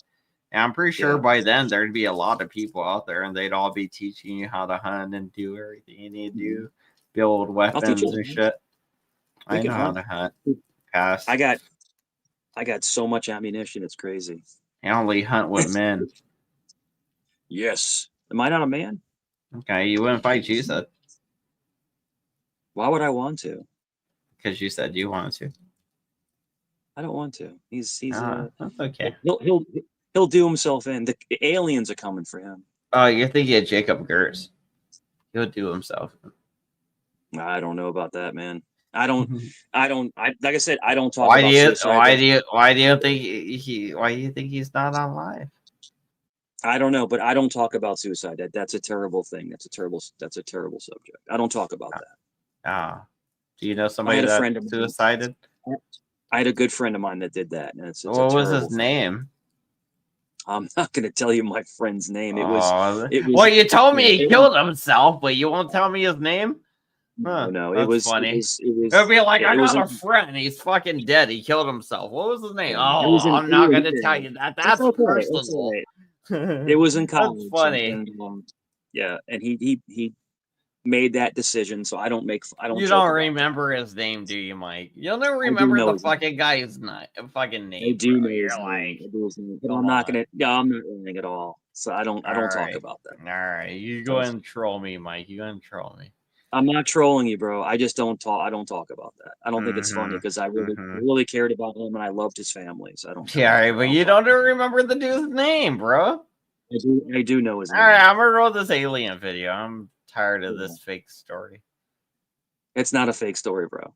[SPEAKER 2] And I'm pretty sure
[SPEAKER 10] Yeah.
[SPEAKER 2] by then there'd be a lot of people out there, and they'd all be teaching you how to hunt and do everything you need to do, build
[SPEAKER 10] I'll teach you
[SPEAKER 2] weapons
[SPEAKER 10] how
[SPEAKER 2] and
[SPEAKER 10] to hunt.
[SPEAKER 2] shit.
[SPEAKER 10] We
[SPEAKER 2] I
[SPEAKER 10] can
[SPEAKER 2] know how
[SPEAKER 10] hunt.
[SPEAKER 2] to hunt. Pass.
[SPEAKER 10] I got so much ammunition, it's crazy.
[SPEAKER 2] I only hunt with men.
[SPEAKER 10] Yes. Am I not a man?
[SPEAKER 2] Okay, you wouldn't fight Jesus
[SPEAKER 10] Why would I want to?
[SPEAKER 2] because you said you wanted to.
[SPEAKER 10] I don't want to. He's
[SPEAKER 2] That's okay.
[SPEAKER 10] he'll do himself in. The aliens are coming for him.
[SPEAKER 2] Oh, you're thinking of Jacob Gertz. He'll do himself.
[SPEAKER 10] I don't know about that, man. I like I said, I don't talk
[SPEAKER 2] Why
[SPEAKER 10] about
[SPEAKER 2] do you
[SPEAKER 10] suicide.
[SPEAKER 2] why do you think he's not on live?
[SPEAKER 10] I don't know, but I don't talk about suicide. That's a terrible thing. That's a terrible subject. I don't talk about that.
[SPEAKER 2] Ah. Do you know
[SPEAKER 10] I
[SPEAKER 2] somebody
[SPEAKER 10] had a
[SPEAKER 2] that
[SPEAKER 10] friend of mine.
[SPEAKER 2] suicided?
[SPEAKER 10] I had a good friend of mine that did that, and it's a
[SPEAKER 2] What was
[SPEAKER 10] terrible
[SPEAKER 2] his
[SPEAKER 10] thing.
[SPEAKER 2] name?
[SPEAKER 10] I'm not going to tell you my friend's name. It was.
[SPEAKER 2] Well, you told me he
[SPEAKER 10] it
[SPEAKER 2] killed himself, but you won't tell me his name?
[SPEAKER 10] No, no,
[SPEAKER 2] That's
[SPEAKER 10] it was
[SPEAKER 2] funny.
[SPEAKER 10] It was.
[SPEAKER 2] It'll be like,
[SPEAKER 10] Yeah,
[SPEAKER 2] I
[SPEAKER 10] it was
[SPEAKER 2] got a
[SPEAKER 10] in-
[SPEAKER 2] friend. He's fucking dead. He killed himself. What was his name?
[SPEAKER 10] it
[SPEAKER 2] Oh,
[SPEAKER 10] was in-
[SPEAKER 2] I'm not
[SPEAKER 10] it
[SPEAKER 2] going
[SPEAKER 10] was-
[SPEAKER 2] to tell you that.
[SPEAKER 10] It's
[SPEAKER 2] That's
[SPEAKER 10] okay, it's
[SPEAKER 2] personal.
[SPEAKER 10] all right. It was in college.
[SPEAKER 2] That's funny.
[SPEAKER 10] And, yeah, and he made that decision. So I don't
[SPEAKER 2] You
[SPEAKER 10] joke
[SPEAKER 2] don't
[SPEAKER 10] about
[SPEAKER 2] remember his name, do you, Mike? You'll never
[SPEAKER 10] I do
[SPEAKER 2] remember
[SPEAKER 10] know
[SPEAKER 2] the
[SPEAKER 10] his name.
[SPEAKER 2] fucking guy's fucking name.
[SPEAKER 10] I do
[SPEAKER 2] bro.
[SPEAKER 10] know
[SPEAKER 2] You're
[SPEAKER 10] his
[SPEAKER 2] like,
[SPEAKER 10] name. I do his name. But
[SPEAKER 2] come
[SPEAKER 10] I'm not
[SPEAKER 2] on.
[SPEAKER 10] gonna. Yeah, I'm not lying at all. So I don't talk
[SPEAKER 2] Alright.
[SPEAKER 10] about that.
[SPEAKER 2] All right, you go and troll me, Mike. You go and troll me.
[SPEAKER 10] I'm not trolling you, bro. I just don't talk. I don't talk about that. I don't think it's funny because I really cared about him and I loved his family. So I don't.
[SPEAKER 2] Yeah, all right, but you don't remember the dude's name, bro.
[SPEAKER 10] I do know his name.
[SPEAKER 2] All right, I'm gonna roll this alien video. I'm tired of this fake story.
[SPEAKER 10] It's not a fake story, bro.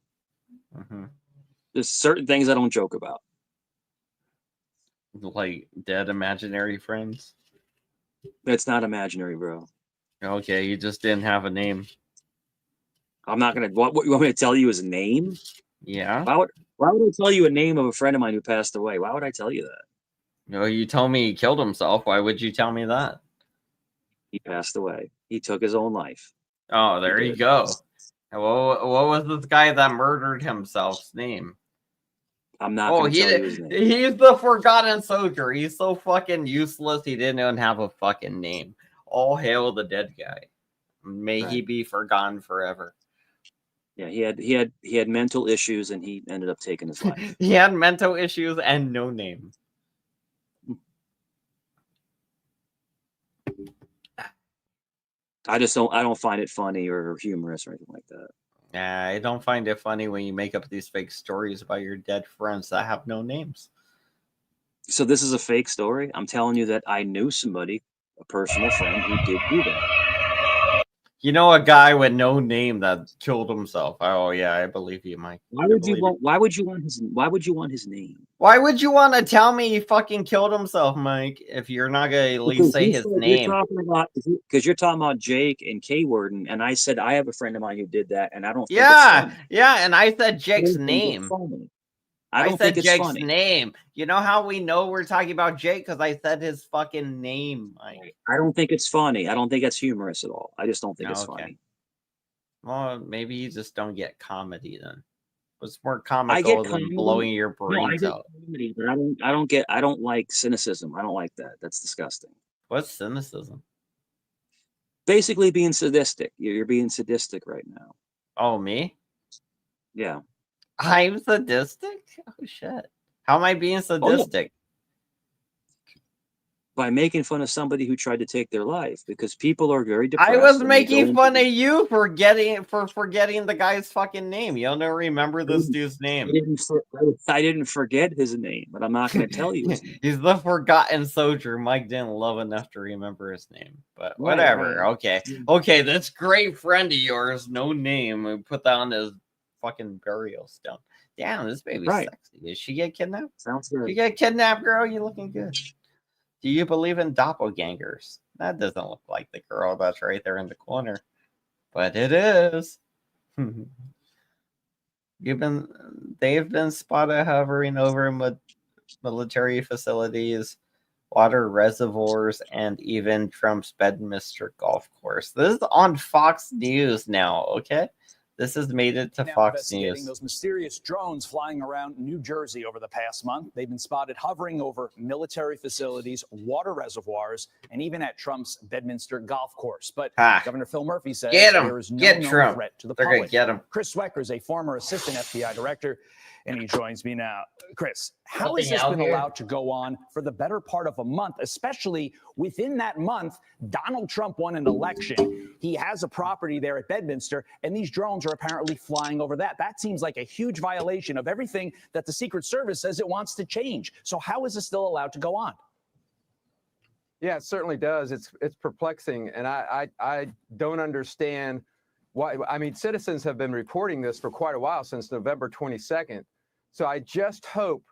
[SPEAKER 10] There's certain things I don't joke about.
[SPEAKER 2] Like dead imaginary friends.
[SPEAKER 10] It's not imaginary, bro.
[SPEAKER 2] Okay, you just didn't have a name.
[SPEAKER 10] I'm not gonna. What you want me to tell you his name?
[SPEAKER 2] Yeah.
[SPEAKER 10] Why would I tell you a name of a friend of mine who passed away? Why would I tell you that?
[SPEAKER 2] No, you told me he killed himself. Why would you tell me that?
[SPEAKER 10] He passed away. He took his own life.
[SPEAKER 2] Oh, there you go. What was this guy that murdered himself's name?
[SPEAKER 10] I'm not going to tell you his name.
[SPEAKER 2] He's the forgotten soldier. He's so fucking useless. He didn't even have a fucking name. All hail the dead guy. May he be forgotten forever.
[SPEAKER 10] Yeah, he had mental issues and he ended up taking his life.
[SPEAKER 2] He had mental issues and no name.
[SPEAKER 10] I don't find it funny or humorous or anything like that.
[SPEAKER 2] I don't find it funny when you make up these fake stories about your dead friends that have no names.
[SPEAKER 10] So this is a fake story? I'm telling you that I knew somebody, a personal friend, who did do that.
[SPEAKER 2] You know a guy with no name that killed himself. Oh yeah, I believe you, Mike.
[SPEAKER 10] Why would you want his name?
[SPEAKER 2] Why would you want to tell me he fucking killed himself, Mike, if you're not gonna at least say his name?
[SPEAKER 10] Because you're talking about Jake and K-Word, and I said I have a friend of mine who did that, and I don't think
[SPEAKER 2] Yeah,
[SPEAKER 10] it's funny.
[SPEAKER 2] yeah, and I said Jake's
[SPEAKER 10] I don't think it's
[SPEAKER 2] name.
[SPEAKER 10] funny.
[SPEAKER 2] I
[SPEAKER 10] don't
[SPEAKER 2] said
[SPEAKER 10] think it's
[SPEAKER 2] Jake's
[SPEAKER 10] funny.
[SPEAKER 2] name. You know how we know we're talking about Jake? Because I said his fucking name, Mike.
[SPEAKER 10] I don't think it's funny. I don't think it's humorous at all. I just don't think it's funny.
[SPEAKER 2] Well, maybe you just don't get comedy then. What's more
[SPEAKER 10] I
[SPEAKER 2] comical
[SPEAKER 10] get
[SPEAKER 2] than
[SPEAKER 10] comedy.
[SPEAKER 2] blowing your
[SPEAKER 10] No, I
[SPEAKER 2] brains
[SPEAKER 10] get
[SPEAKER 2] out?
[SPEAKER 10] comedy, but I don't like cynicism. I don't like that. That's disgusting.
[SPEAKER 2] What's cynicism?
[SPEAKER 10] Basically being sadistic. You're being sadistic right now.
[SPEAKER 2] Oh, me?
[SPEAKER 10] Yeah.
[SPEAKER 2] I'm sadistic? Oh shit. How am I being sadistic?
[SPEAKER 10] by making fun of somebody who tried to take their life, because people are very depressed.
[SPEAKER 2] I was
[SPEAKER 10] and they go
[SPEAKER 2] making
[SPEAKER 10] into
[SPEAKER 2] fun
[SPEAKER 10] these-
[SPEAKER 2] of you for forgetting the guy's fucking name. You don't remember this dude's name.
[SPEAKER 10] I didn't forget his name, but I'm not going to tell you his name.
[SPEAKER 2] He's the forgotten soldier Mike didn't love enough to remember his name. But
[SPEAKER 10] Right,
[SPEAKER 2] whatever.
[SPEAKER 10] right.
[SPEAKER 2] Okay. Okay, this great friend of yours, no name, we put that on his fucking burial stone. Damn, this baby's
[SPEAKER 10] Right.
[SPEAKER 2] sexy. Did she get kidnapped?
[SPEAKER 10] Sounds good.
[SPEAKER 2] You get kidnapped, girl? You looking good. Do you believe in doppelgangers? That doesn't look like the girl that's right there in the corner. But it is. They've been spotted hovering over military facilities, water reservoirs, and even Trump's Bedminster golf course. This is on Fox News now, okay? This has made it to
[SPEAKER 19] Now
[SPEAKER 2] Fox
[SPEAKER 19] investigating
[SPEAKER 2] News.
[SPEAKER 19] those mysterious drones flying around New Jersey over the past month. They've been spotted hovering over military facilities, water reservoirs, and even at Trump's Bedminster golf course. But Governor Phil Murphy says
[SPEAKER 2] Get 'em.
[SPEAKER 19] there is no
[SPEAKER 2] Get
[SPEAKER 19] known
[SPEAKER 2] Trump.
[SPEAKER 19] threat to the
[SPEAKER 2] They're gonna
[SPEAKER 19] public.
[SPEAKER 2] get 'em.
[SPEAKER 19] Chris Zwecker is a former assistant FBI director, and he joins me now. Chris, how
[SPEAKER 2] Nothing
[SPEAKER 19] has this
[SPEAKER 2] out
[SPEAKER 19] been
[SPEAKER 2] here.
[SPEAKER 19] allowed to go on for the better part of a month, especially within that month? Donald Trump won an election. He has a property there at Bedminster, and these drones are apparently flying over that. That seems like a huge violation of everything that the Secret Service says it wants to change. So how is this still allowed to go on?
[SPEAKER 20] Yeah, it certainly does. It's perplexing, and I don't understand why. I mean, citizens have been reporting this for quite a while, since November 22nd. So I just hope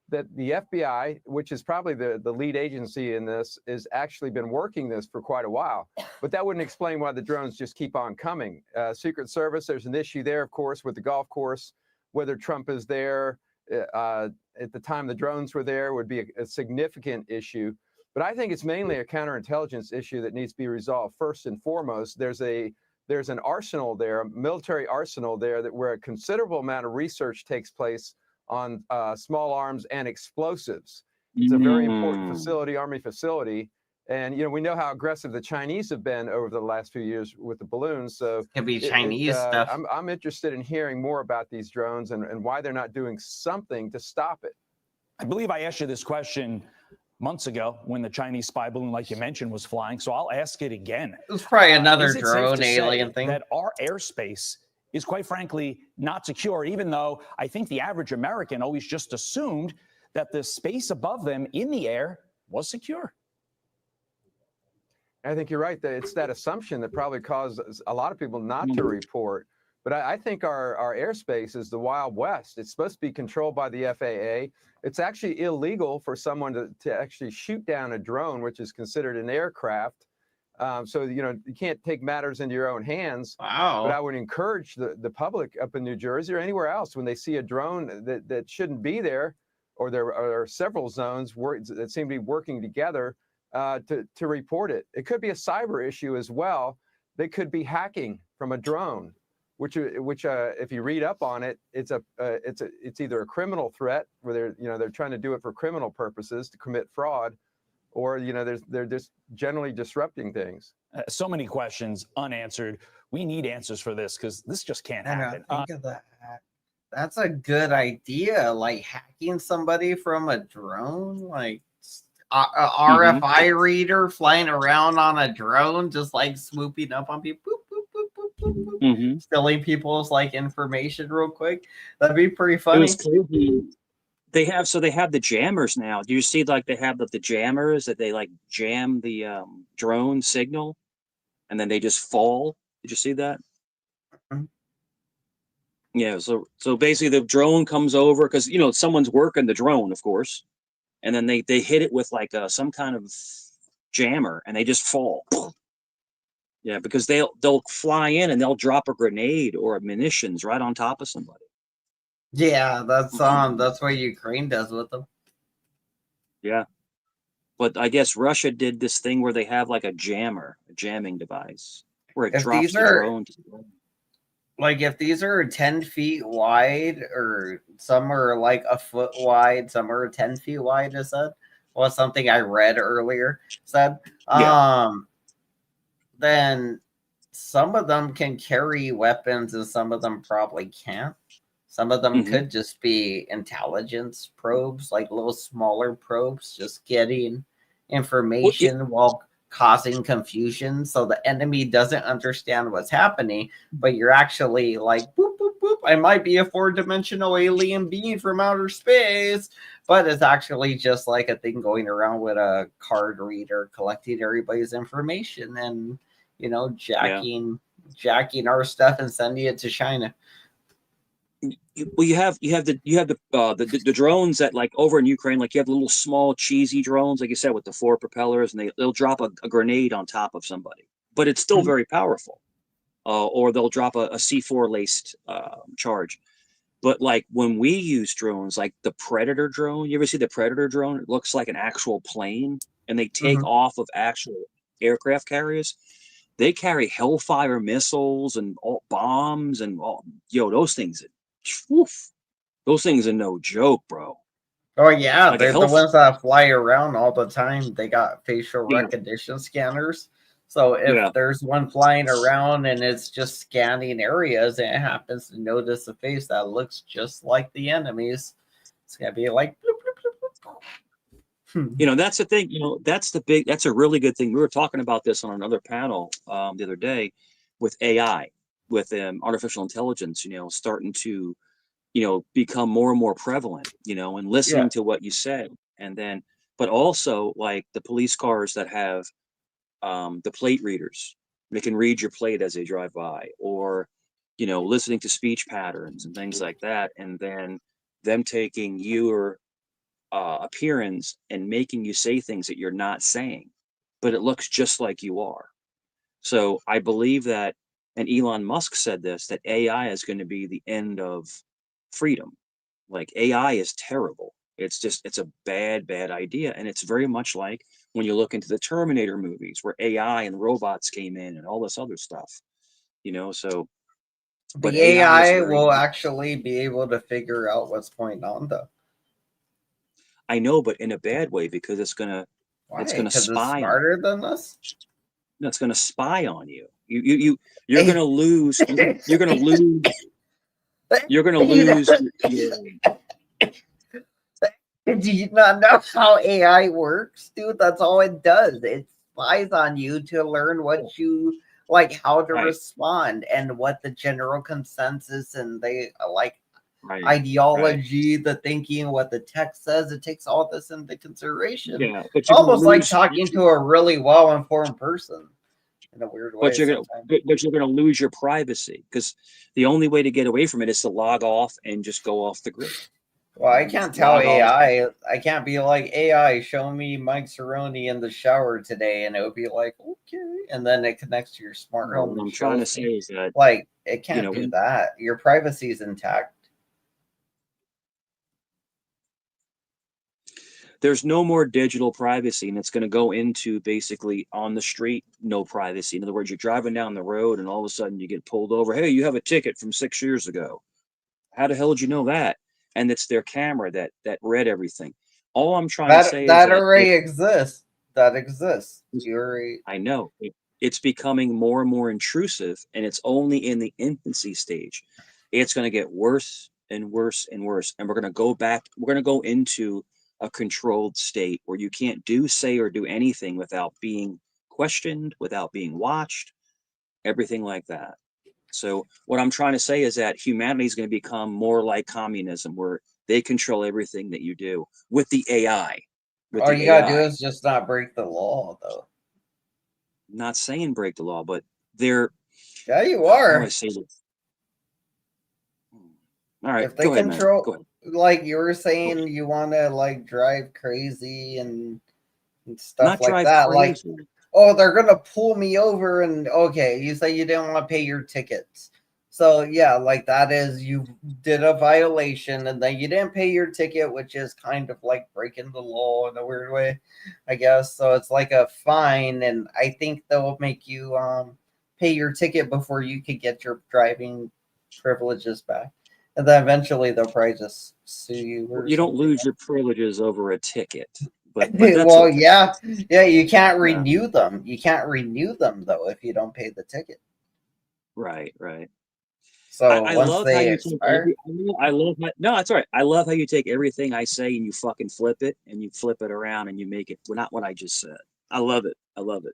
[SPEAKER 20] that the FBI, which is probably the lead agency in this, is actually been working this for quite a while. But that wouldn't explain why the drones just keep on coming. Secret Service, there's an issue there, of course, with the golf course. Whether Trump is there at the time the drones were there would be a significant issue. But I think it's mainly a counterintelligence issue that needs to be resolved. First and foremost, there's an arsenal there, a military arsenal there, where a considerable amount of research takes place on small arms and explosives. It's a very important facility, Army facility. And, we know how aggressive the Chinese have been over the last few years with the balloons. So
[SPEAKER 2] Could be Chinese stuff.
[SPEAKER 20] I'm interested in hearing more about these drones and why they're not doing something to stop it.
[SPEAKER 19] I believe I asked you this question months ago when the Chinese spy balloon, like you mentioned, was flying. So I'll ask it again.
[SPEAKER 2] It was probably another
[SPEAKER 19] Is it safe
[SPEAKER 2] drone
[SPEAKER 19] to say
[SPEAKER 2] alien thing.
[SPEAKER 19] that our airspace is, quite frankly, not secure, even though I think the average American always just assumed that the space above them in the air was secure.
[SPEAKER 20] I think you're right. That it's that assumption that probably causes a lot of people not to report. But I think our airspace is the Wild West. It's supposed to be controlled by the FAA. It's actually illegal for someone to actually shoot down a drone, which is considered an aircraft. So, you can't take matters into your own hands.
[SPEAKER 2] Wow.
[SPEAKER 20] But I would encourage the public up in New Jersey or anywhere else, when they see a drone that shouldn't be there, or there are several zones that seem to be working together, to report it. It could be a cyber issue as well. They could be hacking from a drone, which if you read up on it, it's either a criminal threat where they're trying to do it for criminal purposes to commit fraud, or they're just generally disrupting things.
[SPEAKER 19] So many questions unanswered. We need answers for this, because this just can't happen.
[SPEAKER 2] Think of that. That's a good idea. Like hacking somebody from a drone, like a RFI reader flying around on a drone, just like swooping up on people, stealing people's information real quick. That'd be pretty funny.
[SPEAKER 10] It was crazy. They have the jammers now. Do you see they have the jammers that they jam the drone signal, and then they just fall? Did you see that? Yeah. So basically, the drone comes over because someone's working the drone, of course, and then they hit it with some kind of jammer, and they just fall. Yeah, because they'll fly in and they'll drop a grenade or munitions right on top of somebody.
[SPEAKER 2] Yeah, that's what Ukraine does with them.
[SPEAKER 10] Yeah. But I guess Russia did this thing where they have a jamming device, where it drops the drone.
[SPEAKER 2] If these are 10 feet wide, or some are a foot wide, some are 10 feet wide, it said. Well, something I read earlier said. Then some of them can carry weapons and some of them probably can't. Some of them could just be intelligence probes, little smaller probes, just getting information while causing confusion, so the enemy doesn't understand what's happening, but you're actually like, boop, boop, boop, I might be a 4-dimensional alien being from outer space, but it's actually just like a thing going around with a card reader collecting everybody's information and, you know, jacking our stuff and sending it to China.
[SPEAKER 10] Well, you have the drones that, like, over in Ukraine, like, you have the little small cheesy drones, like you said, with the 4 propellers, and they'll drop a grenade on top of somebody, but it's still very powerful. Or they'll drop a C4 laced charge. But like when we use drones, like the Predator drone, you ever see the Predator drone? It looks like an actual plane, and they take off of actual aircraft carriers. They carry Hellfire missiles and all bombs and all. Yo, those things. Woof, those things are no joke, bro.
[SPEAKER 2] Oh yeah,
[SPEAKER 10] Like
[SPEAKER 2] they're the ones that fly around all the time. They got facial recognition scanners. So if there's one flying around and it's just scanning areas and it happens to notice a face that looks just like the enemy's, it's gonna be like bloop, bloop, bloop, bloop.
[SPEAKER 10] You know, that's the thing. You know, that's a really good thing. We were talking about this on another panel the other day with AI, with artificial intelligence, you know, starting to, you know, become more and more prevalent, you know, and listening to what you said. And then, but also like the police cars that have the plate readers, they can read your plate as they drive by, or, you know, listening to speech patterns and things like that. And then them taking your appearance and making you say things that you're not saying, but it looks just like you are. So I believe that, and Elon Musk said this, that AI is going to be the end of freedom. Like AI is terrible. It's a bad idea. And it's very much like when you look into the Terminator movies where AI and robots came in and all this other stuff, you know, so.
[SPEAKER 2] But the AI will actually be able to figure out what's going on though.
[SPEAKER 10] I know, but in a bad way, because it's gonna spy.
[SPEAKER 2] It's smarter than us.
[SPEAKER 10] No, it's gonna spy on you. You're gonna lose. You're gonna lose. You're gonna lose.
[SPEAKER 2] Do you not know how AI works, dude? That's all it does. It spies on you to learn what you like, how to respond, and what the general consensus and they like. Ideology, the thinking, what the text says, it takes all this into consideration.
[SPEAKER 10] Yeah, but
[SPEAKER 2] it's almost like talking to a really well-informed person in a weird way.
[SPEAKER 10] But you're gonna lose your privacy, because the only way to get away from it is to log off and just go off the grid.
[SPEAKER 2] Well, I can't tell AI. I can't be like, AI, show me Mike Cerrone in the shower today, and it would be like, okay, and then it connects to your smart home.
[SPEAKER 10] What I'm trying to say is that,
[SPEAKER 2] like, it can't do that. Your privacy is intact.
[SPEAKER 10] There's no more digital privacy, and it's going to go into basically on the street, no privacy. In other words, you're driving down the road and all of a sudden you get pulled over. Hey, you have a ticket from 6 years ago. How the hell did you know that? And it's their camera that read everything. All I'm trying to say is that
[SPEAKER 2] already exists. That exists.
[SPEAKER 10] I know. It's becoming more and more intrusive, and it's only in the infancy stage. It's going to get worse and worse and worse. And we're going to go back. We're going to go into a controlled state where you can't say or do anything without being questioned, without being watched, everything like that. So what I'm trying to say is that humanity is going to become more like communism, where they control everything that you do with the AI.
[SPEAKER 2] All you gotta do is just not break the law, though.
[SPEAKER 10] I'm not saying break the law, but they're.
[SPEAKER 2] Yeah, you are.
[SPEAKER 10] I say this? All right,
[SPEAKER 2] if they control, like you were saying, you want to like drive crazy and stuff like that. Crazy. Like, oh, they're gonna pull me over, and okay, you say you didn't want to pay your tickets. So yeah, like that is you did a violation, and then you didn't pay your ticket, which is kind of like breaking the law in a weird way, I guess. So it's like a fine, and I think they'll make you pay your ticket before you could get your driving privileges back. And then eventually they'll probably just sue you.
[SPEAKER 10] You don't lose your privileges over a ticket. But
[SPEAKER 2] well, okay. yeah, you can't renew them. You can't renew them though if you don't pay the ticket.
[SPEAKER 10] Right.
[SPEAKER 2] So
[SPEAKER 10] I
[SPEAKER 2] once
[SPEAKER 10] love how
[SPEAKER 2] they
[SPEAKER 10] you take
[SPEAKER 2] expire,
[SPEAKER 10] I love how, no, it's all right. I love how you take everything I say and you fucking flip it and you flip it around and you make it not what I just said. I love it. I love it.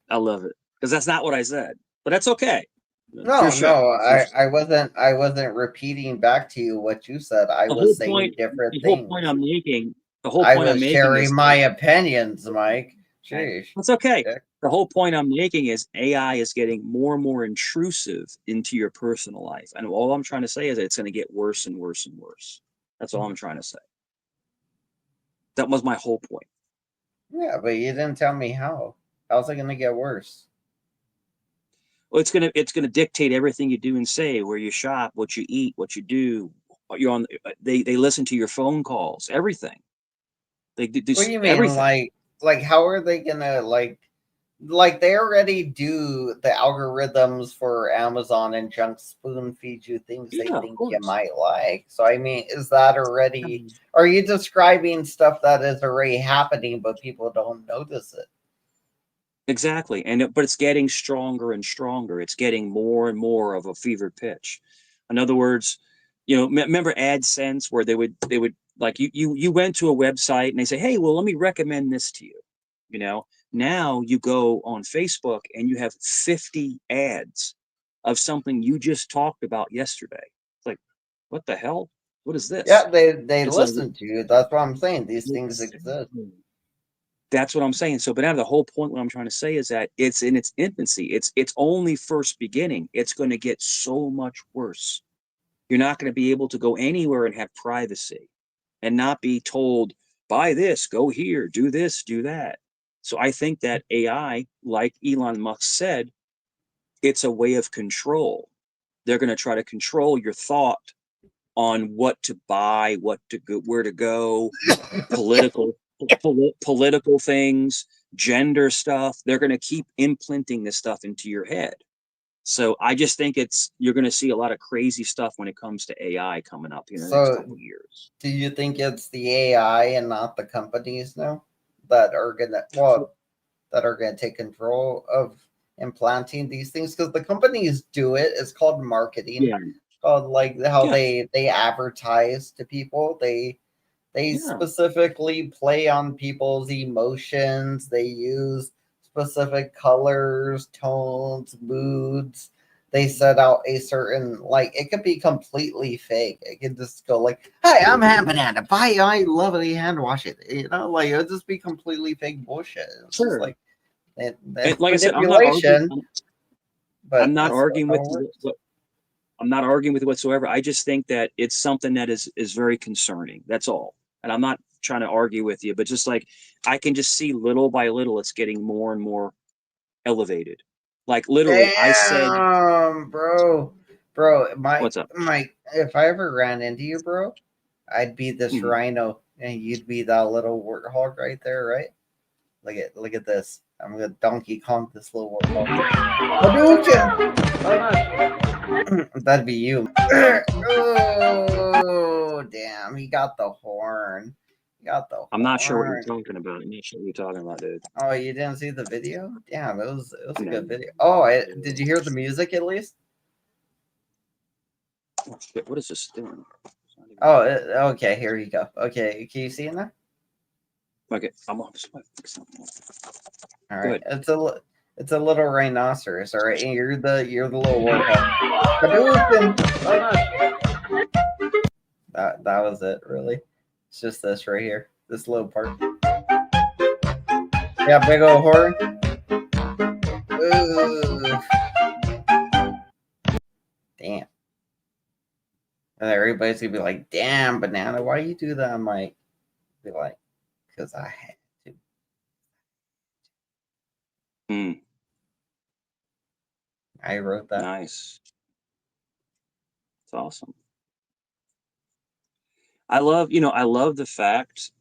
[SPEAKER 10] I love it because that's not what I said, but that's okay. It's your
[SPEAKER 2] no,
[SPEAKER 10] show.
[SPEAKER 2] no,
[SPEAKER 10] It's your show.
[SPEAKER 2] I wasn't repeating back to you what you said. I
[SPEAKER 10] The
[SPEAKER 2] was
[SPEAKER 10] whole
[SPEAKER 2] saying
[SPEAKER 10] point,
[SPEAKER 2] different
[SPEAKER 10] the whole
[SPEAKER 2] things.
[SPEAKER 10] point I'm making, the whole
[SPEAKER 2] I
[SPEAKER 10] point I'm
[SPEAKER 2] was
[SPEAKER 10] making
[SPEAKER 2] sharing
[SPEAKER 10] is
[SPEAKER 2] my opinions, Mike.
[SPEAKER 10] okay.
[SPEAKER 2] Sheesh.
[SPEAKER 10] That's okay.
[SPEAKER 2] Dick.
[SPEAKER 10] The whole point I'm making is AI is getting more and more intrusive into your personal life. And all I'm trying to say is that it's going to get worse and worse and worse. That's all I'm trying to say. That was my whole point.
[SPEAKER 2] Yeah, but you didn't tell me how. How's it gonna get worse?
[SPEAKER 10] Well, it's gonna dictate everything you do and say, where you shop, what you eat, what you do. You're on. They listen to your phone calls, everything. They do
[SPEAKER 2] What do you mean?
[SPEAKER 10] everything.
[SPEAKER 2] Like how are they gonna like they already do the algorithms for Amazon and junk spoon feed you things they
[SPEAKER 10] Yeah, of
[SPEAKER 2] think you
[SPEAKER 10] course.
[SPEAKER 2] might like. So I mean, is that already are you describing stuff that is already happening but people don't notice it?
[SPEAKER 10] Exactly, but it's getting stronger and stronger. It's getting more and more of a fever pitch. In other words, remember AdSense where they would like you went to a website and they say, hey, well, let me recommend this to you. Now you go on Facebook and you have 50 ads of something you just talked about yesterday. It's like, what the hell? What is this?
[SPEAKER 2] Yeah, they
[SPEAKER 10] It's like
[SPEAKER 2] listen to you. That's what I'm saying. These things exist.
[SPEAKER 10] that's what I'm saying. So, but now the whole point, what I'm trying to say is that it's in its infancy. It's only first beginning. It's going to get so much worse. You're not going to be able to go anywhere and have privacy and not be told, buy this, go here, do this, do that. So I think that AI, like Elon Musk said, it's a way of control. They're going to try to control your thought on what to buy, what to go, where to go, political things, gender stuff. They're going to keep implanting this stuff into your head. So I just think you're going to see a lot of crazy stuff when it comes to AI coming up in the next couple of years.
[SPEAKER 2] Do you think it's the AI and not the companies now that are gonna take control of implanting these things? Because the companies do it. It's called marketing.
[SPEAKER 10] Yeah.
[SPEAKER 2] It's called like how
[SPEAKER 10] Yeah.
[SPEAKER 2] they advertise to people. They
[SPEAKER 10] Yeah.
[SPEAKER 2] specifically play on people's emotions. They use specific colors, tones, moods. They set out a certain like it could be completely fake. It could just go like, "Hi, I'm Hand Banana. Bye, I lovely hand wash it." Like it'll just be completely fake bullshit. It's just like
[SPEAKER 10] And like I said, I'm not arguing. I'm not arguing with you. I'm not arguing with you whatsoever. I just think that it's something that is very concerning. That's all. And I'm not trying to argue with you, but just like I can just see little by little, it's getting more and more elevated. Like literally, I said,
[SPEAKER 2] bro,
[SPEAKER 10] what's up?
[SPEAKER 2] Mike, if I ever ran into you, bro, I'd be this rhino and you'd be that little warthog right there, right? Look at this. I'm gonna Donkey Kong this little warthog. That'd be you. Oh damn, he got the horn.
[SPEAKER 10] I'm not sure what you're talking about. I'm not sure what you're talking about, dude.
[SPEAKER 2] Oh, you didn't see the video? Damn, it was a good video. Oh, did you hear the music at least?
[SPEAKER 10] Oh, shit, what is this doing?
[SPEAKER 2] Oh, okay. Here you go. Okay, can you see it now?
[SPEAKER 10] Okay, I'm on.
[SPEAKER 2] All right, it's a little rhinoceros. All right, and you're the little warthog. That was it, really. It's just this right here, this little part. Yeah, big old horn. Ooh. Damn. And everybody's gonna be like, "Damn, Banana, why you do that?" I might be like, "Because I had to." I wrote that.
[SPEAKER 10] Nice. It's awesome. I love the fact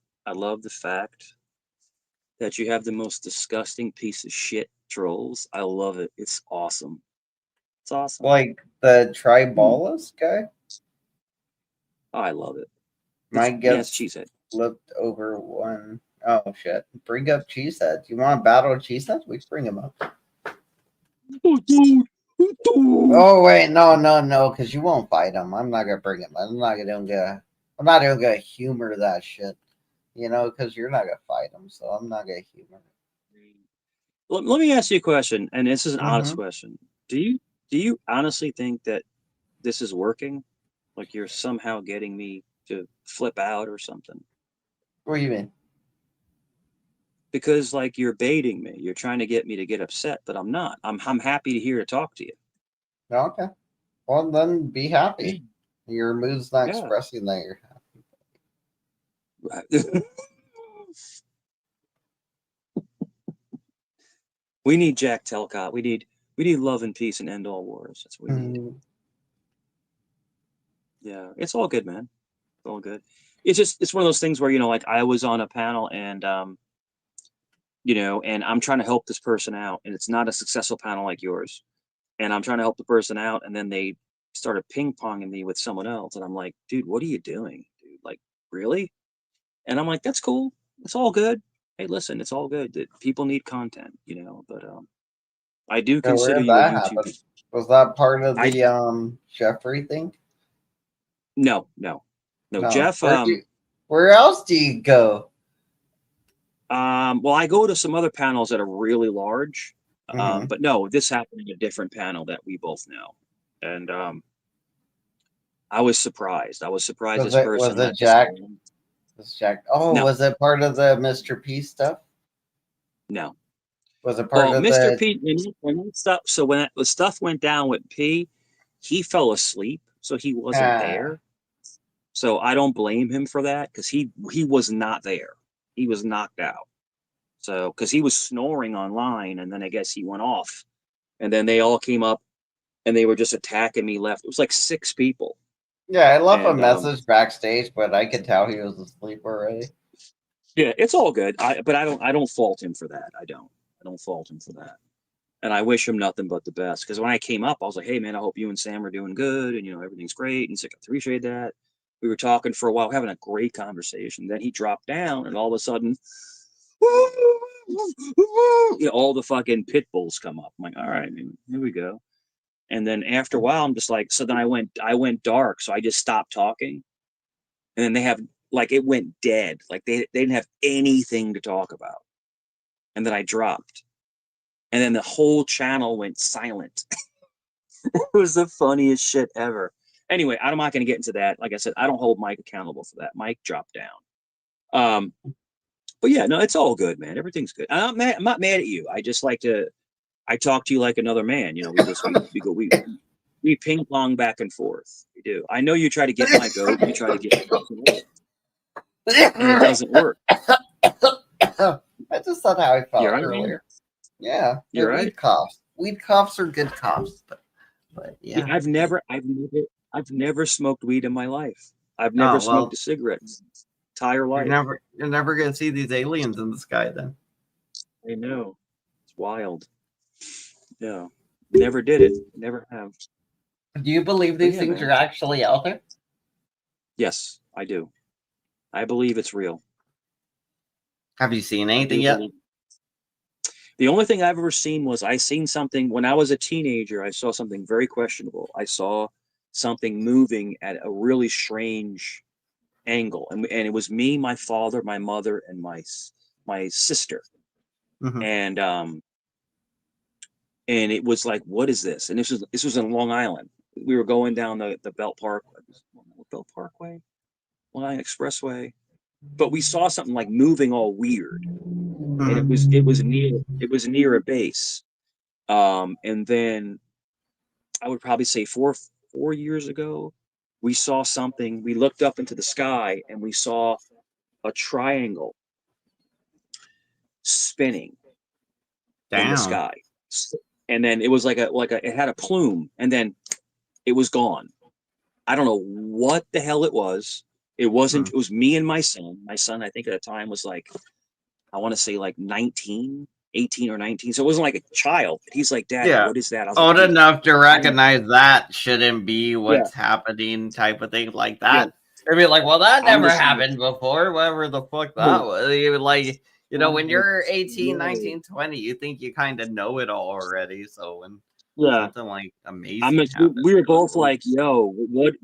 [SPEAKER 10] that you have the most disgusting piece of shit trolls. I love it. It's awesome. It's awesome.
[SPEAKER 2] Like the Tribalist guy?
[SPEAKER 10] Oh, I love it.
[SPEAKER 2] Mine gets
[SPEAKER 10] Cheesehead.
[SPEAKER 2] flipped over one. Oh shit. Bring up Cheesehead. You want to battle Cheesehead? We can bring him up.
[SPEAKER 10] Oh, dude.
[SPEAKER 2] Oh wait, no, because you won't fight him. I'm not gonna bring him. I'm not even gonna humor that shit. You know, because you're not gonna fight him, so I'm not gonna humor it.
[SPEAKER 10] Let me ask you a question, and this is an honest
[SPEAKER 2] Mhm.
[SPEAKER 10] question. Do you honestly think that this is working? Like you're somehow getting me to flip out or something?
[SPEAKER 2] What do you mean?
[SPEAKER 10] Because like you're baiting me. You're trying to get me to get upset, but I'm not. I'm happy to here to talk to you.
[SPEAKER 2] Okay. Well, then be happy. Your mood's not
[SPEAKER 10] Yeah.
[SPEAKER 2] expressing that you're
[SPEAKER 10] We need Jack Telcott. We need love and peace and end all wars. That's what we need.
[SPEAKER 2] happy.
[SPEAKER 10] Yeah, it's all good, man. It's all good. It's one of those things where, you know, like I was on a panel and you know, and I'm trying to help this person out, and it's not a successful panel like yours. And I'm trying to help the person out, and then they started ping-ponging me with someone else, and I'm like, dude, what are you doing, dude? Like, really? And I'm like, that's cool. It's all good. Hey, listen, it's all good. That people need content, you know, but I do
[SPEAKER 2] So where
[SPEAKER 10] consider
[SPEAKER 2] did
[SPEAKER 10] you a
[SPEAKER 2] that
[SPEAKER 10] YouTube.
[SPEAKER 2] happen? Was that part of
[SPEAKER 10] I
[SPEAKER 2] the Jeffrey thing?
[SPEAKER 10] no.
[SPEAKER 2] No.
[SPEAKER 10] Jeff,
[SPEAKER 2] Where else do you go?
[SPEAKER 10] well, I go to some other panels that are really large.
[SPEAKER 2] Mhm.
[SPEAKER 10] But no, this happened in a different panel that we both know. And I was surprised. I was surprised this person
[SPEAKER 2] Was
[SPEAKER 10] let
[SPEAKER 2] it
[SPEAKER 10] this go
[SPEAKER 2] Jack?
[SPEAKER 10] on.
[SPEAKER 2] Was Jack? Oh,
[SPEAKER 10] No,
[SPEAKER 2] was it part of the Mr. P stuff?
[SPEAKER 10] no.
[SPEAKER 2] Was it part
[SPEAKER 10] Well,
[SPEAKER 2] of
[SPEAKER 10] Mr.
[SPEAKER 2] the?
[SPEAKER 10] P, when that stuff, so when the stuff went down with P, he fell asleep, so he wasn't there. So I don't blame him for that because he was not there. He was knocked out. So because he was snoring online, and then I guess he went off, and then they all came up and they were just attacking me left. It was like 6 people.
[SPEAKER 2] Yeah, I left a
[SPEAKER 10] And
[SPEAKER 2] message backstage, but I could tell he was asleep already.
[SPEAKER 10] yeah, it's all good. But I don't fault him for that. I don't fault him for that. And I wish him nothing but the best. Because when I came up, I was like, hey man, I hope you and Sam are doing good, and you know everything's great. And he's like, I appreciate that. We were talking for a while, having a great conversation. Then he dropped down, and all of a sudden, you know, all the fucking pit bulls come up. I'm like, all right, man, here we go. And then after a while, I'm just like, so then I went dark, so I just stopped talking. And then they have like it went dead, like they didn't have anything to talk about. And then I dropped, and then the whole channel went silent. It was the funniest shit ever. Anyway, I'm not going to get into that. Like I said, I don't hold Mike accountable for that. Mike dropped down. But yeah, no, it's all good, man. Everything's good. I'm not mad at you. I just like to. I talk to you like another man. You know, we ping pong back and forth. We do. I know you try to get my goat. You try to get me, and it doesn't work.
[SPEAKER 2] I just thought how I felt
[SPEAKER 10] You're right,
[SPEAKER 2] earlier.
[SPEAKER 10] man.
[SPEAKER 2] Yeah,
[SPEAKER 10] You're
[SPEAKER 2] weed
[SPEAKER 10] right.
[SPEAKER 2] coughs. Weed coughs are good coughs, but yeah.
[SPEAKER 10] I've never smoked weed in my life. I've
[SPEAKER 2] Oh,
[SPEAKER 10] never
[SPEAKER 2] well.
[SPEAKER 10] smoked a cigarette entire life.
[SPEAKER 2] You're never gonna see these aliens in the sky then.
[SPEAKER 10] I know. It's wild. Yeah. Never did it. Never have.
[SPEAKER 2] Do you believe these things are actually out there?
[SPEAKER 10] Yes, I do. I believe it's real.
[SPEAKER 2] Have you seen anything yet?
[SPEAKER 10] The only thing I've ever seen was I seen something when I was a teenager. I saw something very questionable. I saw something moving at a really strange angle, and it was me, my father, my mother, and my sister, and it was like, what is this? And this was in Long Island. We were going down the Belt Parkway, Long Island Expressway, but we saw something like moving all weird, and it was near a base. And then I would probably say 4 years ago, we saw something. We looked up into the sky and we saw a triangle spinning in the sky, and then it was like it had a plume, and then it was gone. I don't know what the hell it was. It wasn't. It was me and my son. My son, I think at the time was like, I want to say like 18 or 19. So it wasn't like a child. He's like, Dad,
[SPEAKER 2] Yeah.
[SPEAKER 10] what is that? I was
[SPEAKER 2] Old
[SPEAKER 10] like,
[SPEAKER 2] enough to recognize that shouldn't be what's happening, type of thing like that. They'd be like, well, that never happened before. Whatever the fuck that was. You would like, you know, when you're 18, 19, 20, you think you kind of know it all already. So when
[SPEAKER 10] Yeah.
[SPEAKER 2] Something like amazing
[SPEAKER 10] I mean,
[SPEAKER 2] happened.
[SPEAKER 10] we were both like, "Yo,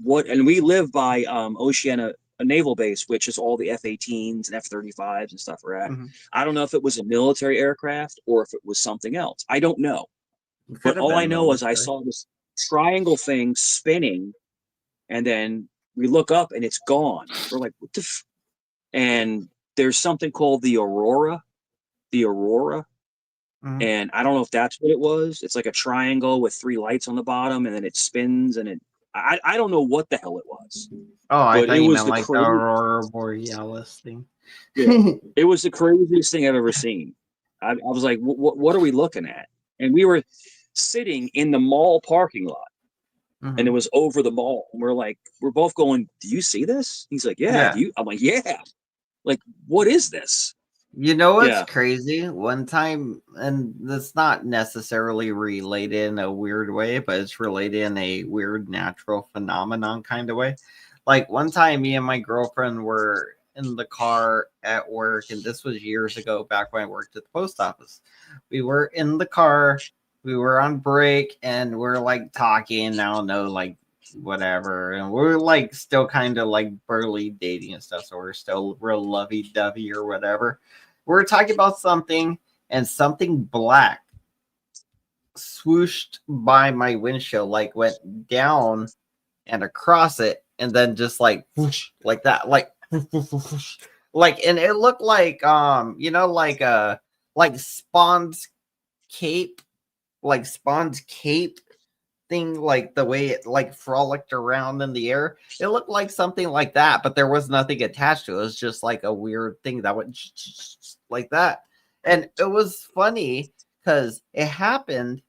[SPEAKER 10] what?" And we live by Oceana a naval base, which is all the F-18s and F-35s and stuff are at.
[SPEAKER 2] Mhm.
[SPEAKER 10] I don't know if it was a military aircraft or if it was something else. I don't know.
[SPEAKER 2] It could
[SPEAKER 10] But
[SPEAKER 2] have
[SPEAKER 10] all I
[SPEAKER 2] been
[SPEAKER 10] know is I
[SPEAKER 2] military.
[SPEAKER 10] saw this triangle thing spinning, and then we look up and it's gone. We're like, "What the?" And there's something called the Aurora. The Aurora.
[SPEAKER 2] Mhm.
[SPEAKER 10] And I don't know if that's what it was. It's like a triangle with 3 lights on the bottom, and then it spins, and I don't know what the hell it was,
[SPEAKER 2] Oh, I
[SPEAKER 10] but
[SPEAKER 2] thought
[SPEAKER 10] it
[SPEAKER 2] you
[SPEAKER 10] was
[SPEAKER 2] meant
[SPEAKER 10] the
[SPEAKER 2] like the Aurora Borealis thing.
[SPEAKER 10] yeah, it was the craziest thing I've ever seen. I was like, what are we looking at? And we were sitting in the mall parking lot, and it
[SPEAKER 2] Mhm.
[SPEAKER 10] was over the mall. And we're both going, "Do you see this?" He's like, "Yeah."
[SPEAKER 2] Yeah.
[SPEAKER 10] Do you? I'm like, "Yeah." Like, what is this?
[SPEAKER 2] You know what's
[SPEAKER 10] Yeah.
[SPEAKER 2] crazy? One time, and that's not necessarily related in a weird way, but it's related in a weird natural phenomenon kind of way. Like one time, me and my girlfriend were in the car at work, and this was years ago, back when I worked at the post office. We were in the car, we were on break, and we're like talking. I don't know, like whatever, and we're like still kind of like burly dating and stuff, so we're still real lovey-dovey or whatever. We're talking about something, and something black swooshed by my windshield, like went down and across it, and then just like whoosh, like that, like like, and it looked like like Spawn's cape, like Spawn's cape thing, like the way it like frolicked around in the air. It looked like something like that, but there was nothing attached to it. It was just like a weird thing that went like that. And it was funny because it happened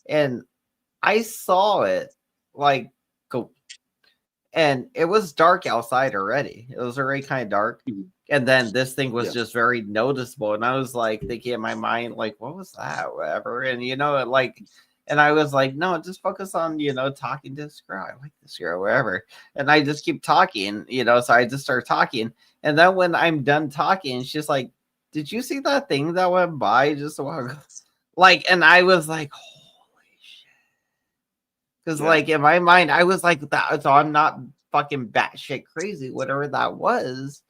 [SPEAKER 2] and I saw it like go, and it was dark outside already. It was already kind of dark. And then this thing was
[SPEAKER 10] Yeah.
[SPEAKER 2] just very noticeable. And I was like thinking in my mind, like, what was that? Whatever. And like, and I was like, no, just focus on, talking to this girl. I like this girl, whatever. And I just keep talking, so I just start talking. And then when I'm done talking, she's like, did you see that thing that went by just a while ago? Like, and I was like, because,
[SPEAKER 10] Yeah.
[SPEAKER 2] like, in my mind, I was like, that. So I'm not fucking batshit crazy, whatever that was.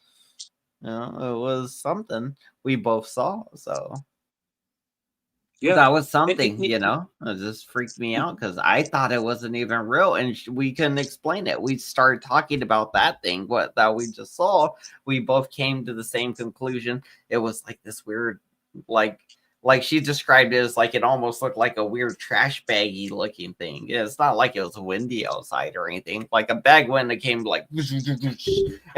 [SPEAKER 2] It was something we both saw. So
[SPEAKER 10] Yeah.
[SPEAKER 2] that was
[SPEAKER 10] It-
[SPEAKER 2] something,
[SPEAKER 10] it-
[SPEAKER 2] It just freaked me out because I thought it wasn't even real, and we couldn't explain it. We started talking about that thing, what that we just saw. We both came to the same conclusion. It was like this weird, like she described it as like it almost looked like a weird trash baggy looking thing. It's not like it was windy outside or anything. Like a bag wind that came like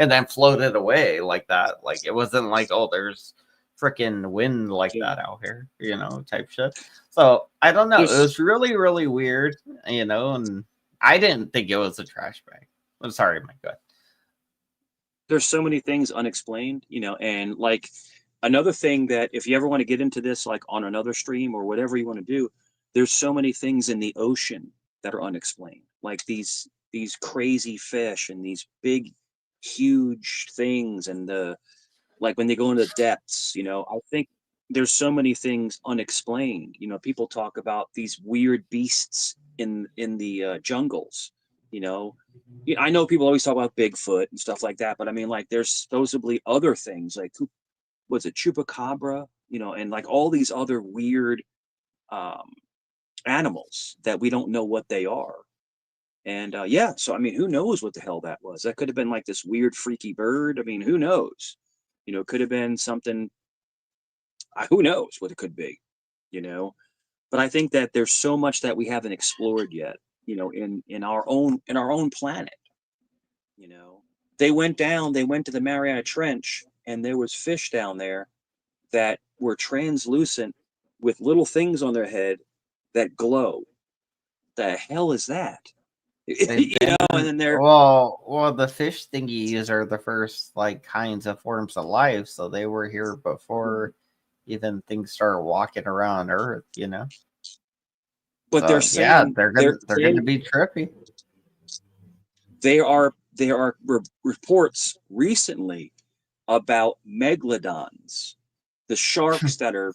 [SPEAKER 2] and then floated away like that. Like it wasn't like, oh, there's freaking wind like that out here, type shit. So I don't know. It was really, really weird, and I didn't think it was a trash bag. I'm sorry, my God.
[SPEAKER 10] There's so many things unexplained, and like another thing that if you ever want to get into this, like on another stream or whatever you want to do, there's so many things in the ocean that are unexplained, like these crazy fish and these big, huge things, and like when they go into the depths, I think there's so many things unexplained. People talk about these weird beasts in the jungles. I know people always talk about Bigfoot and stuff like that, but I mean, like, there's supposedly other things like what's it, chupacabra, and like all these other weird animals that we don't know what they are. And yeah, so I mean, who knows what the hell that was? That could have been like this weird, freaky bird. I mean, who knows? It could have been something. Who knows what it could be? But I think that there's so much that we haven't explored yet. In our own planet. They went to the Mariana Trench, and there was fish down there that were translucent with little things on their head that glow. The hell is that? And then they're
[SPEAKER 2] well, the fish thingies are the first like kinds of forms of life, so they were here before even things started walking around Earth,
[SPEAKER 10] But
[SPEAKER 2] so,
[SPEAKER 10] they're saying
[SPEAKER 2] they're gonna be trippy.
[SPEAKER 10] There are reports recently about megalodons, the sharks that are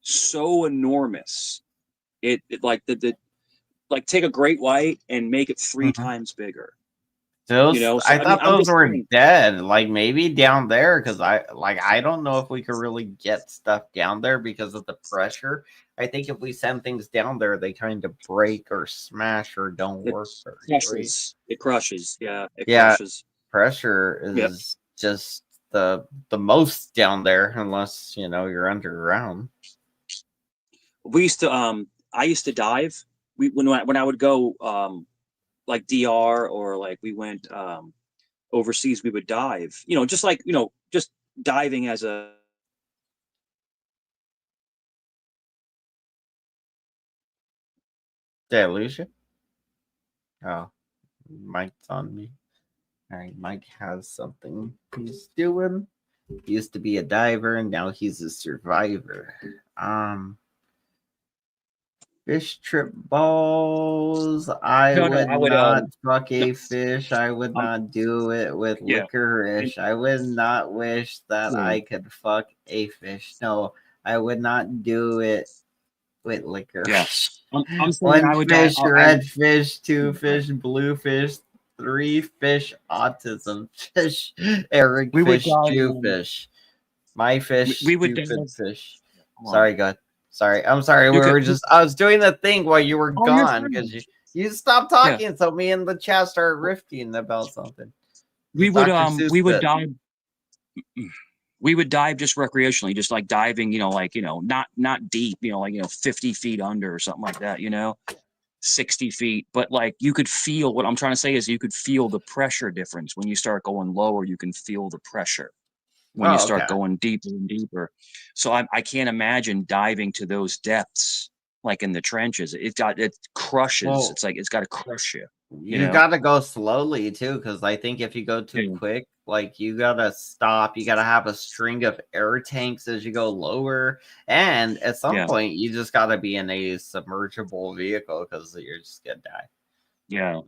[SPEAKER 10] so enormous it like like take a great white and make it 3 times bigger.
[SPEAKER 2] Those,
[SPEAKER 10] You know, so
[SPEAKER 2] I
[SPEAKER 10] I mean,
[SPEAKER 2] thought
[SPEAKER 10] I'm
[SPEAKER 2] those
[SPEAKER 10] just
[SPEAKER 2] were
[SPEAKER 10] saying,
[SPEAKER 2] dead. Like maybe down there, because I don't know if we could really get stuff down there because of the pressure. I think if we send things down there, they kind of break or smash or don't
[SPEAKER 10] it
[SPEAKER 2] work very great.
[SPEAKER 10] crushes. It crushes. Yeah, it
[SPEAKER 2] Yeah,
[SPEAKER 10] crushes.
[SPEAKER 2] pressure
[SPEAKER 10] Yep.
[SPEAKER 2] is just the most down there, unless you know you're underground.
[SPEAKER 10] We used to I used to dive. When I would go like DR or like we went overseas, we would dive. You know, just like, you know, just diving as a
[SPEAKER 2] Did I lose you? Oh, Mike's on me. All right, Mike has something he's doing. He used to be a diver and now he's a survivor. Fish trip balls. I
[SPEAKER 10] no,
[SPEAKER 2] would
[SPEAKER 10] I would
[SPEAKER 2] not fuck
[SPEAKER 10] no,
[SPEAKER 2] a fish. I would not do it with
[SPEAKER 10] yeah.
[SPEAKER 2] licorice. I would not wish that
[SPEAKER 10] Yeah.
[SPEAKER 2] I could fuck a fish. No, I would not do it with licorice.
[SPEAKER 10] I'm saying
[SPEAKER 2] One
[SPEAKER 10] I would
[SPEAKER 2] fish,
[SPEAKER 10] I
[SPEAKER 2] red fish, 2 fish, blue fish, 3 fish, autism fish, Eric
[SPEAKER 10] we would
[SPEAKER 2] fish,
[SPEAKER 10] dive
[SPEAKER 2] 2 fish. My fish,
[SPEAKER 10] we would dive.
[SPEAKER 2] stupid fish.
[SPEAKER 10] Hold on.
[SPEAKER 2] Sorry, God. Sorry, I'm sorry. We
[SPEAKER 10] You
[SPEAKER 2] were
[SPEAKER 10] could
[SPEAKER 2] just I was doing the thing while you were
[SPEAKER 10] oh, you're
[SPEAKER 2] gone
[SPEAKER 10] fine.
[SPEAKER 2] because you stopped talking, so me and the chat started rifting about something.
[SPEAKER 10] We
[SPEAKER 2] Just
[SPEAKER 10] would
[SPEAKER 2] Dr. Seuss
[SPEAKER 10] we would
[SPEAKER 2] bit.
[SPEAKER 10] dive we would dive just recreationally, just like diving, you know, like, you know, not deep, you know, like, you know, 50 feet under or something like that, you know, 60 feet. But like you could feel what I'm trying to say is you could feel the pressure difference. When you start going lower, you can feel the pressure when you
[SPEAKER 2] Oh,
[SPEAKER 10] start
[SPEAKER 2] okay.
[SPEAKER 10] going deeper and deeper. So I can't imagine diving to those depths, like in the trenches. It crushes.
[SPEAKER 2] Well,
[SPEAKER 10] It's like it's got to crush you. You
[SPEAKER 2] you
[SPEAKER 10] know?
[SPEAKER 2] got to go slowly too, because I think if you go too quick, like you gotta stop. You gotta have a string of air tanks as you go lower, and at some point, you just gotta be in a submergible vehicle because you're just gonna die.
[SPEAKER 10] Yeah.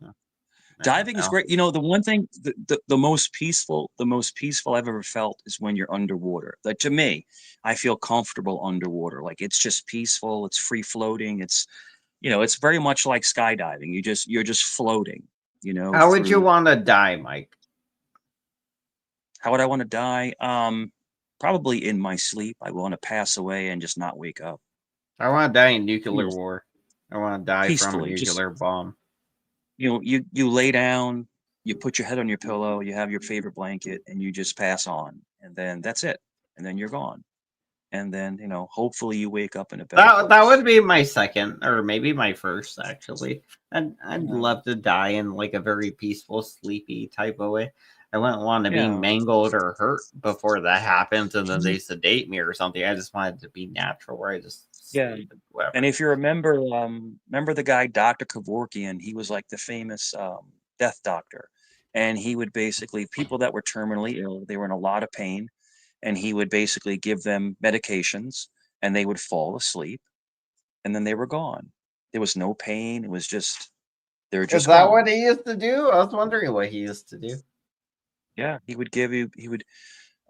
[SPEAKER 10] Diving is great. You know, the one thing, the most peaceful I've ever felt is when you're underwater. Like to me, I feel comfortable underwater. Like it's just peaceful. It's free floating. It's, you know, it's very much like skydiving. You're just floating. You know,
[SPEAKER 2] How would you want to die, Mike?
[SPEAKER 10] How would I want to die? Probably in my sleep. I want to pass away and just not wake up.
[SPEAKER 2] I want to die in nuclear war. I want to die from a
[SPEAKER 10] Peacefully, just
[SPEAKER 2] nuclear bomb.
[SPEAKER 10] you know, you lay down, you put your head on your pillow, you have your favorite blanket, and you just pass on, and then that's it, and then you're gone, and then, you know, hopefully you wake up in a better
[SPEAKER 2] That
[SPEAKER 10] place.
[SPEAKER 2] would be my second, or maybe my first, actually. I'd love to die in like a very peaceful, sleepy type of way. I wouldn't want to be
[SPEAKER 10] Yeah.
[SPEAKER 2] mangled or hurt before that happens, and then they sedate me or something. I just wanted to be natural, where I just
[SPEAKER 10] Yeah.
[SPEAKER 2] sleep and whatever.
[SPEAKER 10] And if you remember the guy Dr. Kevorkian, he was like the famous death doctor, and he would basically, people that were terminally ill, they were in a lot of pain, and he would basically give them medications, and they would fall asleep, and then they were gone. There was no pain. It was just, they were
[SPEAKER 2] Is
[SPEAKER 10] just
[SPEAKER 2] that
[SPEAKER 10] gone.
[SPEAKER 2] what he used to do? I was wondering what he used to do.
[SPEAKER 10] Yeah, he would give you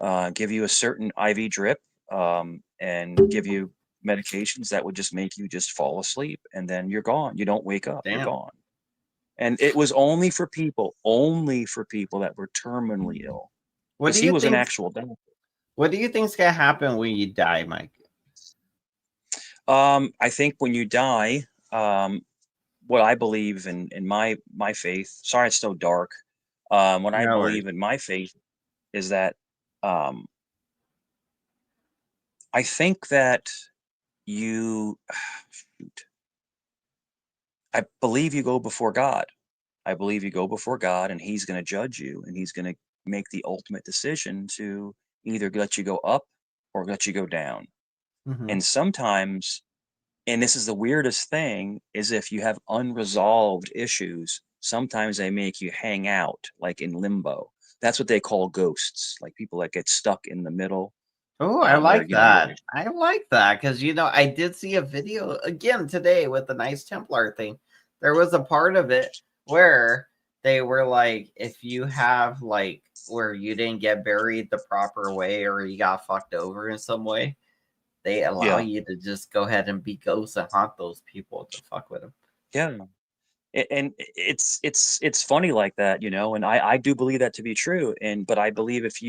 [SPEAKER 10] a certain IV drip, and give you medications that would just make you just fall asleep, and then you're gone. You don't wake up. You're
[SPEAKER 2] Damn.
[SPEAKER 10] gone. And it was only for people that were terminally ill,
[SPEAKER 2] What
[SPEAKER 10] because
[SPEAKER 2] do
[SPEAKER 10] he
[SPEAKER 2] you
[SPEAKER 10] was an
[SPEAKER 2] think?
[SPEAKER 10] actual doctor.
[SPEAKER 2] What do you think's gonna happen when you die, Mike?
[SPEAKER 10] I think when you die, what I believe in my faith. Sorry, it's so dark. What I
[SPEAKER 2] No worries.
[SPEAKER 10] believe in my faith is that I think that you I believe you go before God. I believe you go before God, and he's going to judge you, and he's going to make the ultimate decision to either let you go up or let you go down.
[SPEAKER 2] Mhm.
[SPEAKER 10] And sometimes, and this is the weirdest thing, is if you have unresolved issues, sometimes they make you hang out like in limbo. That's what they call ghosts, like people that get stuck in the middle.
[SPEAKER 2] Oh, I
[SPEAKER 10] where,
[SPEAKER 2] like
[SPEAKER 10] you know, where
[SPEAKER 2] that. I like that because I did see a video again today with the nice Templar thing. There was a part of it where they were like, if you have like where you didn't get buried the proper way or you got fucked over in some way, they allow
[SPEAKER 10] Yeah.
[SPEAKER 2] you to just go ahead and be ghosts and haunt those people to fuck with them.
[SPEAKER 10] Yeah. And it's funny like that, you know, and I do believe that to be true. But I believe if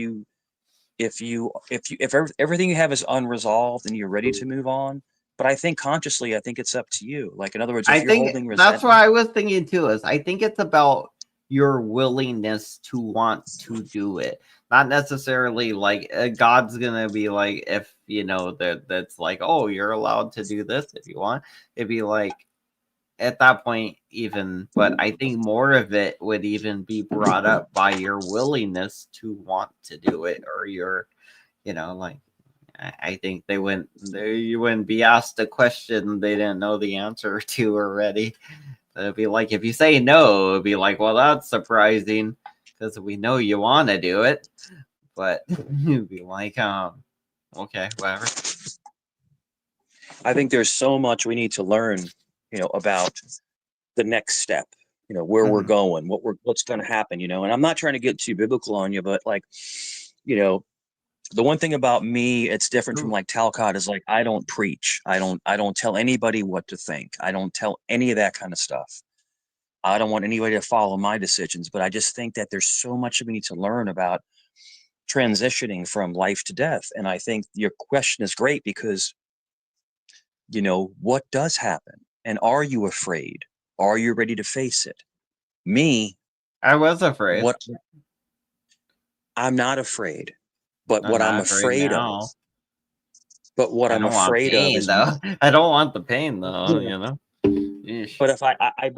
[SPEAKER 10] everything you have is unresolved and you're ready to move on, but I think consciously, I think it's up to you. Like, in other words,
[SPEAKER 2] I
[SPEAKER 10] if you're
[SPEAKER 2] think
[SPEAKER 10] holding
[SPEAKER 2] that's what
[SPEAKER 10] resentment,
[SPEAKER 2] I was thinking too. Is I think it's about your willingness to want to do it, not necessarily like God's gonna be like, if you know that's like, oh, you're allowed to do this if you want. It'd be like at that point even, but I think more of it would even be brought up by your willingness to want to do it, or your, you know, like I think you wouldn't be asked a question they didn't know the answer to already. It'd be like, if you say no, it'd be like, well, that's surprising because we know you want to do it, but you'd be like, okay, whatever.
[SPEAKER 10] I think there's so much we need to learn, you know, about the next step, you know, where we're going, what's going to happen, you know. And I'm not trying to get too biblical on you, but like, you know, the one thing about me, it's different from like Talcott, is like, I don't preach. I don't tell anybody what to think. I don't tell any of that kind of stuff. I don't want anybody to follow my decisions, but I just think that there's so much we need to learn about transitioning from life to death. And I think your question is great because, you know, what does happen? And are you afraid? Are you ready to face it? Me,
[SPEAKER 2] I was afraid.
[SPEAKER 10] I'm not afraid. But
[SPEAKER 2] I'm
[SPEAKER 10] what I'm
[SPEAKER 2] not
[SPEAKER 10] afraid
[SPEAKER 2] now.
[SPEAKER 10] of, but what
[SPEAKER 2] I
[SPEAKER 10] I'm
[SPEAKER 2] don't want
[SPEAKER 10] afraid of
[SPEAKER 2] pain
[SPEAKER 10] is
[SPEAKER 2] though. I don't want the pain though,
[SPEAKER 10] Yeah.
[SPEAKER 2] you know. Yeesh.
[SPEAKER 10] But if I've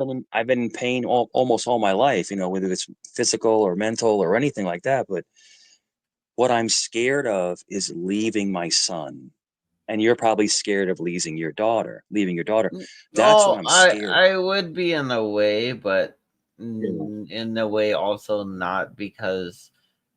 [SPEAKER 10] been in pain almost all my life, you know, whether it's physical or mental or anything like that. But what I'm scared of is leaving my son, and you're probably scared of leaving your daughter. That's what
[SPEAKER 2] Oh,
[SPEAKER 10] I'm scared.
[SPEAKER 2] I would be in a way, but in a way also not, because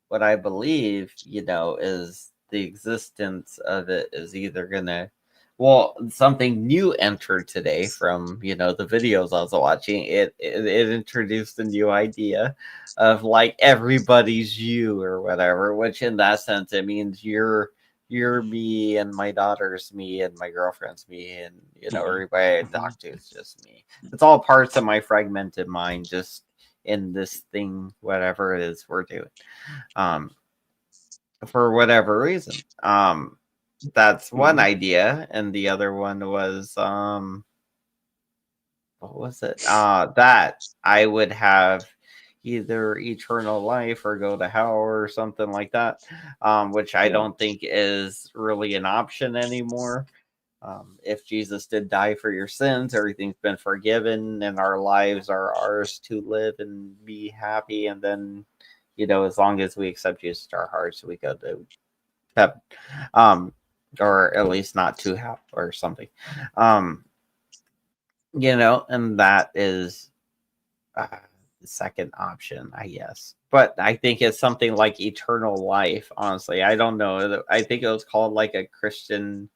[SPEAKER 2] what I believe, you know, is the existence of it is either gonna, well, something new entered today from, you know, the videos I was watching. It introduced a new idea of like everybody's you or whatever, which in that sense it means you're me and my daughter's me and my girlfriend's me, and you know everybody I talk to is just me. It's all parts of my fragmented mind just in this thing, whatever it is we're doing. For whatever reason. That's one idea, and the other one was what was it? That I would have either eternal life or go to hell or something like that. Which I don't think is really an option anymore. If Jesus did die for your sins, everything's been forgiven, and our lives are ours to live and be happy. And then, you know, as long as we accept Jesus to our hearts, we go to heaven. Or at least not to hell or something. You know, and that is the second option, I guess. But I think it's something like eternal life. Honestly, I don't know. I think it was called like a Christian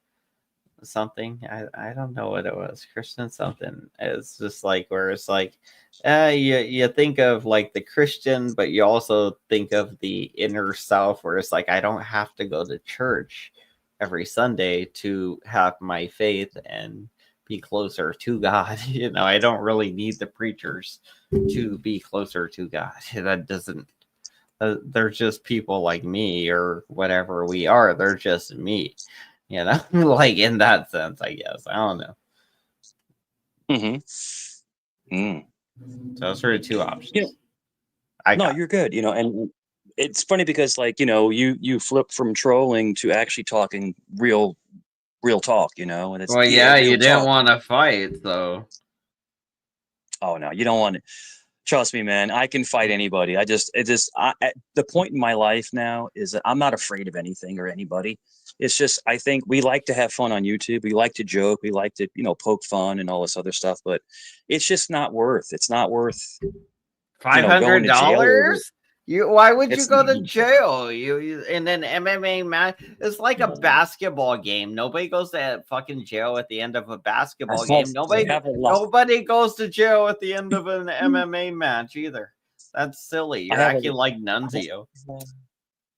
[SPEAKER 2] something. I don't know what it was. Christian something. It's just like where it's like, you think of like the Christian, but you also think of the inner self, where it's like I don't have to go to church every Sunday to have my faith and be closer to God. You know, I don't really need the preachers to be closer to God. That doesn't. They're just people like me or whatever we are. They're just me. You know, like in that sense, I guess. I don't know. So those are the two options.
[SPEAKER 10] No, you're good. You know, and it's funny because, like, you know, you flip from trolling to actually talking real talk. You know, and it's
[SPEAKER 2] Well, yeah,
[SPEAKER 10] real
[SPEAKER 2] you didn't
[SPEAKER 10] talk.
[SPEAKER 2] want to fight, so.
[SPEAKER 10] Oh no, you don't want to. Trust me, man. I can fight anybody. At the point in my life now is that I'm not afraid of anything or anybody. It's just, I think we like to have fun on YouTube. We like to joke. We like to, you know, poke fun and all this other stuff. But it's just not worth. It's not worth
[SPEAKER 2] $500? Why would you
[SPEAKER 10] It's-
[SPEAKER 2] go to jail? You in an MMA match? It's like a basketball game. Nobody goes to fucking jail at the end of a basketball game. Nobody goes to jail at the end of an MMA match either. That's silly. You're acting like Nunzio.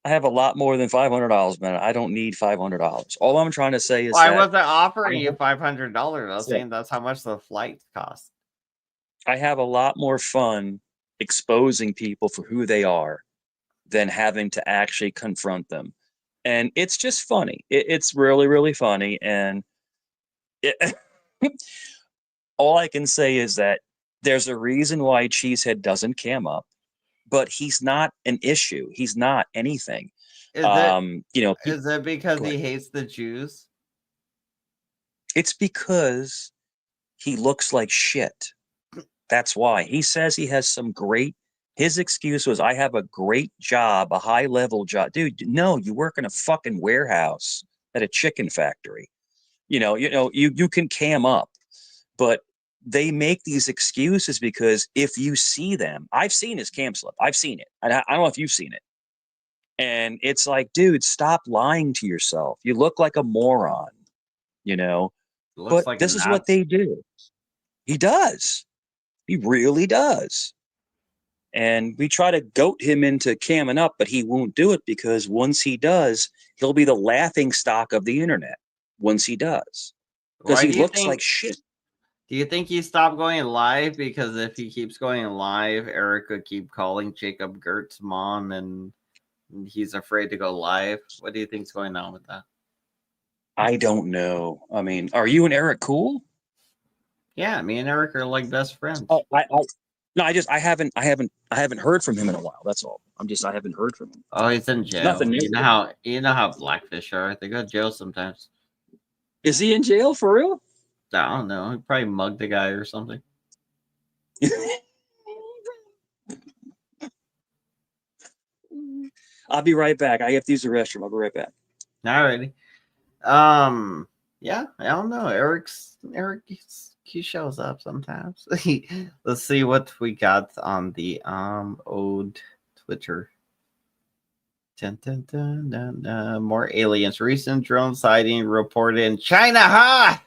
[SPEAKER 10] I have a lot more than $500, man. I don't need $500. All I'm trying to say is
[SPEAKER 2] Well, I
[SPEAKER 10] that
[SPEAKER 2] wasn't offering you $500. I was
[SPEAKER 10] Yeah.
[SPEAKER 2] saying that's how much the flights cost.
[SPEAKER 10] I have a lot more fun exposing people for who they are than having to actually confront them. And it's just funny. It's really, really funny. And all I can say is that there's a reason why Cheesehead doesn't cam up, but he's not an issue. He's not anything.
[SPEAKER 2] Is it?
[SPEAKER 10] You know,
[SPEAKER 2] Is it because
[SPEAKER 10] Go
[SPEAKER 2] he
[SPEAKER 10] ahead.
[SPEAKER 2] hates the Jews?
[SPEAKER 10] It's because he looks like shit. That's why. He says he has some great, his excuse was, I have a great job, a high level job. Dude, no, you work in a fucking warehouse at a chicken factory. You can cam up, but they make these excuses because if you see them, I've seen his cam slip. I've seen it. I don't know if you've seen it. And it's like, dude, stop lying to yourself. You look like a moron,
[SPEAKER 2] Looks
[SPEAKER 10] but
[SPEAKER 2] like
[SPEAKER 10] this
[SPEAKER 2] a
[SPEAKER 10] is what
[SPEAKER 2] Nazi.
[SPEAKER 10] they do. He does. He really does. And we try to goat him into camming up, but he won't do it because once he does, he'll be the laughing stock of the internet once he does. Because
[SPEAKER 2] Why
[SPEAKER 10] he
[SPEAKER 2] do you
[SPEAKER 10] looks
[SPEAKER 2] think?
[SPEAKER 10] like shit.
[SPEAKER 2] Do you think he stopped going live because if he keeps going live, Eric would keep calling Jacob Gert's mom, and he's afraid to go live? What do you think's going on with that?
[SPEAKER 10] I don't know. I mean, are you and Eric cool?
[SPEAKER 2] Yeah, me and Eric are like best friends.
[SPEAKER 10] Oh, no, I haven't heard from him in a while. That's all. I haven't heard from him.
[SPEAKER 2] Oh, he's in jail.
[SPEAKER 10] Nothing
[SPEAKER 2] You
[SPEAKER 10] negative.
[SPEAKER 2] know how blackfish are. They go to jail sometimes.
[SPEAKER 10] Is he in jail for real?
[SPEAKER 2] I don't know. He probably mugged a guy or something.
[SPEAKER 10] I'll be right back. I have to use the restroom. I'll be right back.
[SPEAKER 2] Alrighty. Yeah, I don't know. Eric, he shows up sometimes. Let's see what we got on the old Twitter. Dun, dun, dun, dun, dun. More aliens. Recent drone sighting reported in China. Ha!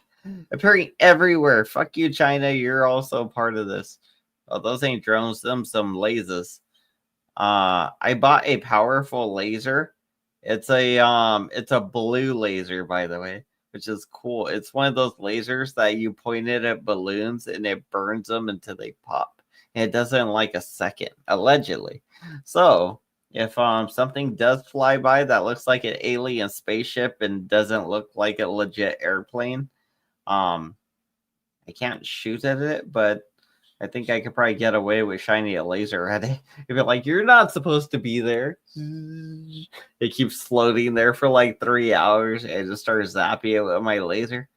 [SPEAKER 2] Appearing everywhere. Fuck you, China. You're also part of this. Oh, those ain't drones. Them some lasers. I bought a powerful laser. It's a blue laser, by the way, which is cool. It's one of those lasers that you point it at balloons and it burns them until they pop. And it does it in like a second, allegedly. So if something does fly by that looks like an alien spaceship and doesn't look like a legit airplane, I can't shoot at it, but I think I could probably get away with shining a laser at it. If you're like, you're not supposed to be there. It keeps floating there for like 3 hours. And I just start zapping it with my laser.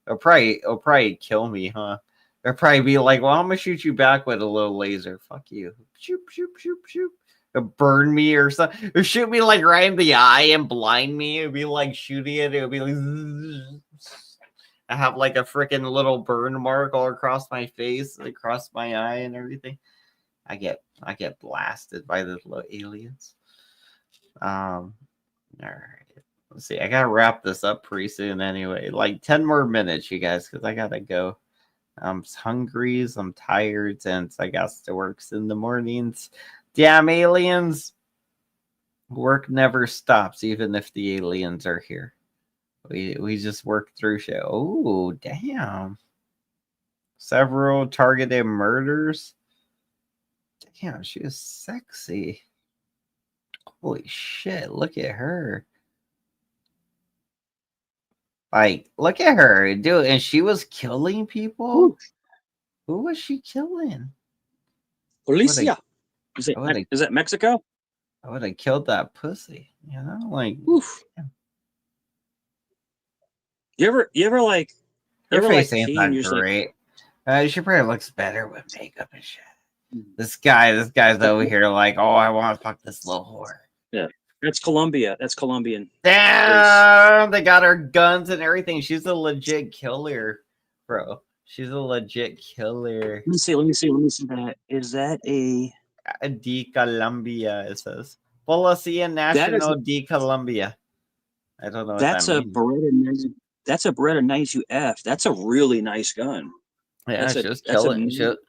[SPEAKER 2] It'll probably kill me, huh? It'll probably be like, well, I'm gonna shoot you back with a little laser. Fuck you. Shoot, shoot, shoot, shoot. It'll burn me or something. It'll shoot me like right in the eye and blind me. It'll be like shooting it. It'll be like I have like a freaking little burn mark all across my face, across my eye and everything. I get blasted by the little aliens. All right. Let's see. I gotta wrap this up pretty soon anyway. Like 10 more minutes, you guys, because I gotta go. I'm hungry, I'm tired, and I got to work in the mornings. Damn aliens. Work never stops, even if the aliens are here. We just work through shit. Oh, damn. Several targeted murders. Damn, she is sexy. Holy shit, look at her. Like, look at her, dude. And she was killing people? Ooh. Who was she killing?
[SPEAKER 10] Policia. Is it Mexico?
[SPEAKER 2] I would have killed that pussy. You know, like
[SPEAKER 10] oof. You ever like
[SPEAKER 2] her face
[SPEAKER 10] like
[SPEAKER 2] ain't that great. She probably looks better with makeup and shit. This guy's over here like, oh, I want to fuck this little whore.
[SPEAKER 10] Yeah, that's Colombia. That's Colombian.
[SPEAKER 2] Damn, they got her guns and everything. She's a legit killer, bro. She's a legit killer.
[SPEAKER 10] Let me see that. Is that a
[SPEAKER 2] de Colombia? It says Policía Nacional de Colombia. I don't know.
[SPEAKER 10] That's
[SPEAKER 2] what that
[SPEAKER 10] means. That's a Beretta 92F. That's a really nice gun.
[SPEAKER 2] Yeah, she was killing.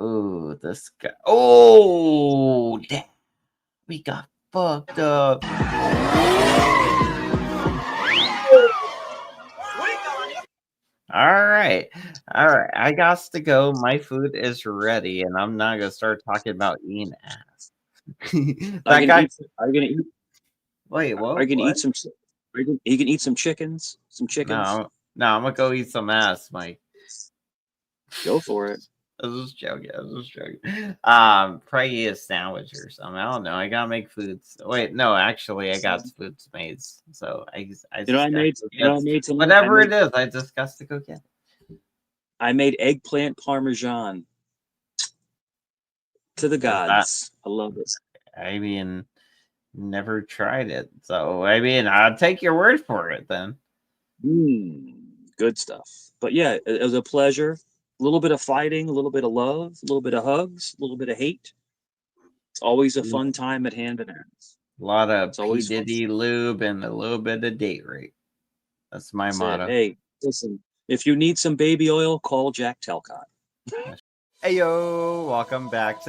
[SPEAKER 2] Oh, this guy. Oh, damn. We got fucked up. All right. I got to go. My food is ready, and I'm not gonna start talking about eating ass.
[SPEAKER 10] Are you gonna eat?
[SPEAKER 2] Wait, what?
[SPEAKER 10] Are you gonna
[SPEAKER 2] What?
[SPEAKER 10] eat some? Are you gonna eat some chickens? Some chickens?
[SPEAKER 2] No, I'm gonna go eat some ass, Mike.
[SPEAKER 10] Go for it.
[SPEAKER 2] I was just joking. Probably eat a sandwich or something. I don't know. I gotta make foods. Wait, no, actually, I got foods made. So I made some. Whatever it is, I just got to go get it.
[SPEAKER 10] I made eggplant parmesan. To the gods. I love it.
[SPEAKER 2] I mean, never tried it. So I mean, I'll take your word for it then.
[SPEAKER 10] Good stuff. But yeah, it was a pleasure. A little bit of fighting, a little bit of love, a little bit of hugs, a little bit of hate. It's always a fun time at Hand and Hands.
[SPEAKER 2] A lot of
[SPEAKER 10] It's
[SPEAKER 2] P.
[SPEAKER 10] always
[SPEAKER 2] Diddy lube and a little bit of date rape. That's my motto.
[SPEAKER 10] Hey, listen, if you need some baby oil, call Jack Telcott.
[SPEAKER 2] Hey yo, welcome back to the